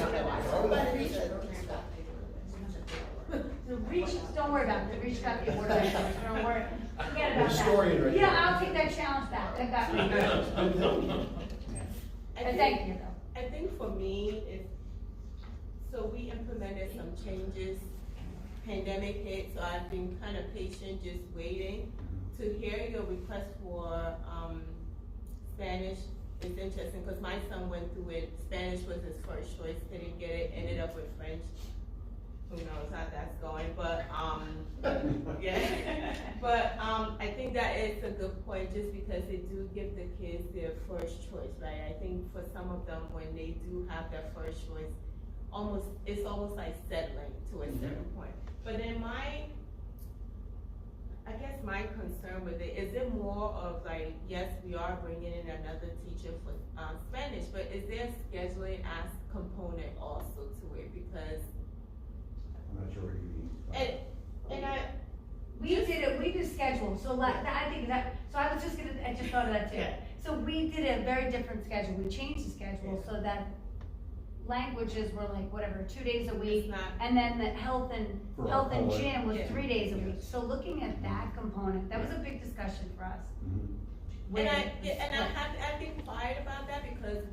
The Reach, don't worry about it, the Reach got the award of excellence, don't worry, forget about that. Historian right Yeah, there. I'll take that challenge back, that got me. And thank you though. I think for me, so we implemented some changes, pandemic hit, so I've been kind of patient, just waiting. To hear your request for, Spanish is interesting, cause my son went through it, Spanish was his first choice, didn't get it, ended up with French. Who knows how that's going, but, yeah. But, I think that is a good point, just because they do give the kids their first choice, right? I think for some of them, when they do have their first choice, it's almost like settling to a certain point. But then I guess my concern with it, is it more of like, yes, we are bringing in another teacher for, Spanish, but is there a scheduling as component also to it? Because I'm not sure what you mean. We did schedule, so like, I think that, so I was just gonna, I just thought of that too. Yeah. So we did a very different schedule, we changed the schedule so that languages were like, whatever, 2 days a week. It's not- And then the health and For gym was Yeah. 3 days a week. Yes. So looking at that component, that was a big discussion for us. Mhm. When And it was split. I've been quiet about that because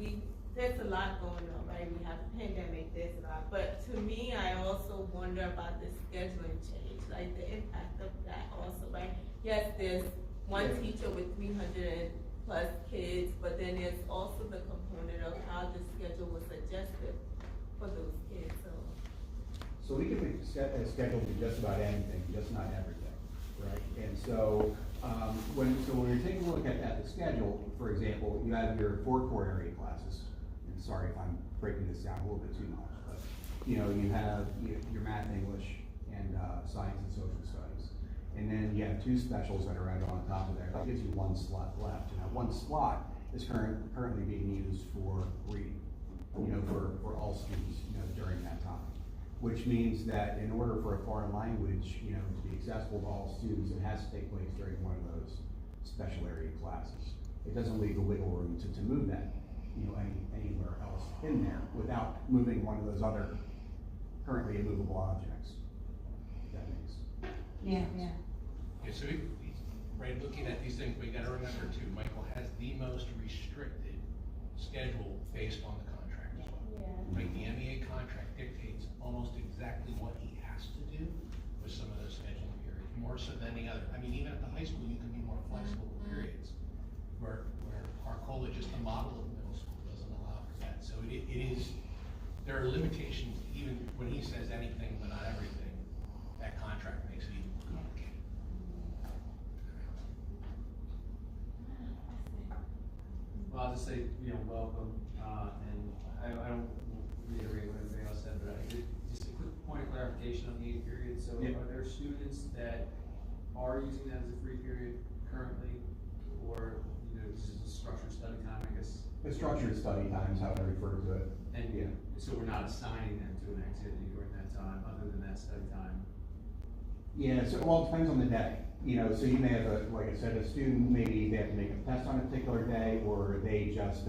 there's a lot going on, right? We have a pandemic, there's a lot, but to me, I also wonder about the scheduling change, like the impact of that also, right? Yes, there's one teacher with 300 plus kids, but then there's also the component of how the schedule was adjusted for those kids, so. So we can make a schedule to just about anything, just not everything, right? And so, when you're taking a look at the schedule, for example, you have your 4 core area classes, and sorry if I'm breaking this down a little bit too much, but, you know, you have your math, English, and science and social studies. And then you have 2 specials that are right on top of there, that gives you 1 slot left. And that 1 slot is currently being used for reading, you know, for all students, you know, during that time. Which means that in order for a foreign language, you know, to be accessible to all students, it has to take place during one of those special area classes. It doesn't leave the wiggle room to move that, you know, anywhere else in there without moving one of those other currently immovable objects. If that makes sense. Yeah. Okay, so right, looking at these things, we gotta remember too, Michael has the most restricted schedule based on the contract as well. Yeah. Right, the MEA contract dictates almost exactly what he has to do with some of those scheduling periods, more so than the other. I mean, even at the high school, you can be more flexible with periods, where Arcola, just the model of middle school, doesn't allow for that. So it is, there are limitations, even when he says anything but not everything, that contract makes it even more complicated. Well, I'll just say, you know, welcome, and I don't reiterate what everybody else said, but just a quick point of clarification on the 8th period. So Yeah. are there students that are using that as a free period currently, or, you know, this is a structured study time, I guess? The structured study time is how I refer to it. And Yeah. so we're not assigning them to an activity during that time, other than that study time? Yeah, so, well, it depends on the day. You know, so you may have like I said, a student, maybe they have to make a test on a particular day, or they just,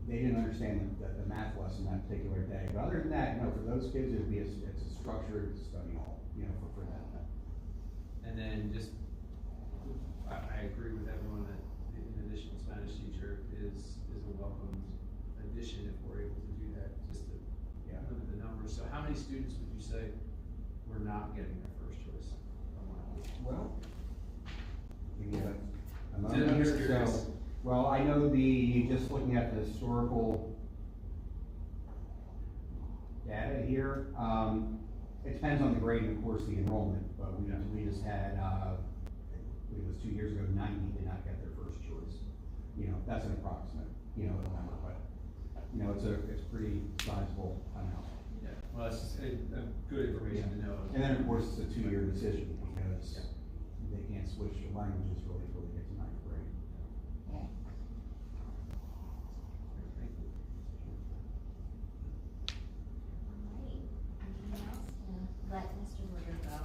they didn't understand the math lesson that particular day. But other than that, no, for those kids, it's a structured study hall, you know, for them. And then just, I agree with everyone that an additional Spanish teacher is a welcome addition if we're able to do that, just to limit the numbers. So how many students would you say were not getting their first choice? Well, give me a I'm moment just here. curious. So, well, I know just looking at the historical data here, it depends on the grade and of course the enrollment, but we just had, it was 2 years ago, 90 did not get their first choice. You know, that's an approximate, you know, number, but, you know, it's pretty sizable amount. Yeah, well, it's just a good information to know. And then, of course, it's a 2-year decision because they can't switch the languages really get to 9th grade. Let Mr. Woodard go.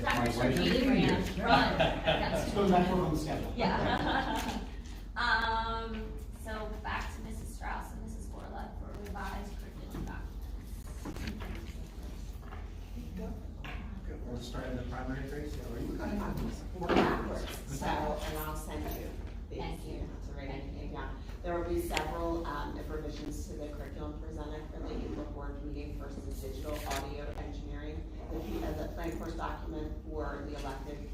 My Dr. pleasure. Sharkey, run. Let's go back on the schedule. Yeah. So back to Mrs. Strauss and Mrs. Gorla for revised curriculum documents. We'll start in the primary grades. Work backwards, so, and I'll send you these, Thank you. you don't have to write anything down. There will be several, revisions to the curriculum presented for the April board meeting. First is digital audio engineering. The plan course document for the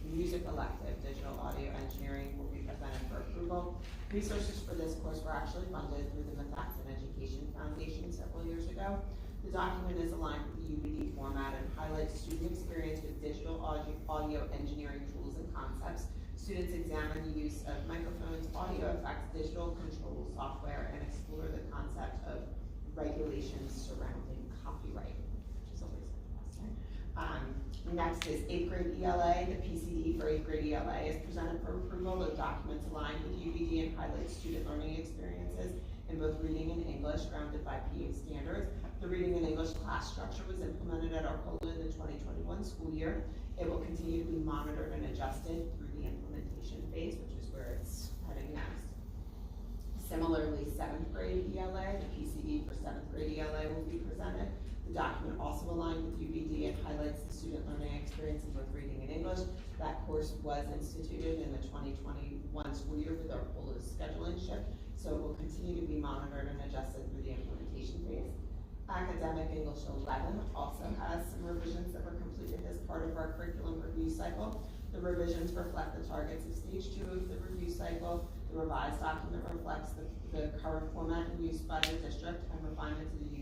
music elective, digital audio engineering will be presented for approval. Resources for this course were actually funded through the Methacton Education Foundation several years ago. The document is aligned with the UBD format and highlights student experience with digital audio engineering tools and concepts. Students examine the use of microphones, audio effects, digital control software, and explore the concept of regulations surrounding copyright, which is always interesting. Next is 8th grade ELA. The PCD for 8th grade ELA is presented for approval. The documents aligned with UBD and highlight student learning experiences in both reading and English, grounded by PA standards. The reading and English class structure was implemented at Arcola in the 2021 school year. It will continue to be monitored and adjusted through the implementation phase, which is where it's heading next. Similarly, 7th grade ELA, the PCD for 7th grade ELA will be presented. The document also aligned with UBD and highlights the student learning experience in both reading and English. That course was instituted in the 2021 school year with Arcola's scheduling shift, so it will continue to be monitored and adjusted through the implementation phase. Academic English 11 also has some revisions that were completed as part of our curriculum review cycle. The revisions reflect the targets of stage 2 of the review cycle. The revised document reflects the current format and use by the district and refinement to the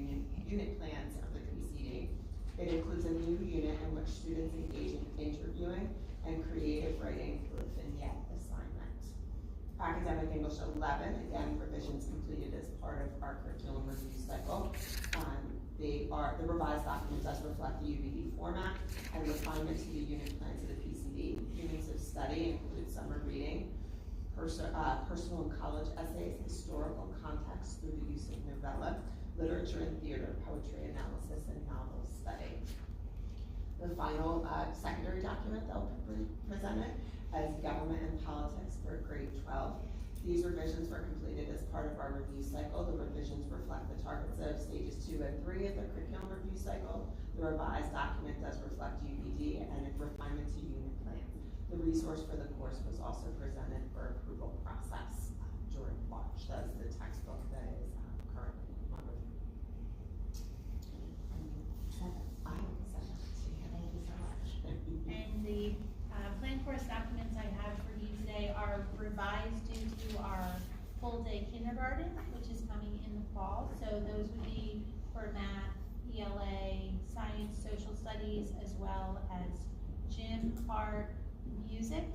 unit plans of the PCD. It includes a new unit in which students engage in interviewing and creative writing through a vignette assignment. Academic English 11, again, revisions completed as part of our curriculum review cycle. The revised document does reflect the UBD format and refinement to the unit plans of the PCD. Units of study include summer reading, personal and college essays, historical context through the use of novella, literature and theater, poetry analysis, and novel study. The final secondary document that will be presented as government and politics for grade 12. These revisions were completed as part of our review cycle. The revisions reflect the targets of stages 2 and 3 of the curriculum review cycle. The revised document does reflect UBD and a refinement to unit plans. The resource for the course was also presented for approval process during March. That's the textbook that is currently on review. I will send it to you. Thank you so much. And the plan course documents I have for you today are revised due to our full day kindergarten, which is coming in the fall. So those would be for math, ELA, science, social studies, as well as gym, art, music.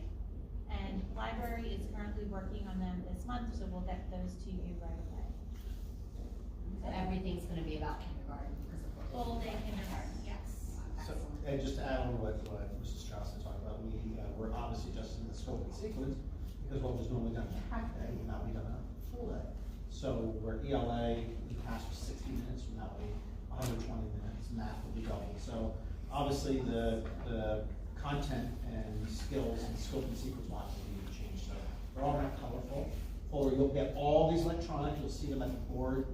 And library is currently working on them this month, so we'll get those to you right away. So everything's gonna be about kindergarten because of what. Full day kindergarten, yes. So, and just to add on what Mrs. Strauss had talked about, we're obviously adjusting the scope and sequence because what was normally done in half day will now be done in a full day. So where ELA in the past was 60 minutes, will now be 120 minutes, math will be doubled. So obviously the content and skills and scope and sequence will need to change. So they're all not colorful, folder. You'll get all these electronic, you'll see them at the board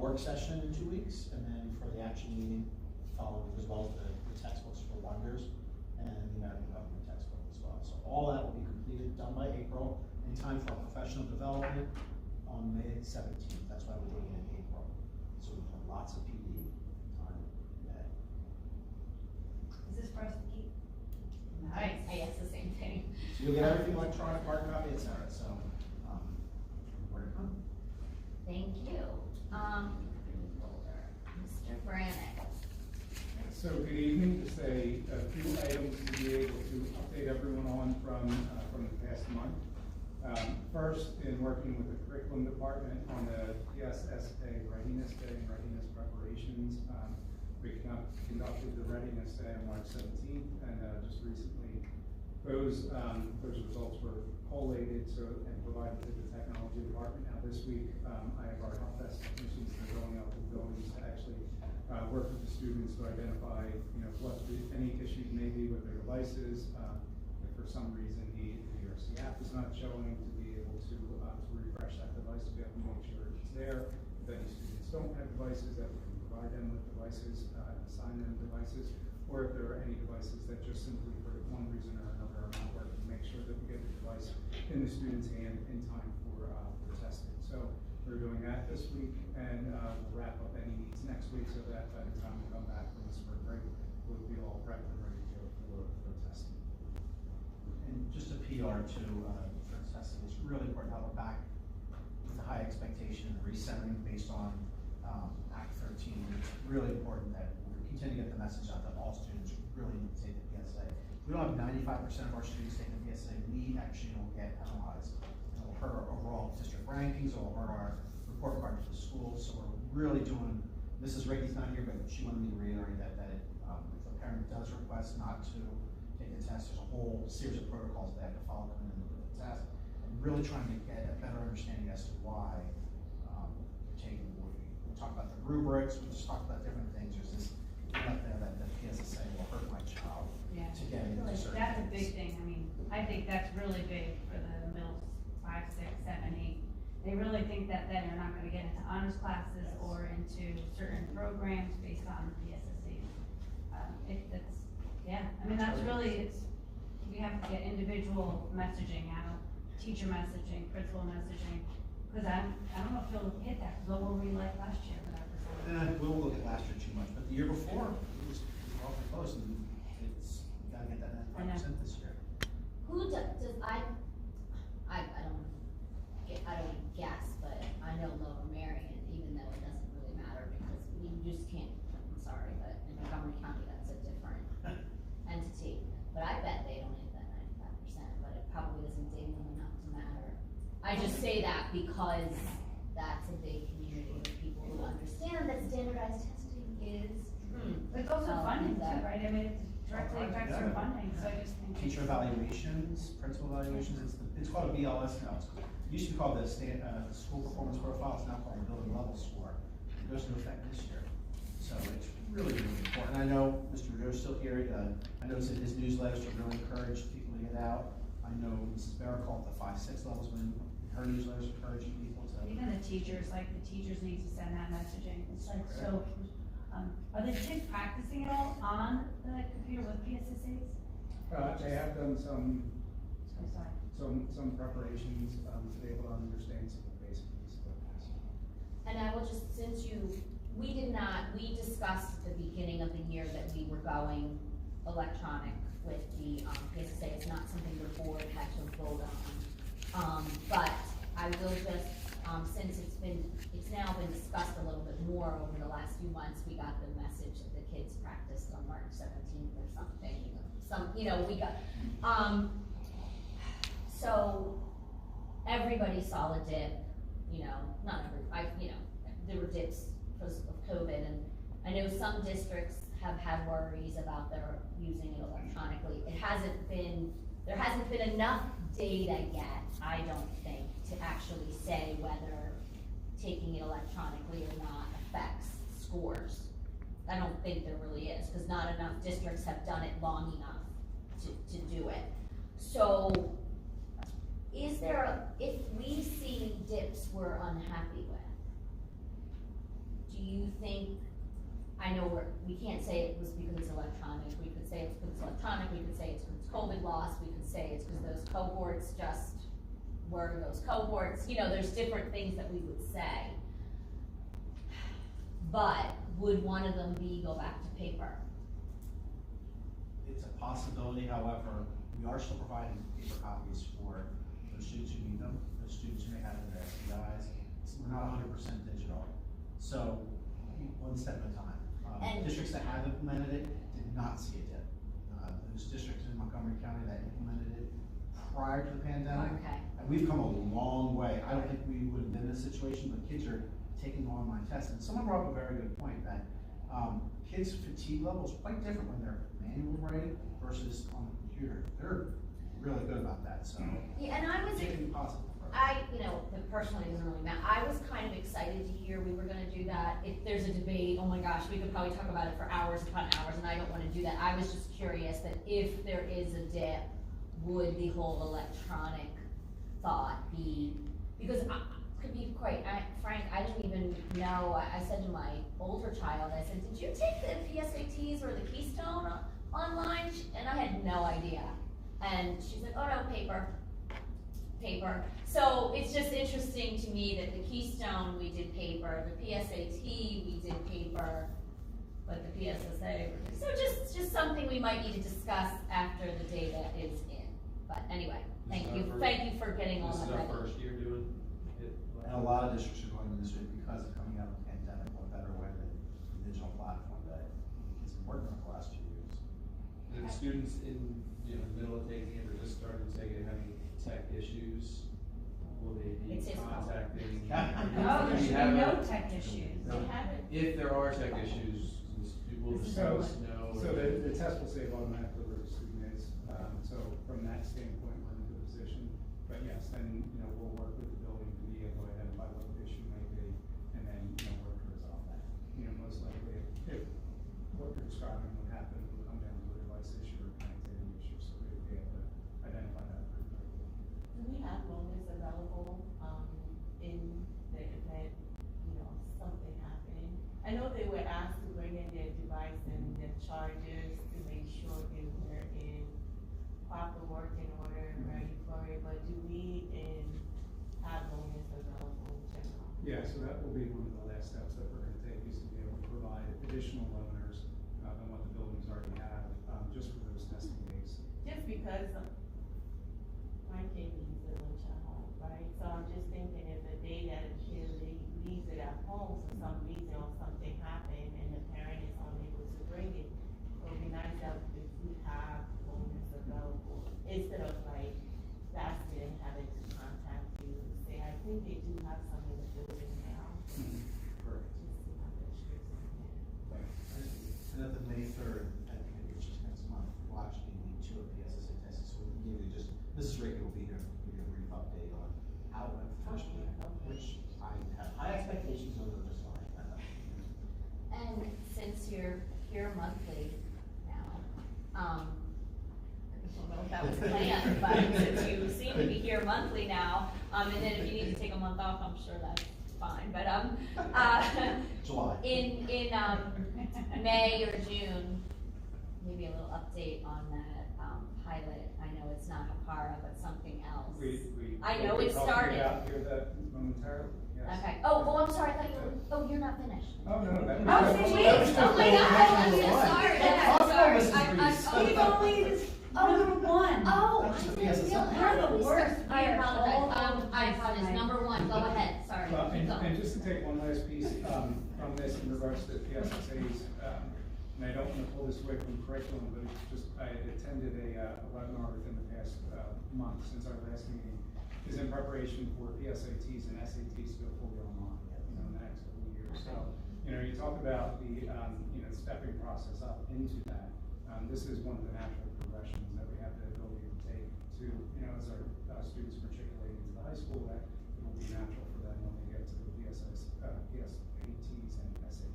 work session in 2 weeks, and then for the action meeting following, as well as the textbooks for Wonders and the American Government textbook as well. So all that will be completed, done by April, in time for our professional development on May 17th. That's why we're doing it in April. So we have lots of PD time in May. Is this for us to keep? Nice. I guess the same thing. So you'll get everything electronic, hard copy, et cetera. So, more to come. Thank you. Mr. Brannick. So good evening, just a few items to be able to update everyone on from the past month. First, in working with the curriculum department on the PSSA Readiness Day and Readiness Preparations, we conducted the Readiness Day on March 17th, and just recently those results were collated and provided to the technology department. Now this week, I have our help desk technicians that are going out to the buildings to actually work with the students to identify, what any issues may be with their devices. If for some reason the ERC app is not showing, to be able to refresh that device, to be able to make sure it's there. If any students don't have devices, that we can provide them with devices, assign them devices, or if there are any devices that just simply for one reason or another are not working, make sure that we get the device in the student's hand in time for testing. So we're doing that this week, and we'll wrap up any needs next week, so that by the time we come back from the spring break, we'll be all prepped and ready to go for testing. And just a PR too, for testing, it's really important how we're back with a high expectation and recentering based on Act 13. It's really important that we continue to get the message out that all students really need to take the PSA. If we don't have 95% of our students taking the PSA, we actually will get penalized. It'll hurt our overall district rankings, it'll hurt our report card to the schools. So we're really doing, Mrs. Ricky's not here, but she wanted me to reiterate that if a parent does request not to take the test, there's a whole series of protocols they have to follow coming in and look at the test, and really trying to get a better understanding as to why they're taking the board. We'll talk about the rubrics, we'll just talk about different things. There's this out there that the PSSA will hurt my child to get into certain That's a things. big thing. I mean, I think that's really big for the middle 5, 6, 7, 8. They really think that then they're not gonna get into honors classes or into certain programs based on the PSSA. I mean, that's really, we have to get individual messaging out, teacher messaging, principal messaging, because I don't know if you'll hit that, because what were we like last year with our percentage? We won't look at last year too much, but the year before, it was awfully close, and we gotta get that 95% this year. Who I don't guess, but I know Lower Marion, even though it doesn't really matter because you just can't, I'm sorry, but in Montgomery County, that's a different entity. But I bet they don't hit that 95%, but it probably doesn't ding them enough to matter. I just say that because that's a big community of people who understand that standardized testing is. It goes with funding too, right? I mean, it directly affects your funding, so I just think. Teacher evaluations, principal evaluations, it's called a BLS now. It used to be called the school performance profile, it's now called the building level score. It goes into effect this year. So it's really, really important. I know Mr. Joe's still here. I noticed in his newsletters to really encourage people to get out. I know Mrs. Barrett called the 5, 6 levels when her newsletters encouraging people to. Even the teachers, like the teachers need to send that messaging. It's like so. Are the kids practicing at all on the computer with PSSAs? They have done some Sorry. preparations to be able to understand some of the basic pieces of this. And I will just, we discussed at the beginning of the year that we were going electronic with the PSSA. It's not something the board had to vote on. But I will just, since it's now been discussed a little bit more over the last few months, we got the message that the kids practiced on March 17th or something. We got, so everybody saw a dip, not everybody, there were dips because of COVID, and I know some districts have had worries about their using it electronically. There hasn't been enough data yet, I don't think, to actually say whether taking it electronically or not affects scores. I don't think there really is, because not enough districts have done it long enough to do it. So, if we see were unhappy with, do you think, I know we can't say it was because it's electronic, we could say it's because it's electronic, we could say it's because COVID loss, we could say it's because those cohorts just were those cohorts, you know, there's different things that we would say. But would one of them be go back to paper? It's a possibility, however, we are still providing paper copies for those students who need them, those students who may have their SDIs. We're not 100% digital, so one step at a time. Districts that have implemented it did not see it yet. Those districts in Montgomery County that implemented it prior to the pandemic, and we've come a long way. I don't think we would have been in this situation, but kids are taking online tests. And someone brought up a very good point that kids' fatigue level is quite different when they're manual writing versus on the computer. They're really good about that. So yeah, and I was you know, personally it doesn't really matter. I was kind of excited to hear we were gonna do that. If there's a debate, oh my gosh, we could probably talk about it for hours upon hours, and I don't wanna do that. I was just curious that if there is a dip, would the whole electronic thought be, because to be quite frank, I didn't even know. I said to my older child, I said, did you take the PSATs or the Keystone online? And I had no idea. And she's like, oh no, paper. So it's just interesting to me that the Keystone we did paper, the PSAT we did paper, but the PSSA, so just something we might need to discuss after the data is in. But anyway, thank you for getting all that ready. This is our first year doing it. And a lot of districts are going this way because of coming out of the pandemic. What better way than the digital platform that has been working on the last few years. And the students in the middle of taking it or just started taking it having tech issues, will they be contacting? No, there should be no tech issues. If there are tech issues, will the students know? So the test will save automatically where the student is. So from that standpoint, we're in a good position. But yes, then, we'll work with the building to be able to identify what the issue may be and then, work to resolve that. Most likely if what you're describing would happen, it would come down to a device issue or connectivity issue, so we would be able to identify that pretty quickly. Do we have loaners available, in the event, something happening? I know they were asked to bring in their device and their chargers to make sure they were in proper working order and ready for it, but do we have loaners available in general? Yeah, so that will be one of the last steps that we're gonna take, is to be able to provide additional loaners than what the buildings already have, just for those testing days. Just because my kid needs a lunch at home, right? So I'm just thinking if the day that a kid leaves it at home for some reason or something happened and the parent is unable to bring it, it would be nice that if we have loaners available instead of like that student having to contact you and say, I think they do have some in the building now. Correct. Just to have that strict on there. And at the May 3rd, I think it's just next month, we'll actually need 2 of the SSA tests. So we'll give you just, Mrs. Ricky will be here to give you a brief update on how it went the first week, which I have high expectations of, just fine. And since you're here monthly now, I don't know if that was planned, but since you seem to be here monthly now, and then if you need to take a month off, I'm sure that's fine, but, July. in May or June, maybe a little update on that, pilot. I know it's not Hapara, but something else. I know it started. Hear that momentarily, yes. Okay. Oh, I'm sorry. I thought you were. Oh, you're not finished. Oh, no, that was. Oh, geez. Oh my God. I'm so sorry. I'm sorry. We've only just number one. Oh, That's I the didn't PSSA. realize. You're the worst. I apologize. I apologize. Number one. Go ahead. Sorry. Well, Keep going. and just to take one last piece from this in regards to the PSSAs, and I don't want to pull this away from curriculum, but it's just, I attended a webinar within the past month since our last meeting, is in preparation for PSATs and SATs to go fully online, in the next couple of years. So, you talk about the, stepping process up into that. This is one of the natural progressions that we have the ability to take to, as our students matriculate into the high school, that it will be natural for them when they get to the PSATs and SAT.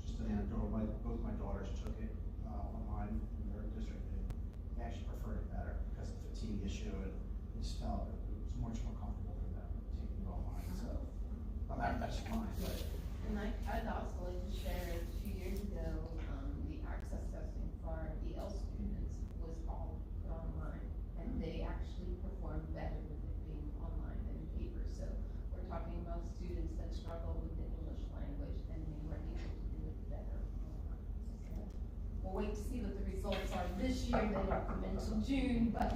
Just an anecdotal, both my daughters took it online in their district. They actually preferred it better because of the fatigue issue, and just felt it was much more comfortable for them. wait to see what the results are this year. They don't come until June, but.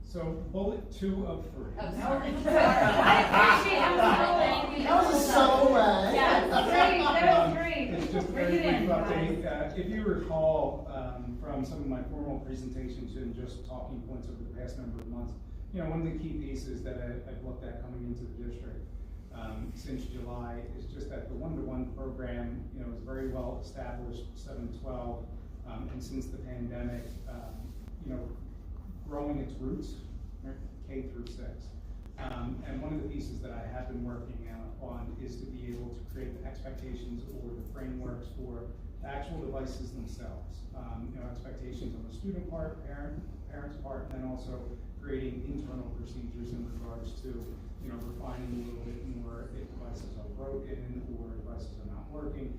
So bullet 2 of 3. Oh, sorry. I appreciate it. That was a subtle way. Yeah, that was great. It's just a very brief update. If you recall, from some of my formal presentations and just talking points over the past number of months, one of the key pieces that I've looked at coming into the district since July is just that the one-to-one program, is very well established, 7-12, and since the pandemic, growing its roots, K through 6. And one of the pieces that I have been working on is to be able to create the expectations or the frameworks for the actual devices themselves. Expectations on the student part, parents' part, and then also creating internal procedures in regards to, refining a little bit more if devices are broken or devices are not working.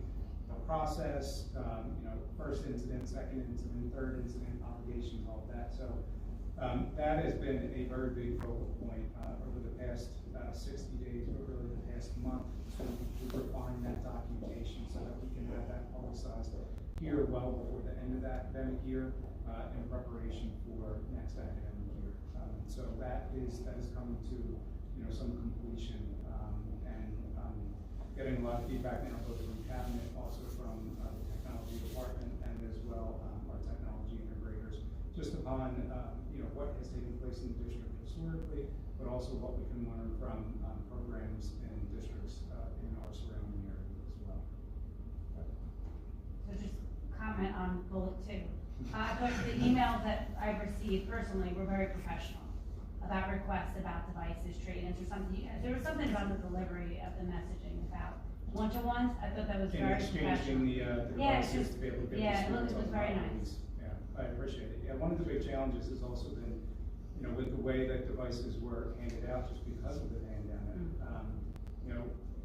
The process, first incident, second incident, third incident, obligations, all of that. So that has been a very big focal point over the past 60 days, but really the past month, to refine that documentation so that we can have that publicized here well before the end of the academic year in preparation for next academic year. So that is coming to some completion, and getting a lot of feedback now both from cabinet, also from the technology department, and as well our technology integrators, just upon what has taken place in the district historically, but also what we can learn from programs and districts in our surrounding area as well. So just comment on bullet 2. I thought the emails that I received personally were very professional about requests about devices, trade-ins, or something. There was something about the delivery of the messaging about one-to-ones. I thought that was very professional. Exchanging the devices to be able to get the it was very nice. Yeah, I appreciate it. Yeah, one of the big challenges has also been, with the way that devices were handed out just because of the pandemic.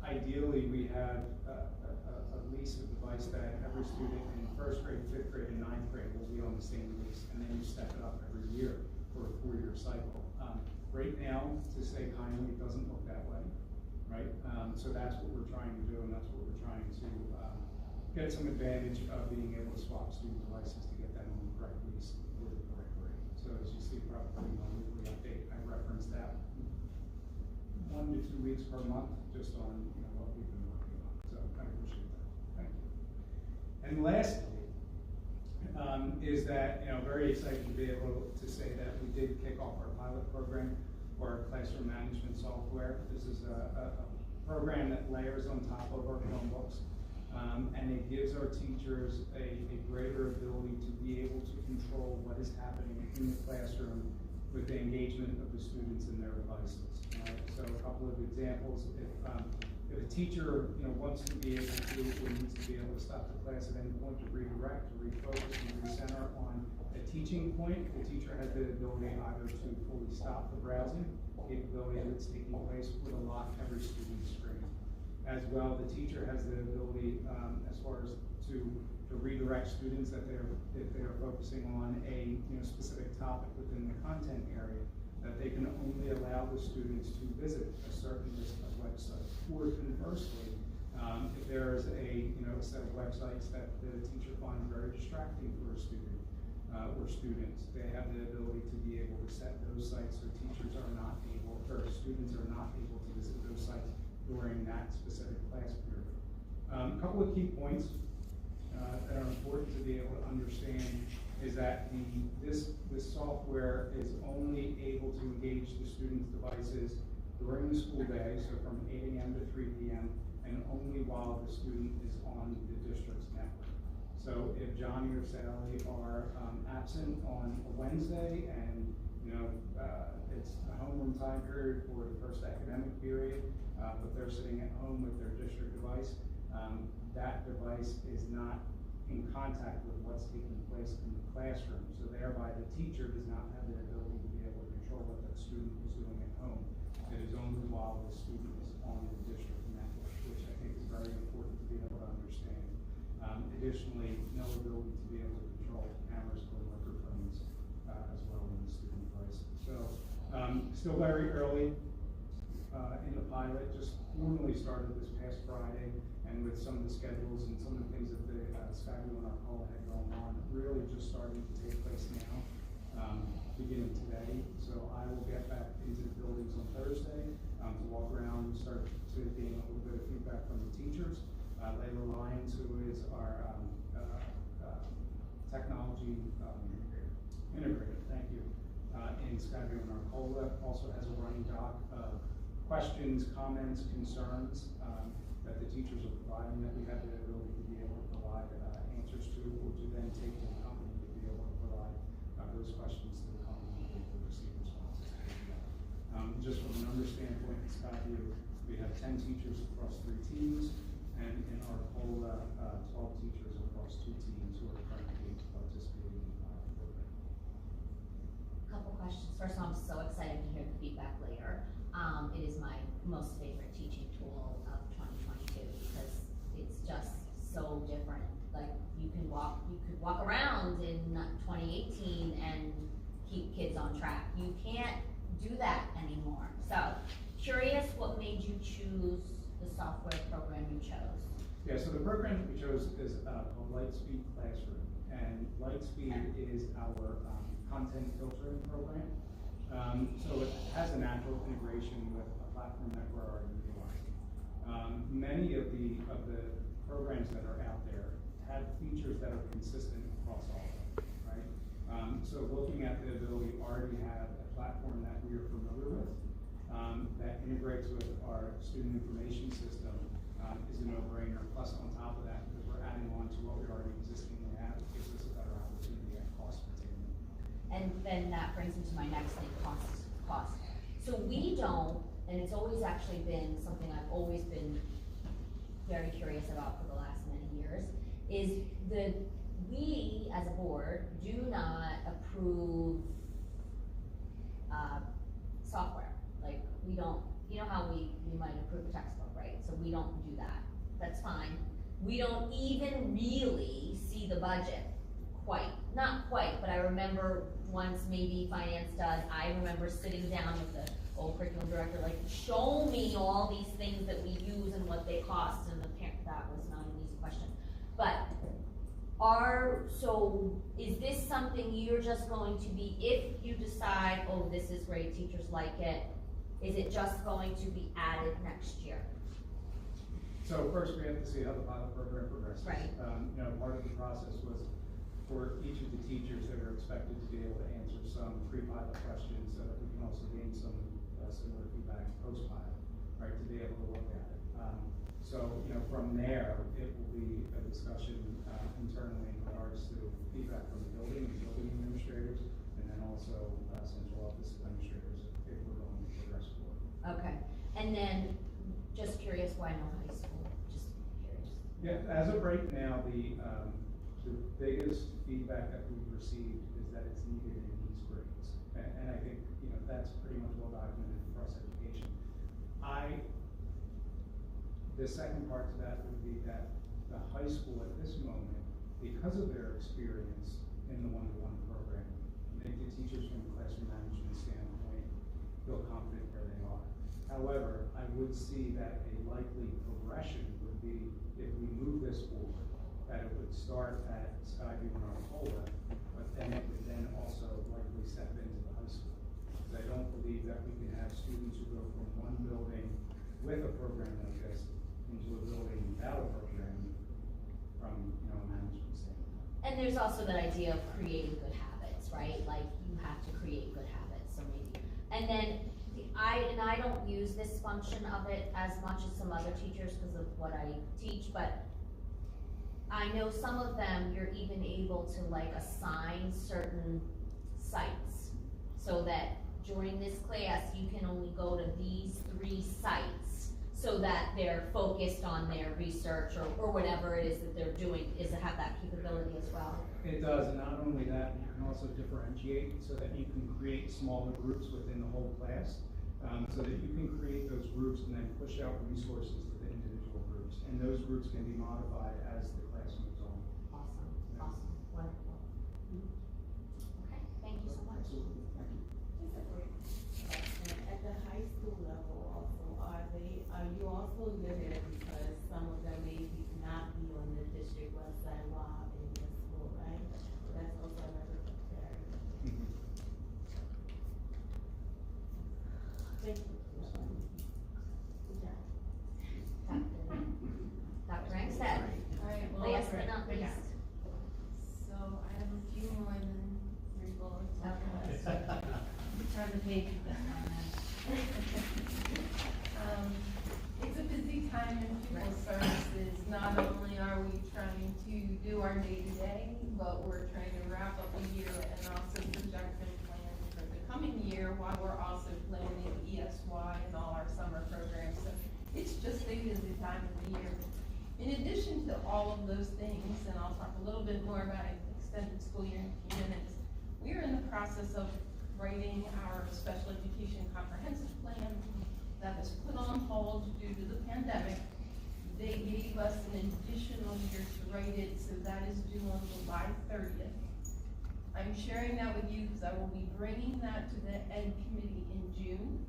Ideally we have a lease of device that every student in 1st grade, 5th grade, and 9th grade will be on the same lease, and then you step it up every year for a 4-year cycle. Right now, to say kindly, it doesn't look that way, right? So that's what we're trying to do, and that's what we're trying to get some advantage of being able to swap student devices to get them on the correct lease with the correct rate. So as you see probably in my weekly update, I referenced that 1 to 2 weeks per month just on what we've been working on. So I appreciate that. Thank you. And lastly, is that very excited to be able to say that we did kick off our pilot program for our classroom management software. This is a program that layers on top of our Chromebooks, and it gives our teachers a greater ability to be able to control what is happening in the classroom with the engagement of the students in their devices. So a couple of examples: if a teacher wants to be able to, or needs to be able to stop the class at any point to redirect, to refocus, and recenter on a teaching point, the teacher has the ability either to fully stop the browsing capability that's taking place with a lock every student's screen. As well, the teacher has the ability, as far as to redirect students if they're focusing on a specific topic within the content area, that they can only allow the students to visit a certain list of websites. Or conversely, if there is a set of websites that the teacher finds very distracting for a student or students, they have the ability to be able to set those sites so teachers are not able, or students are not able to visit those sites during that specific class period. A couple of key points that are important to be able to understand is that this software is only able to engage the students' devices during the school day, so from 8 a.m. to 3 p.m., and only while the student is on the district's network. So if Johnny or Sally are absent on a Wednesday and it's a homeroom time period for the first academic period, but they're sitting at home with their district device, that device is not in contact with what's taking place in the classroom. So thereby the teacher does not have the ability to be able to control what that student is doing at home. It is only while the student is on the district network, which I think is very important to be able to understand. Additionally, no ability to be able to control cameras or microphones as well in the student devices. So still very early in the pilot, just formally started this past Friday, And with some of the schedules and some of the things that the Skyview and Arcola had going on, really just starting to take place now, beginning today. So I will get back into the buildings on Thursday to walk around and start to gain a little bit of feedback from the teachers. Layla Lyons, who is our technology integrator, thank you, in Skyview and Arcola, also has a running doc of questions, comments, concerns that the teachers are providing, that we have the ability to be able to provide answers to, or to then take to the company to be able to provide those questions to the company and to receive responses. Just from a numbers standpoint, in Skyview, we have 10 teachers across 3 teams, and in Arcola, 12 teachers across 2 teams who are currently participating in the program. Couple questions. First of all, I'm so excited to hear the feedback later. It is my most favorite teaching tool of 2022 because it's just so different. Like you could walk around in 2018 and keep kids on track. You can't do that anymore. So, curious what made you choose the software program you chose? Yeah, so the program that we chose is called Lightspeed Classroom, and Lightspeed is our content filtering program. So it has a natural integration with a platform that we're already utilizing. Many of the programs that are out there have features that are consistent across all of them, right? So looking at the ability to already have a platform that we are familiar with, that integrates with our student information system is a no-brainer. Plus on top of that, because we're adding on to what we already existingly have, it gives us a better opportunity at cost containment. And then that brings me to my next thing, cost. So we don't, and it's always actually been something I've always been very curious about for the last many years, is we as a board do not approve software. Like we don't, you know how we might approve a textbook, right? So we don't do that. That's fine. We don't even really see the budget. Not quite, but I remember once maybe finance does, I remember sitting down with the old curriculum director, like, show me all these things that we use and what they cost, and that was not an easy question. But so is this something you're just going to be, if you decide, oh, this is great, teachers like it, is it just going to be added next year? So first we have to see how the pilot program progresses. Right. Part of the process was for each of the teachers that are expected to be able to answer some pre-pilot questions so that we can also gain some similar feedback post-pilot, right, to be able to look at it. From there, it will be a discussion internally in regards to feedback from the building administrators, and then also central office administrators if we're going to progress forward. Okay, and then just curious why no high school? Just curious. Yeah, as of right now, the biggest feedback that we've received is that it's needed in these grades, and I think that's pretty much well documented across education. The second part to that would be that the high school at this moment, because of their experience in the one-to-one program, make the teachers from a classroom management standpoint feel confident where they are. However, I would see that a likely progression would be if we move this forward, that it would start at Skyview and Arcola, but then it would then also likely step into the high school. Because I don't believe that we can have students who go from one building with a program like this into a building without a program from a management standpoint. And there's also that idea of creating good habits, right? Like you have to create good habits, so maybe. And then I don't use this function of it as much as some other teachers because of what I teach, but I know some of them you're even able to like assign certain sites so that during this class you can only go to these 3 sites so that they're focused on their research or whatever it is that they're doing, is to have that capability as well. It does, and not only that, you can also differentiate so that you can create smaller groups within the whole class, so that you can create those groups and then push out resources to the individual groups. And those groups can be modified as the class moves on. Awesome, awesome, wonderful. Okay, thank you so much. Absolutely, thank you. Just a quick question. At the high school level also, are you also limited because some of them may not be on the district website while in the school, right? So that's also another area. Thank you. Good job. Dr. Angstad, Alright, well, last but not least. so I have a few more than 3 bullets. Okay. Turn the page. It's a busy time in pupil services. Not only are we trying to do our day-to-day, but we're trying to wrap up the year and also project and plan for the coming year while we're also planning ESY and all our summer programs. So it's just a busy time of the year. In addition to all of those things, and I'll talk a little bit more about extended school year in a few minutes, we are in the process of writing our special education comprehensive plan that was put on hold due to the pandemic. They gave us an additional year to write it, so that is due on July 30th. I'm sharing that with you because I will be bringing that to the Ed Committee in June,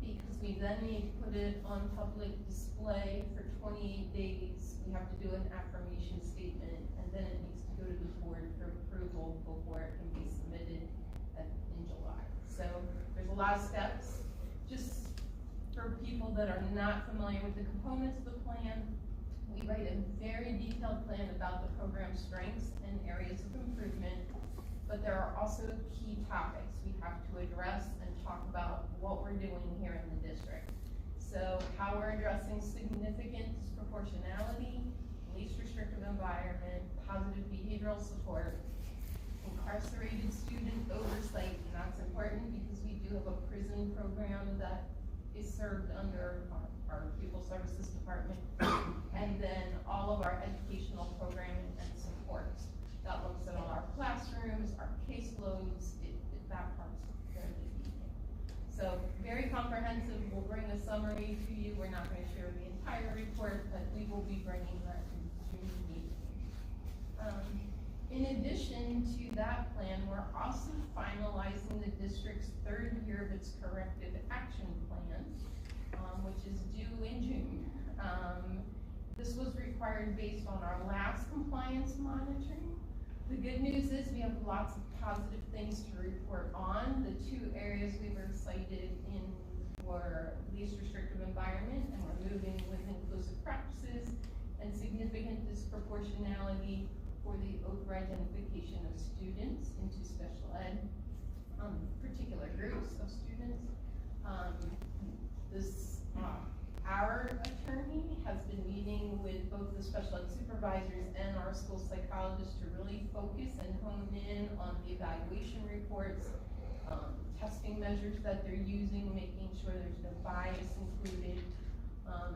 because we then need to put it on public display for 28 days. We have to do an affirmation statement, and then it needs to go to the board for approval before it can be submitted in July. So there's a lot of steps. Just for people that are not familiar with the components of the plan, we write a very detailed plan about the program strengths and areas of improvement, but there are also key topics we have to address and talk about what we're doing here in the district. So how we're addressing significant disproportionality, least restrictive environment, positive behavioral support, incarcerated student oversight, and that's important because we do have a prison program that is served under our pupil services department, and then all of our educational programming and supports. That looks at all our classrooms, our caseloads, that part's fairly detailed. So very comprehensive. We'll bring a summary to you. We're not going to share the entire report, but we will be bringing that to June meeting. In addition to that plan, we're also finalizing the district's 3rd year of its corrective action plan, which is due in June. This was required based on our last compliance monitoring. The good news is we have lots of positive things to report on. The 2 areas we were cited in were least restrictive environment, and we're moving with inclusive practices, and significant disproportionality for the over-identification of students into special ed, particular groups of students. Our attorney has been meeting with both the special ed supervisors and our school psychologists to really focus and hone in on the evaluation reports, testing measures that they're using, making sure there's no bias included.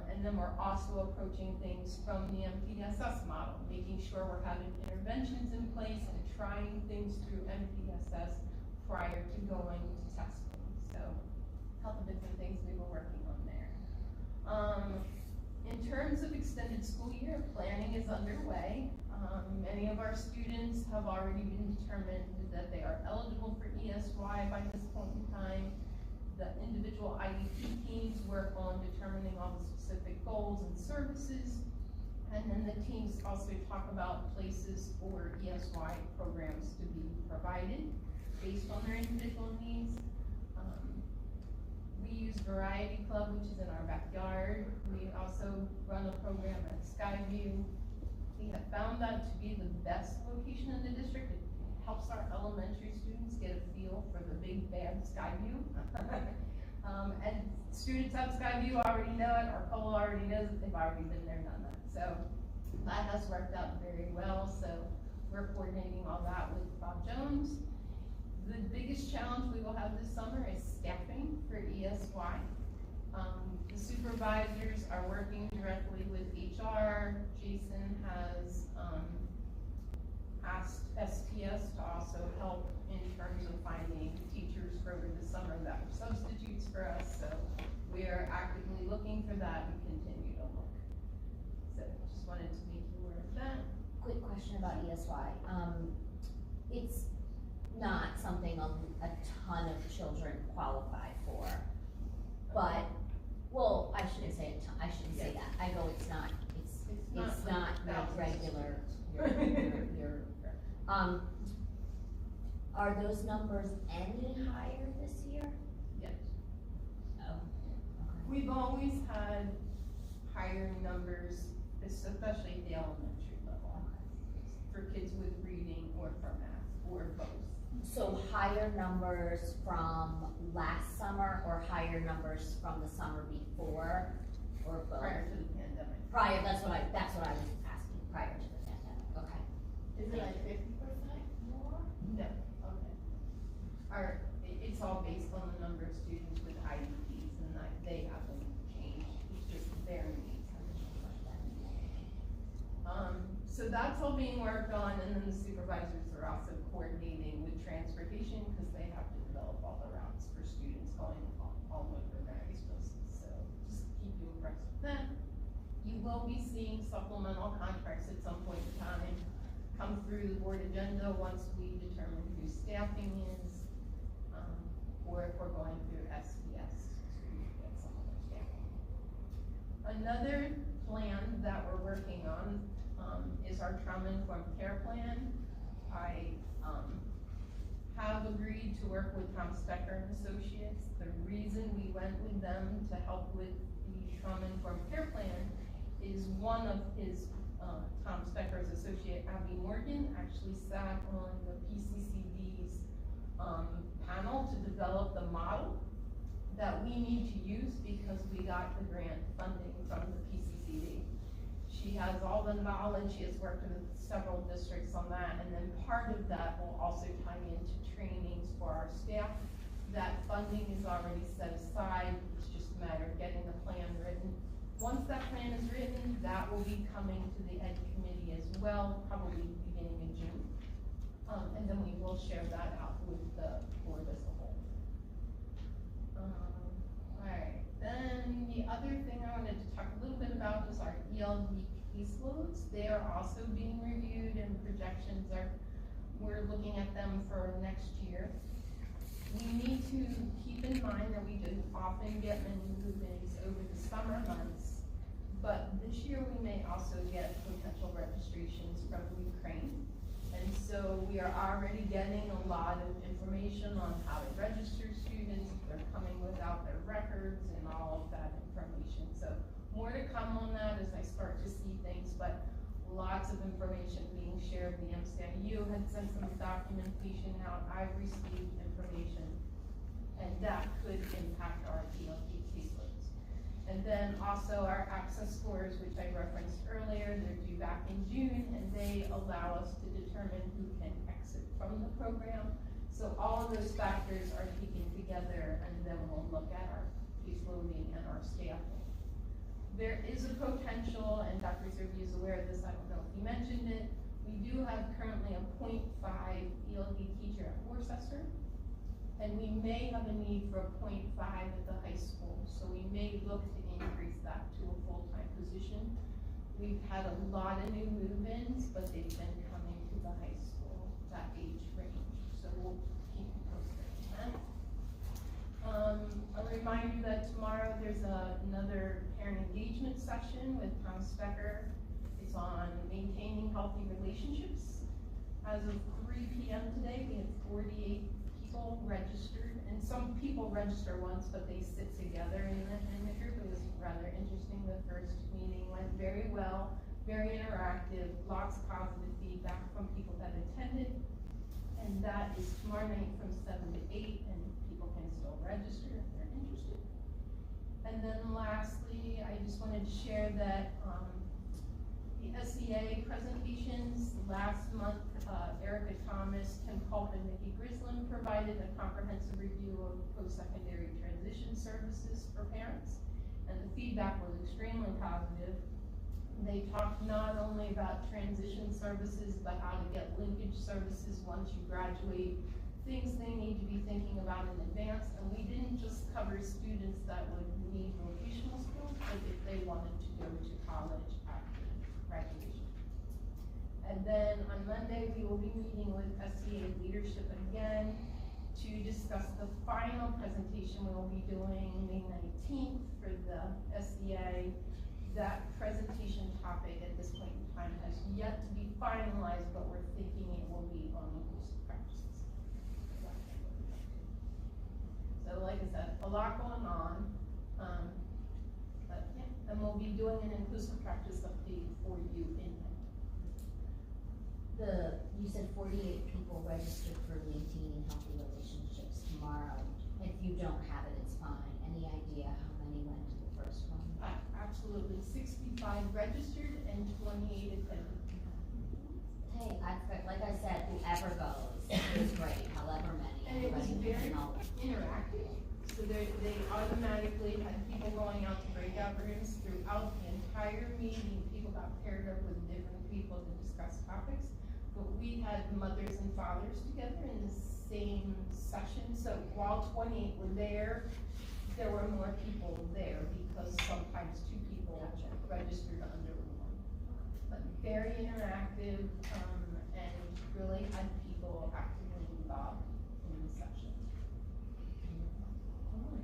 And then we're also approaching things from the MTSS model, making sure we're having interventions in place and trying things through MTSS prior to going to testing. So a couple different things we were working on there. In terms of extended school year, planning is underway. Many of our students have already been determined that they are eligible for ESY by this point in time. The individual IEP teams work on determining all the specific goals and services, and then the teams also talk about places for ESY programs to be provided based on their individual needs. We use Variety Club, which is in our backyard. We also run a program at Skyview. We have found that to be the best location in the district. It helps our elementary students get a feel for the big bad Skyview. And students at Skyview already know it, our COLA already knows it, they've already been there, done that. So that has worked out very well. So we're coordinating all that with Bob Jones. The biggest challenge we will have this summer is staffing for ESY. The supervisors are working directly with HR. Jason has asked STS to also help in terms of finding teachers for over the summer that are substitutes for us. So we are actively looking for that and continue to look. So just wanted to make you aware of that. Quick question about ESY. It's not something a ton of children qualify for, but Well, I shouldn't say it, I shouldn't say that, I go, it's not your regular, your, are those numbers any higher this year? Yes. Oh, okay. We've always had higher numbers, especially at the elementary level, for kids with reading or for math, or both. So higher numbers from last summer or higher numbers from the summer before, or both? Prior to the pandemic. Prior, that's what I was asking, prior to the pandemic, okay. Is it like 50% more? No, okay. It's all based on the number of students with IEPs, and they haven't changed, it's just their needs haven't changed. So that's all being worked on, and then the supervisors are also coordinating with transportation, because they have to develop all the routes for students going all over Marysville, so just keep you abreast of them. You will be seeing supplemental contracts at some point in time come through the board agenda once we determine who staffing is, or if we're going through SPS to get some of our staffing. Another plan that we're working on is our trauma-informed care plan. I have agreed to work with Tom Stecker and Associates. The reason we went with them to help with the trauma-informed care plan is one of his, Tom Stecker's associate, Abby Morgan, actually sat on the PCCD's panel to develop the model that we need to use because we got the grant funding from the PCCD. She has all the knowledge, she has worked with several districts on that, and then part of that will also tie into trainings for our staff. That funding is already set aside, it's just a matter of getting the plan written. Once that plan is written, that will be coming to the Ed Committee as well, probably beginning in June. And then we will share that out with the board as a whole. Alright, then the other thing I wanted to talk a little bit about was our ELD caseloads. They are also being reviewed, and projections are, we're looking at them for next year. We need to keep in mind that we do often get many move-ins over the summer months, but this year we may also get potential registrations from Ukraine. And so we are already getting a lot of information on how to register students, if they're coming without their records and all of that information. So more to come on that as I start to see things, but lots of information being shared. The MCIU had sent some documentation out, I've received information, and that could impact our ELD caseloads. And then also our access scores, which I referenced earlier, they're due back in June, and they allow us to determine who can exit from the program. So all of those factors are taken together, and then we'll look at our caseloading and our staffing. There is a potential, and Dr. Zerbe is aware of this, I don't know if he mentioned it, we do have currently a 0.5 ELD teacher at Worcester, and we may have a need for a 0.5 at the high school, so we may look to increase that to a full-time position. We've had a lot of new move-ins, but they've been coming to the high school, that age range, so we'll keep you posted on that. A reminder that tomorrow there's another parent engagement session with Tom Stecker. It's on maintaining healthy relationships. As of 3 p.m. today, we have 48 people registered, and some people register once, but they sit together in the group. It was rather interesting. The first meeting went very well, very interactive, lots of positive feedback from people that attended. And that is tomorrow night from 7 to 8, and people can still register if they're interested. And then lastly, I just wanted to share that the SEA presentations last month, Erica Thomas, Kim Culp, and Nikki Grisland provided a comprehensive review of post-secondary transition services for parents, and the feedback was extremely positive. They talked not only about transition services, but how to get linkage services once you graduate, things they need to be thinking about in advance. And we didn't just cover students that would need vocational skills, but if they wanted to go to college after graduation. And then on Monday, we will be meeting with SCA leadership again to discuss the final presentation we'll be doing May 19th for the SEA. That presentation topic at this point in time has yet to be finalized, but we're thinking it will be on inclusive practices. So like I said, a lot going on, but yeah, and we'll be doing an inclusive practice update for you in May. You said 48 people registered for maintaining healthy relationships tomorrow. If you don't have it, it's fine. Any idea how many went to the first one? Absolutely, 65 registered and 28 attended. Hey, like I said, whoever goes is great, however many. And it was anybody very can help. interactive, so they automatically had people going out to breakout rooms throughout the entire meeting. People got paired up with different people to discuss topics, but we had mothers and fathers together in the same session, so while 28 were there were more people there because sometimes two people registered under one. But very interactive, and really had people actively involved in the session.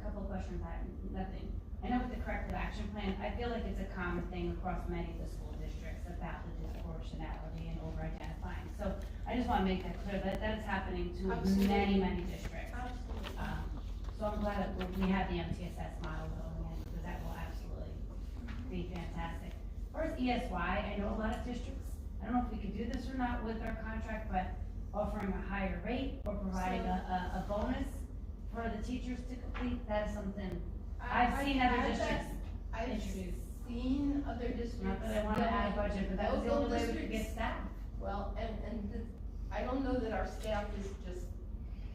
A couple of questions, nothing. I know with the corrective action plan, I feel like it's a common thing across many of the school districts about the disproportionality and over-identifying. So I just want to make that clear that that's happening to Absolutely. many districts. Absolutely. So I'm glad that we have the MTSS model going in, because that will absolutely be fantastic. As far as ESY, I know a lot of districts, I don't know if we can do this or not with our contract, but offering a higher rate or providing a bonus for the teachers to complete, that is something I've seen other districts introduce. Seen other districts. Not that I want to add a budget, but that was the only way we could get staff. Well, I don't know that our staff is just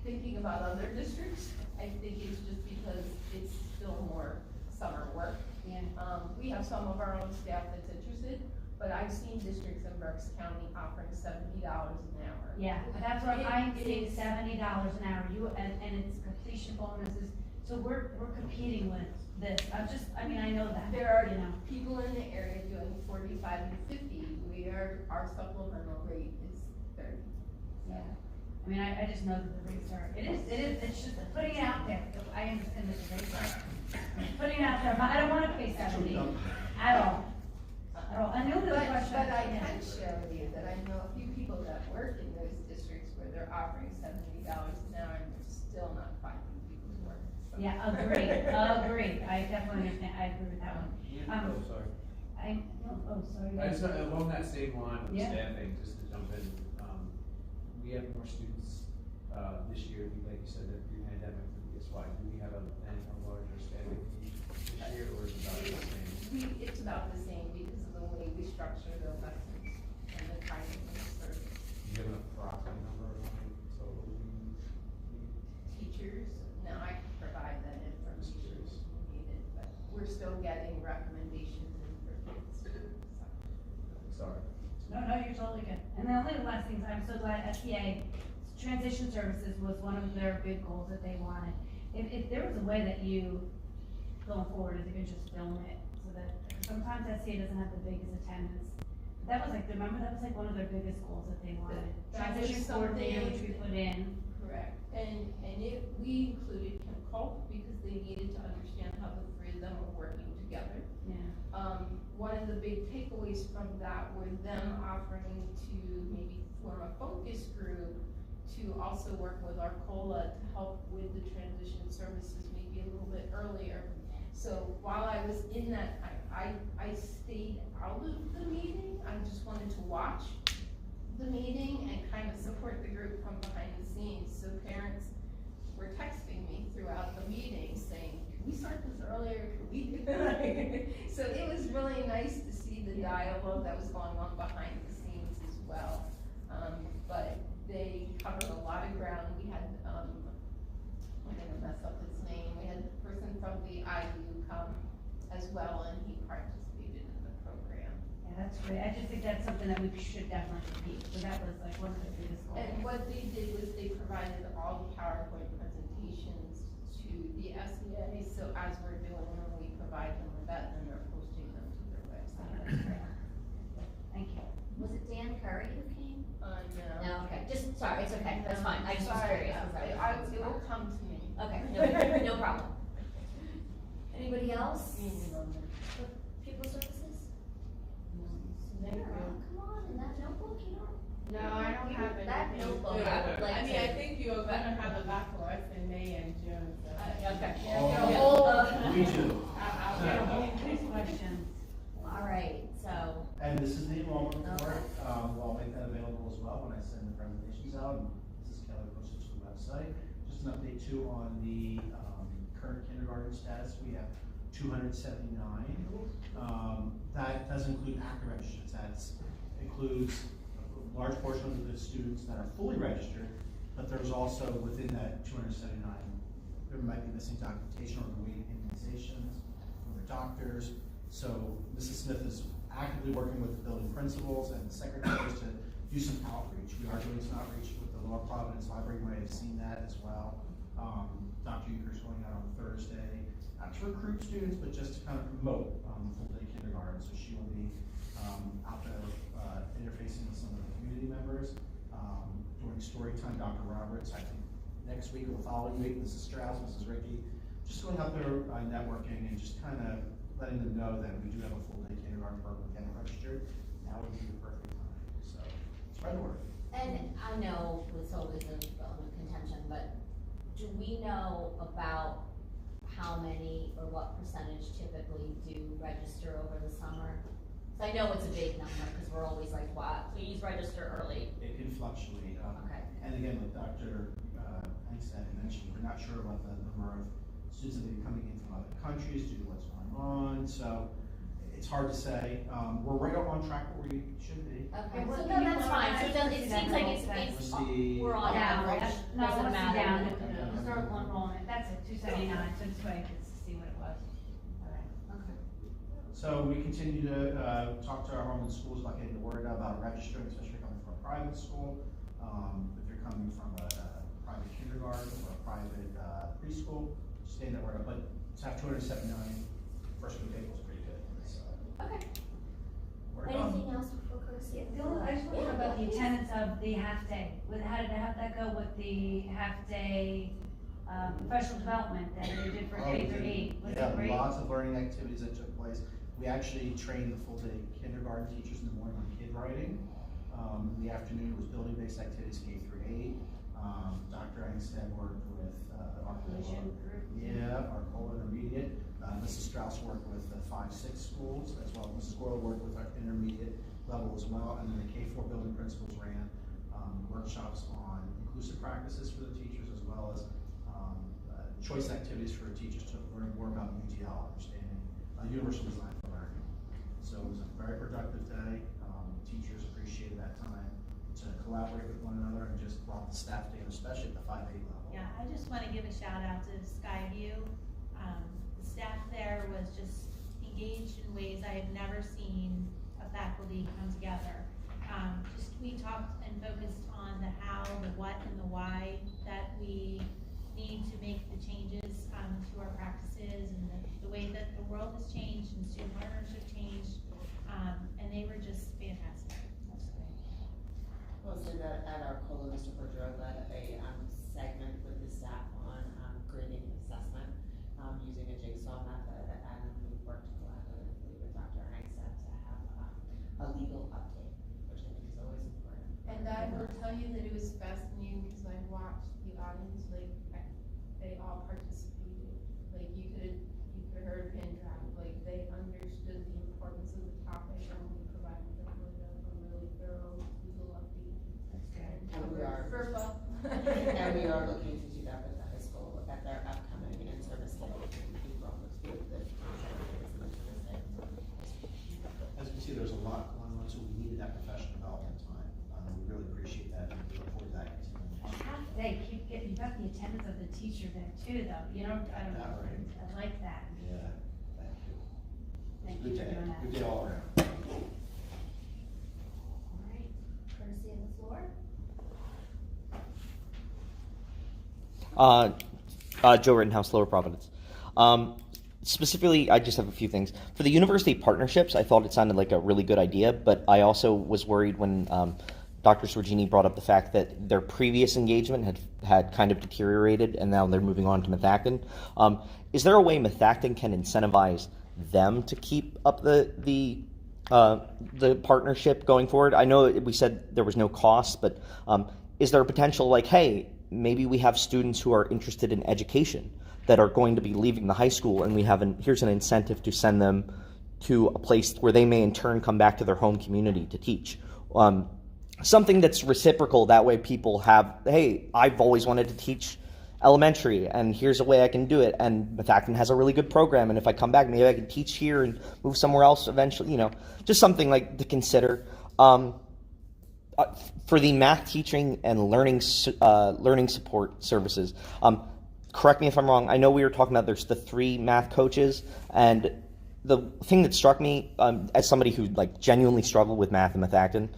thinking about other districts. I think it's just because it's still more summer work. Yeah. We have some of our own staff that's interested, but I've seen districts in Berks County offering $70 an hour. Yeah, that's what I'm seeing, $70 an hour, and it's completion bonuses, so we're competing with this, I know that, There are you know. people in the area doing 45 and 50. Our supplemental rate is 30. Yeah, I mean, I just know that the rates are, it's just putting it out there. I understand that the rates are, putting it out there, but I don't wanna pay 70 at all. I know the question. But I can show you that I know a few people that work in those districts where they're offering $70 an hour and they're still not finding people to work. So. Yeah, agree, I definitely understand, I agree with that one. Sorry. Sorry. I just, along that same line with Yeah. staffing, just to jump in, we have more students, this year, like you said, that pre-pandemic for BSY. Do we have a larger staffing need this year, or is it about the same? It's about the same because of the way we structure the lessons and the timing of the service. Do you have an approximate number of total Teachers, no, I can provide that information if needed, but we're still getting recommendations in for kids. Sorry. No, you're totally good. And the only last things, I'm so glad SBA transition services was one of their big goals that they wanted. If there was a way that you, going forward, if you could just film it, so that, sometimes SBA doesn't have the biggest attendance. That was like, remember, that was like one of their biggest goals that they wanted. That was Transition coordinator, which we something- put in. Correct, and we included Kim Culp because they needed to understand how the three of them were working together. Yeah. One of the big takeaways from that were them offering to maybe form a focus group to also work with our COLA to help with the transition services maybe a little bit earlier. So while I was in that, I stayed out of the meeting. I just wanted to watch the meeting and kind of support the group from behind the scenes. So parents were texting me throughout the meeting saying, "Can we start this earlier? Can we do that?" So it was really nice to see the dialogue that was going on behind the scenes as well. But they covered a lot of ground. We had, I'm gonna mess up his name. We had the person from the IU come as well, and he participated in the program. Yeah, that's great. I just think that's something that we should definitely repeat, so that was like one of the biggest goals. And what they did was they provided all the PowerPoint presentations to the SEA, so as we're doing them, we provide them with that, and they're posting them to their website. Thank you. Was it Dan Curry who came? No. No, okay, just, sorry, it's okay, that's fine, I just was Sorry, curious. 'cause it will else? For pupil services? Thank you. Come on, in that notebook, you don't. No, I don't have it. That notebook, I would like I mean, to. I think you're gonna have it back for us in May and June, so. Okay. Yeah, Oh. Me too. I'll Yeah, get whole it. quiz questions. All right, so, And this is the enrollment report, Okay. I'll make that available as well when I send the presentations out, and this is Kelly posted to the website. Just an update too on the, current kindergarten status, we have 279. That does include active registrants, that includes a large portion of the students that are fully registered, but there's also within that 279, there might be missing documentation or waiting immunizations from their doctors. So Mrs. Smith is actively working with the building principals and the secretaries to do some outreach. We are doing some outreach with the Lower Providence Library, you may have seen that as well. Dr. Euchre's going out on Thursday, not to recruit students, but just to kind of promote full day kindergarten. So she will be out there interfacing with some of the community members. During story time, Dr. Roberts, I think next week or the following week, Mrs. Strauss, Mrs. Ricky, just going out there networking and just kind of letting them know that we do have a full day kindergarten program getting registered. Now would be the perfect time. So spread the word. and I know it's always a bone of contention, but do we know about how many or what percentage typically do register over the summer? So I know it's a big number, because we're always like, wow, please register early. It can fluctuate. Okay. And again, like Dr. Hanks had mentioned, we're not sure about the number of students that may be coming in from other countries due to what's going on. So it's hard to say. We're right on track where we should be. Okay, Well, so can you that's go fine, on- so then it seems like it's, Let's see. we're on Down, average, no, doesn't let's see matter. down, historical enrollment, that's it, 279, so just wait to see what it was. Okay. So we continue to talk to our home and schools about getting the word out about registering, especially coming from a private school. If you're coming from a private kindergarten or a private preschool, just getting that word out. But to have 279 first week of April is pretty good. So Okay. we're done. Anything else before courtesy? The only, I just want to know about the attendance of the half-day, how did that go with the half-day, professional development that they did for K through 8? Was it great? Yeah, lots of learning activities that took place. We actually trained the full day kindergarten teachers in the morning on kid writing. In the afternoon it was building-based activities K through 8. Dr. Angstead worked with our Vision group. Yeah, our whole intermediate. Mrs. Strauss worked with the 5-6 schools as well. Mrs. Goyle worked with our intermediate level as well. And then the K4 building principals ran workshops on inclusive practices for the teachers as well as choice activities for teachers to learn more about UDL, understanding universal design for learning. So it was a very productive day. Teachers appreciated that time to collaborate with one another and just brought the staff together, especially at the 5-8 level. Yeah, I just want to give a shout out to Skyview. The staff there was just engaged in ways I have never seen a faculty come together. We talked and focused on the how, the what, and the why that we need to make the changes to our practices and the way that the world has changed and student learners have changed. And they were just fantastic. That's great. We'll say that at our COLA, Mr. Berger led a segment with the staff on grading and assessment using a jigsaw method, and we worked collaboratively with Dr. Hangstead to have a legal update, which I think is always important. And I will tell you that it was fascinating because I watched the audience, like, they all participated. Like, you could have heard a pin drop, like, they understood the importance of the topic and we provided them with a really thorough legal update. That's good. And we are, FERPA. and we are looking to do that with the high school at their upcoming in-service day in April. With the As you can see, there's a lot going on, so we needed that professional development time. We really appreciate that and we look forward to that continuing. Half-day, you got the attendance of the teacher there too, though, I don't know, Right. I like that. Yeah, thank you. Thank Good you for day. doing that. Good day all around. All right, courtesy of the floor? Joe Rittenhouse, Lower Providence. Specifically, I just have a few things. For the university partnerships, I thought it sounded like a really good idea, but I also was worried when Dr. Sorgini brought up the fact that their previous engagement had kind of deteriorated, and now they're moving on to Methacton. Is there a way Methacton can incentivize them to keep up the partnership going forward? I know we said there was no cost, but is there a potential like, hey, maybe we have students who are interested in education that are going to be leaving the high school, and here's an incentive to send them to a place where they may in turn come back to their home community to teach. Something that's reciprocal, that way people have, hey, I've always wanted to teach elementary, and here's a way I can do it, and Methacton has a really good program, and if I come back, maybe I can teach here and move somewhere else eventually, just something like to consider. For the math teaching and learning support services, correct me if I'm wrong, I know we were talking about there's the 3 math coaches, and the thing that struck me as somebody who genuinely struggled with math in Methacton,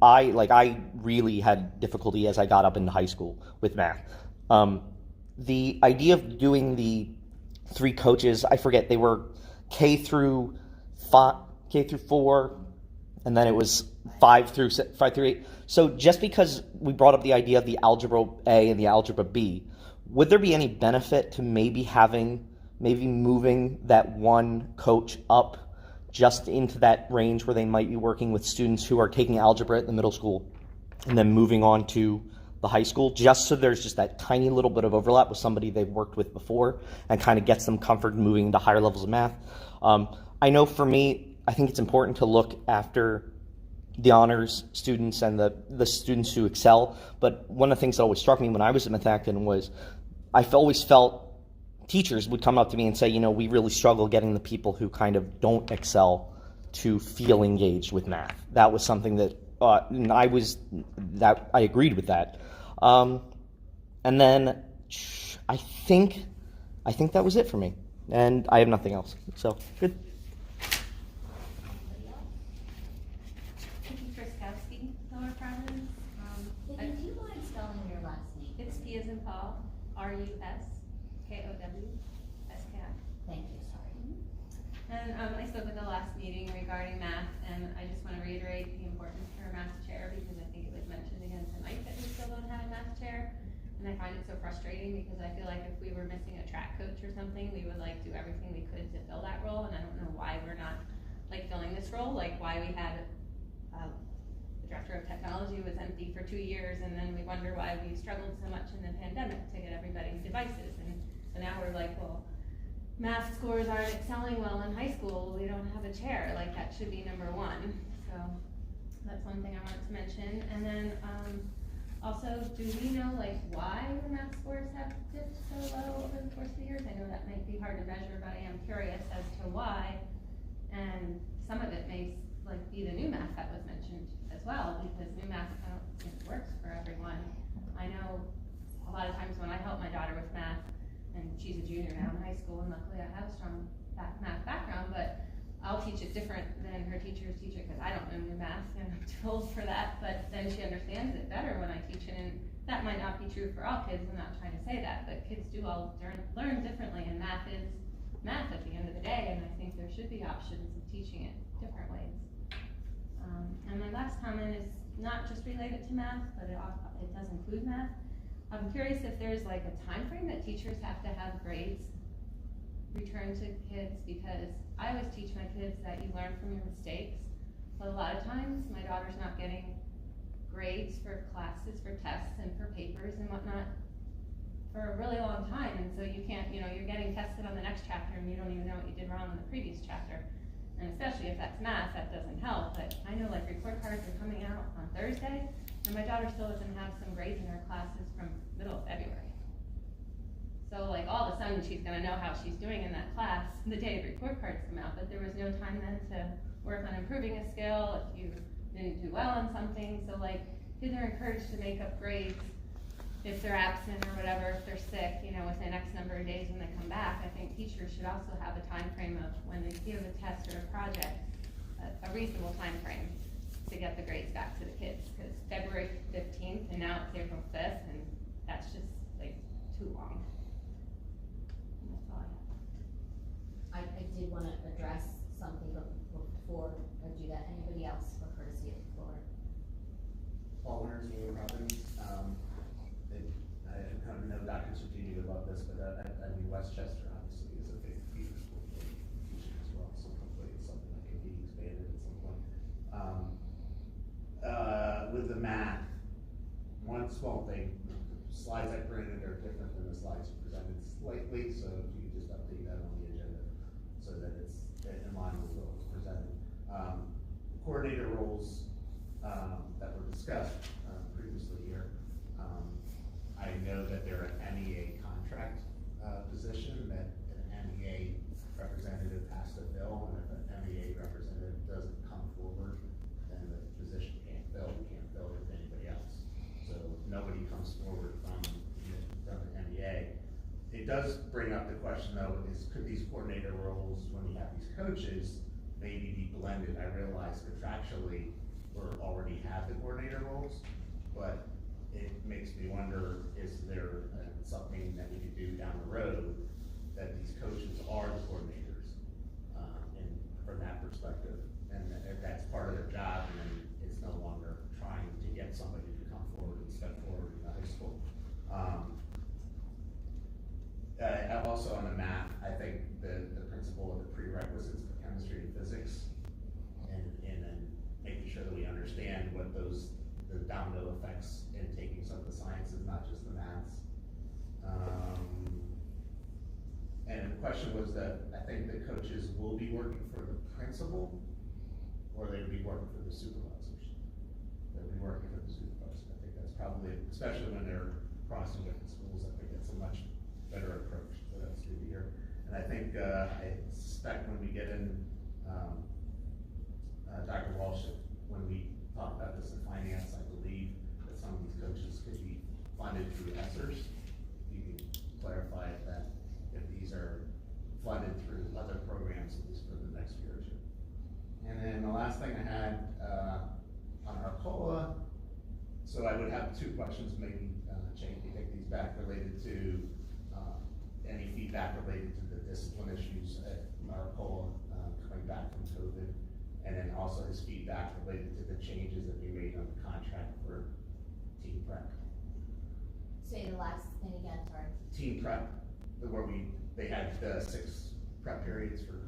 I really had difficulty as I got up into high school with math. The idea of doing the 3 coaches, I forget, they were K through 4, and then it was 5 through 8. So just because we brought up the idea of the algebra A and the algebra B, would there be any benefit to maybe moving that one coach up just into that range where they might be working with students who are taking algebra at the middle school and then moving on to the high school, just so there's just that tiny little bit of overlap with somebody they've worked with before and kind of gets them comfort moving into higher levels of math. I know for me, I think it's important to look after the honors students and the students who excel, but one of the things that always struck me when I was at Methacton was I always felt teachers would come up to me and say, we really struggle getting the people who kind of don't excel to feel engaged with math. That was something that I agreed with that. And then I think that was it for me, and I have nothing else. So good. Vicky Friskowski, Lower Providence. Vicky, do you mind spelling your last name? It's P as in Paul, RUSKOWSKI. Thank you, sorry. And I spoke at the last meeting regarding math, and I just want to reiterate the importance for a math chair, because I think it was mentioned again tonight that we still don't have a math chair. And I find it so frustrating because I feel like if we were missing a track coach or something, we would do everything we could to fill that role. And I don't know why we're not filling this role, why we had the director of technology was empty for 2 years, and then we wonder why we struggled so much in the pandemic to get everybody devices. And so now we're well, math scores aren't excelling well in high school, we don't have a chair, that should be number 1. So that's one thing I wanted to mention. And then also, do we know why the math scores have dipped so low over the course of the years? I know that might be hard to measure, but I am curious as to why. And some of it may be the new math that was mentioned as well, because new math, I don't think works for everyone. I know a lot of times when I help my daughter with math, and she's a junior now in high school, and luckily I have a strong math background, but I'll teach it different than her teachers teach it, because I don't know new math, and I'm too old for that, but then she understands it better when I teach it, and that might not be true for all kids. I'm not trying to say that, but kids do all learn differently, and math is math at the end of the day, and I think there should be options of teaching it different ways. And my last comment is not just related to math, but it does include math. I'm curious if there's a time frame that teachers have to have grades returned to kids, because I always teach my kids that you learn from your mistakes, but a lot of times my daughter's not getting grades for classes, for tests, and for papers and whatnot for a really long time, and so you can't, you're getting tested on the next chapter and you don't even know what you did wrong in the previous chapter. And especially if that's math, that doesn't help. But I know report cards are coming out on Thursday, and my daughter still doesn't have some grades in her classes from middle of February. So all of a sudden she's gonna know how she's doing in that class the day the report cards come out, but there was no time then to work on improving a skill if you didn't do well on something. So kids are encouraged to make up grades if they're absent or whatever, if they're sick, within X number of days when they come back. I think teachers should also have a time frame of when they give a test or a project, a reasonable time frame to get the grades back to the kids, because February 15th and now it's April 5th, and that's just too long. And that's all I have. I did want to address something, but before I do that, anybody else for courtesy of the floor? Lego properties. I kind of know Dr. Cerdini about this, but I mean, Westchester obviously is a big feeder school for teaching as well, so hopefully it's something that can be expanded at some point. With the math, one small thing, the slides I printed are different than the slides you presented slightly, so if you could just update that on the agenda so that it's in line with what was presented. Coordinator roles that were discussed previously here. I know that they're an MEA contract position that an MEA representative has to fill, and if an MEA representative doesn't come forward, then the position can't fill. We can't fill it with anybody else. So nobody comes forward from the MEA. It does bring up the question though, is could these coordinator roles, when we have these coaches, maybe be blended? I realize contractually we already have the coordinator roles, but it makes me wonder, is there something that we could do down the road that these coaches are the coordinators, and from that perspective, and if that's part of their job, and then it's no longer trying to get somebody to come forward and step forward in the high school. Also on the math, I think the principle of the prerequisites for chemistry and physics, and then making sure that we understand what the domino effects in taking some of the sciences, not just the maths. And the question was that I think the coaches will be working for the principal, or they would be working for the supervisors. They'll be working for the supervisors. I think that's probably, especially when they're crossing different schools, I think that's a much better approach. So that's good to hear. And I think, I suspect when we get in, Dr. Walsh, when we talk about this in finance, I believe that some of these coaches could be funded through ESSERs. You can clarify that if these are funded through other programs, at least for the next year or two. And then the last thing I had on Arcola, so I would have two questions, maybe Jane can take these back, related to any feedback related to the discipline issues at Arcola coming back from COVID. And then also his feedback related to the changes that we made on the contract for team prep. Say the last thing again, sorry. Team prep, where they had 6 prep periods for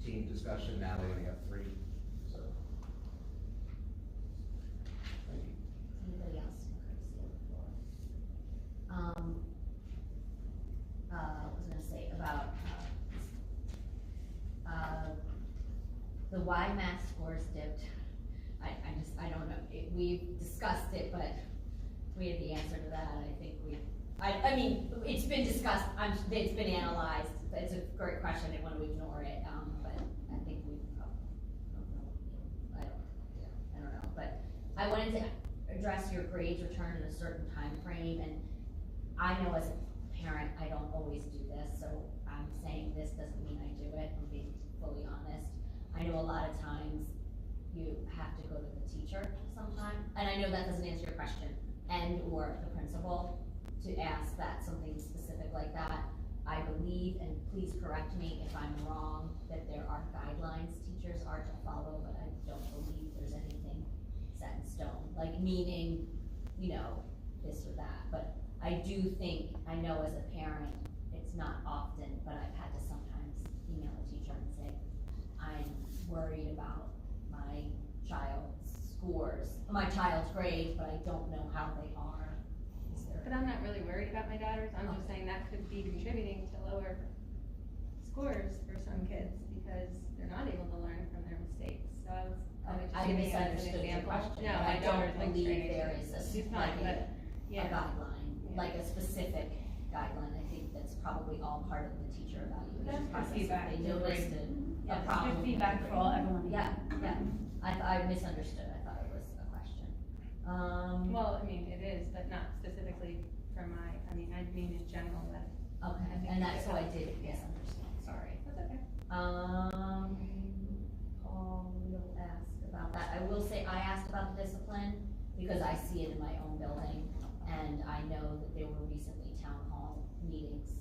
team discussion, now they only have 3, so. Thank you. Anybody else? What was I gonna say about, the Y math scores dipped. I don't know, we've discussed it, but we have the answer to that. I think I mean, it's been discussed, it's been analyzed. It's a great question, I didn't want to ignore it, but I think I don't know, but I wanted to address your grades returned in a certain time frame, and I know as a parent, I don't always do this, so I'm saying this doesn't mean I do it, I'm being fully honest. I know a lot of times you have to go to the teacher sometime, and I know that doesn't answer your question, and or the principal, to ask that something specific like that. I believe, and please correct me if I'm wrong, that there are guidelines teachers are to follow, but I don't believe there's anything set in stone, like meaning, this or that. But I do think, I know as a parent, it's not often, but I've had to sometimes email a teacher and say, I'm worried about my child's scores, my child's grades, but I don't know how they are. But I'm not really worried about my daughters, I'm just saying that could be contributing to lower scores for some kids, because they're not able to learn from their mistakes, so I was kind of just giving you as an example. Question, No, I my daughter's don't like believe straight there A's. is She's fine, but, a guideline, like a specific guideline. I think that's probably all part of the teacher evaluation That's good process. feedback. If they noticed a Yeah, problem. good feedback for all, everyone. Yeah, I misunderstood, I thought it was a question. Well, I mean, it is, but not specifically for I mean in general, that. Okay, and that's why I did misunderstand, sorry. That's okay. Paul will ask about that. I will say, I asked about the discipline because I see it in my own building, and I know that there were recently town hall meetings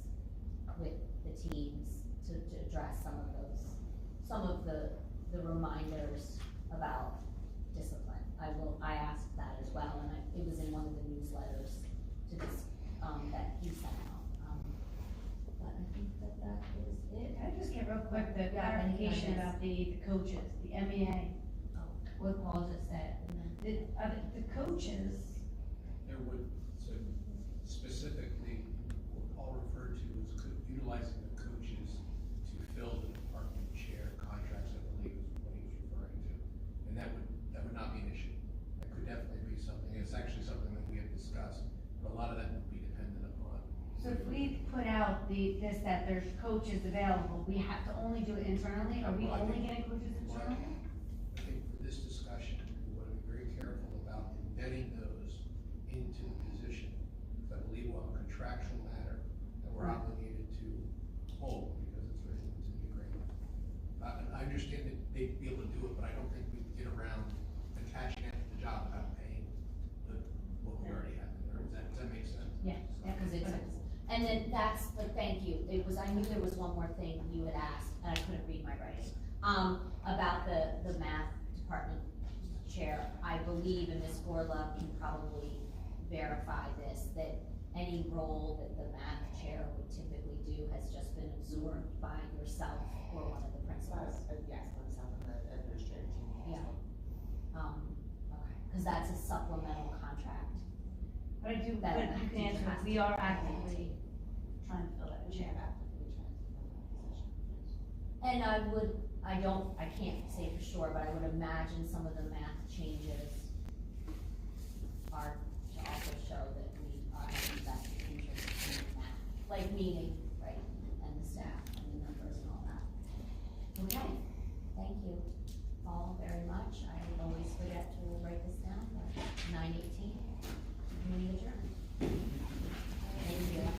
with the teams to address some of the reminders about discipline. I asked that as well, and it was in one Can I just get real quick the clarification about the coaches, the MEA, what Paul just said? The coaches, There would, so specifically, what Paul referred to was utilizing the coaches to fill the department chair contracts, I believe is what he was referring to. And that would not be an issue. That could definitely be something, it's actually something that we have discussed, but a lot of that would be dependent upon. so if we put out that there's coaches available, we have to only do it internally? Are we only getting coaches internally? I think for this discussion, we want to be very careful about embedding those into the position. I believe we'll have a contractual matter that we're obligated to hold because it's written into the agreement. I understand that they'd be able to do it, but I don't think we can get around attaching that to the job without paying what we already have in there. Does that make sense? Yeah, because it's, and then that's, but thank you, I knew there was one more thing you had asked, and I couldn't read my writing, about the math department chair. I believe, and Ms. Orla can probably verify this, that any role that the math chair would typically do has just been absorbed by yourself or one of the principals. Yes, myself and the administrative team. Yeah. Okay, because that's a supplemental contract. But you can answer, it. We are actively trying to fill that chair. And I can't say for sure, but I would imagine some of the math changes are to also show that we are having that interest in math, like meeting, right, and the staff and the numbers and all that. Okay, thank you all very much. I always forget to write this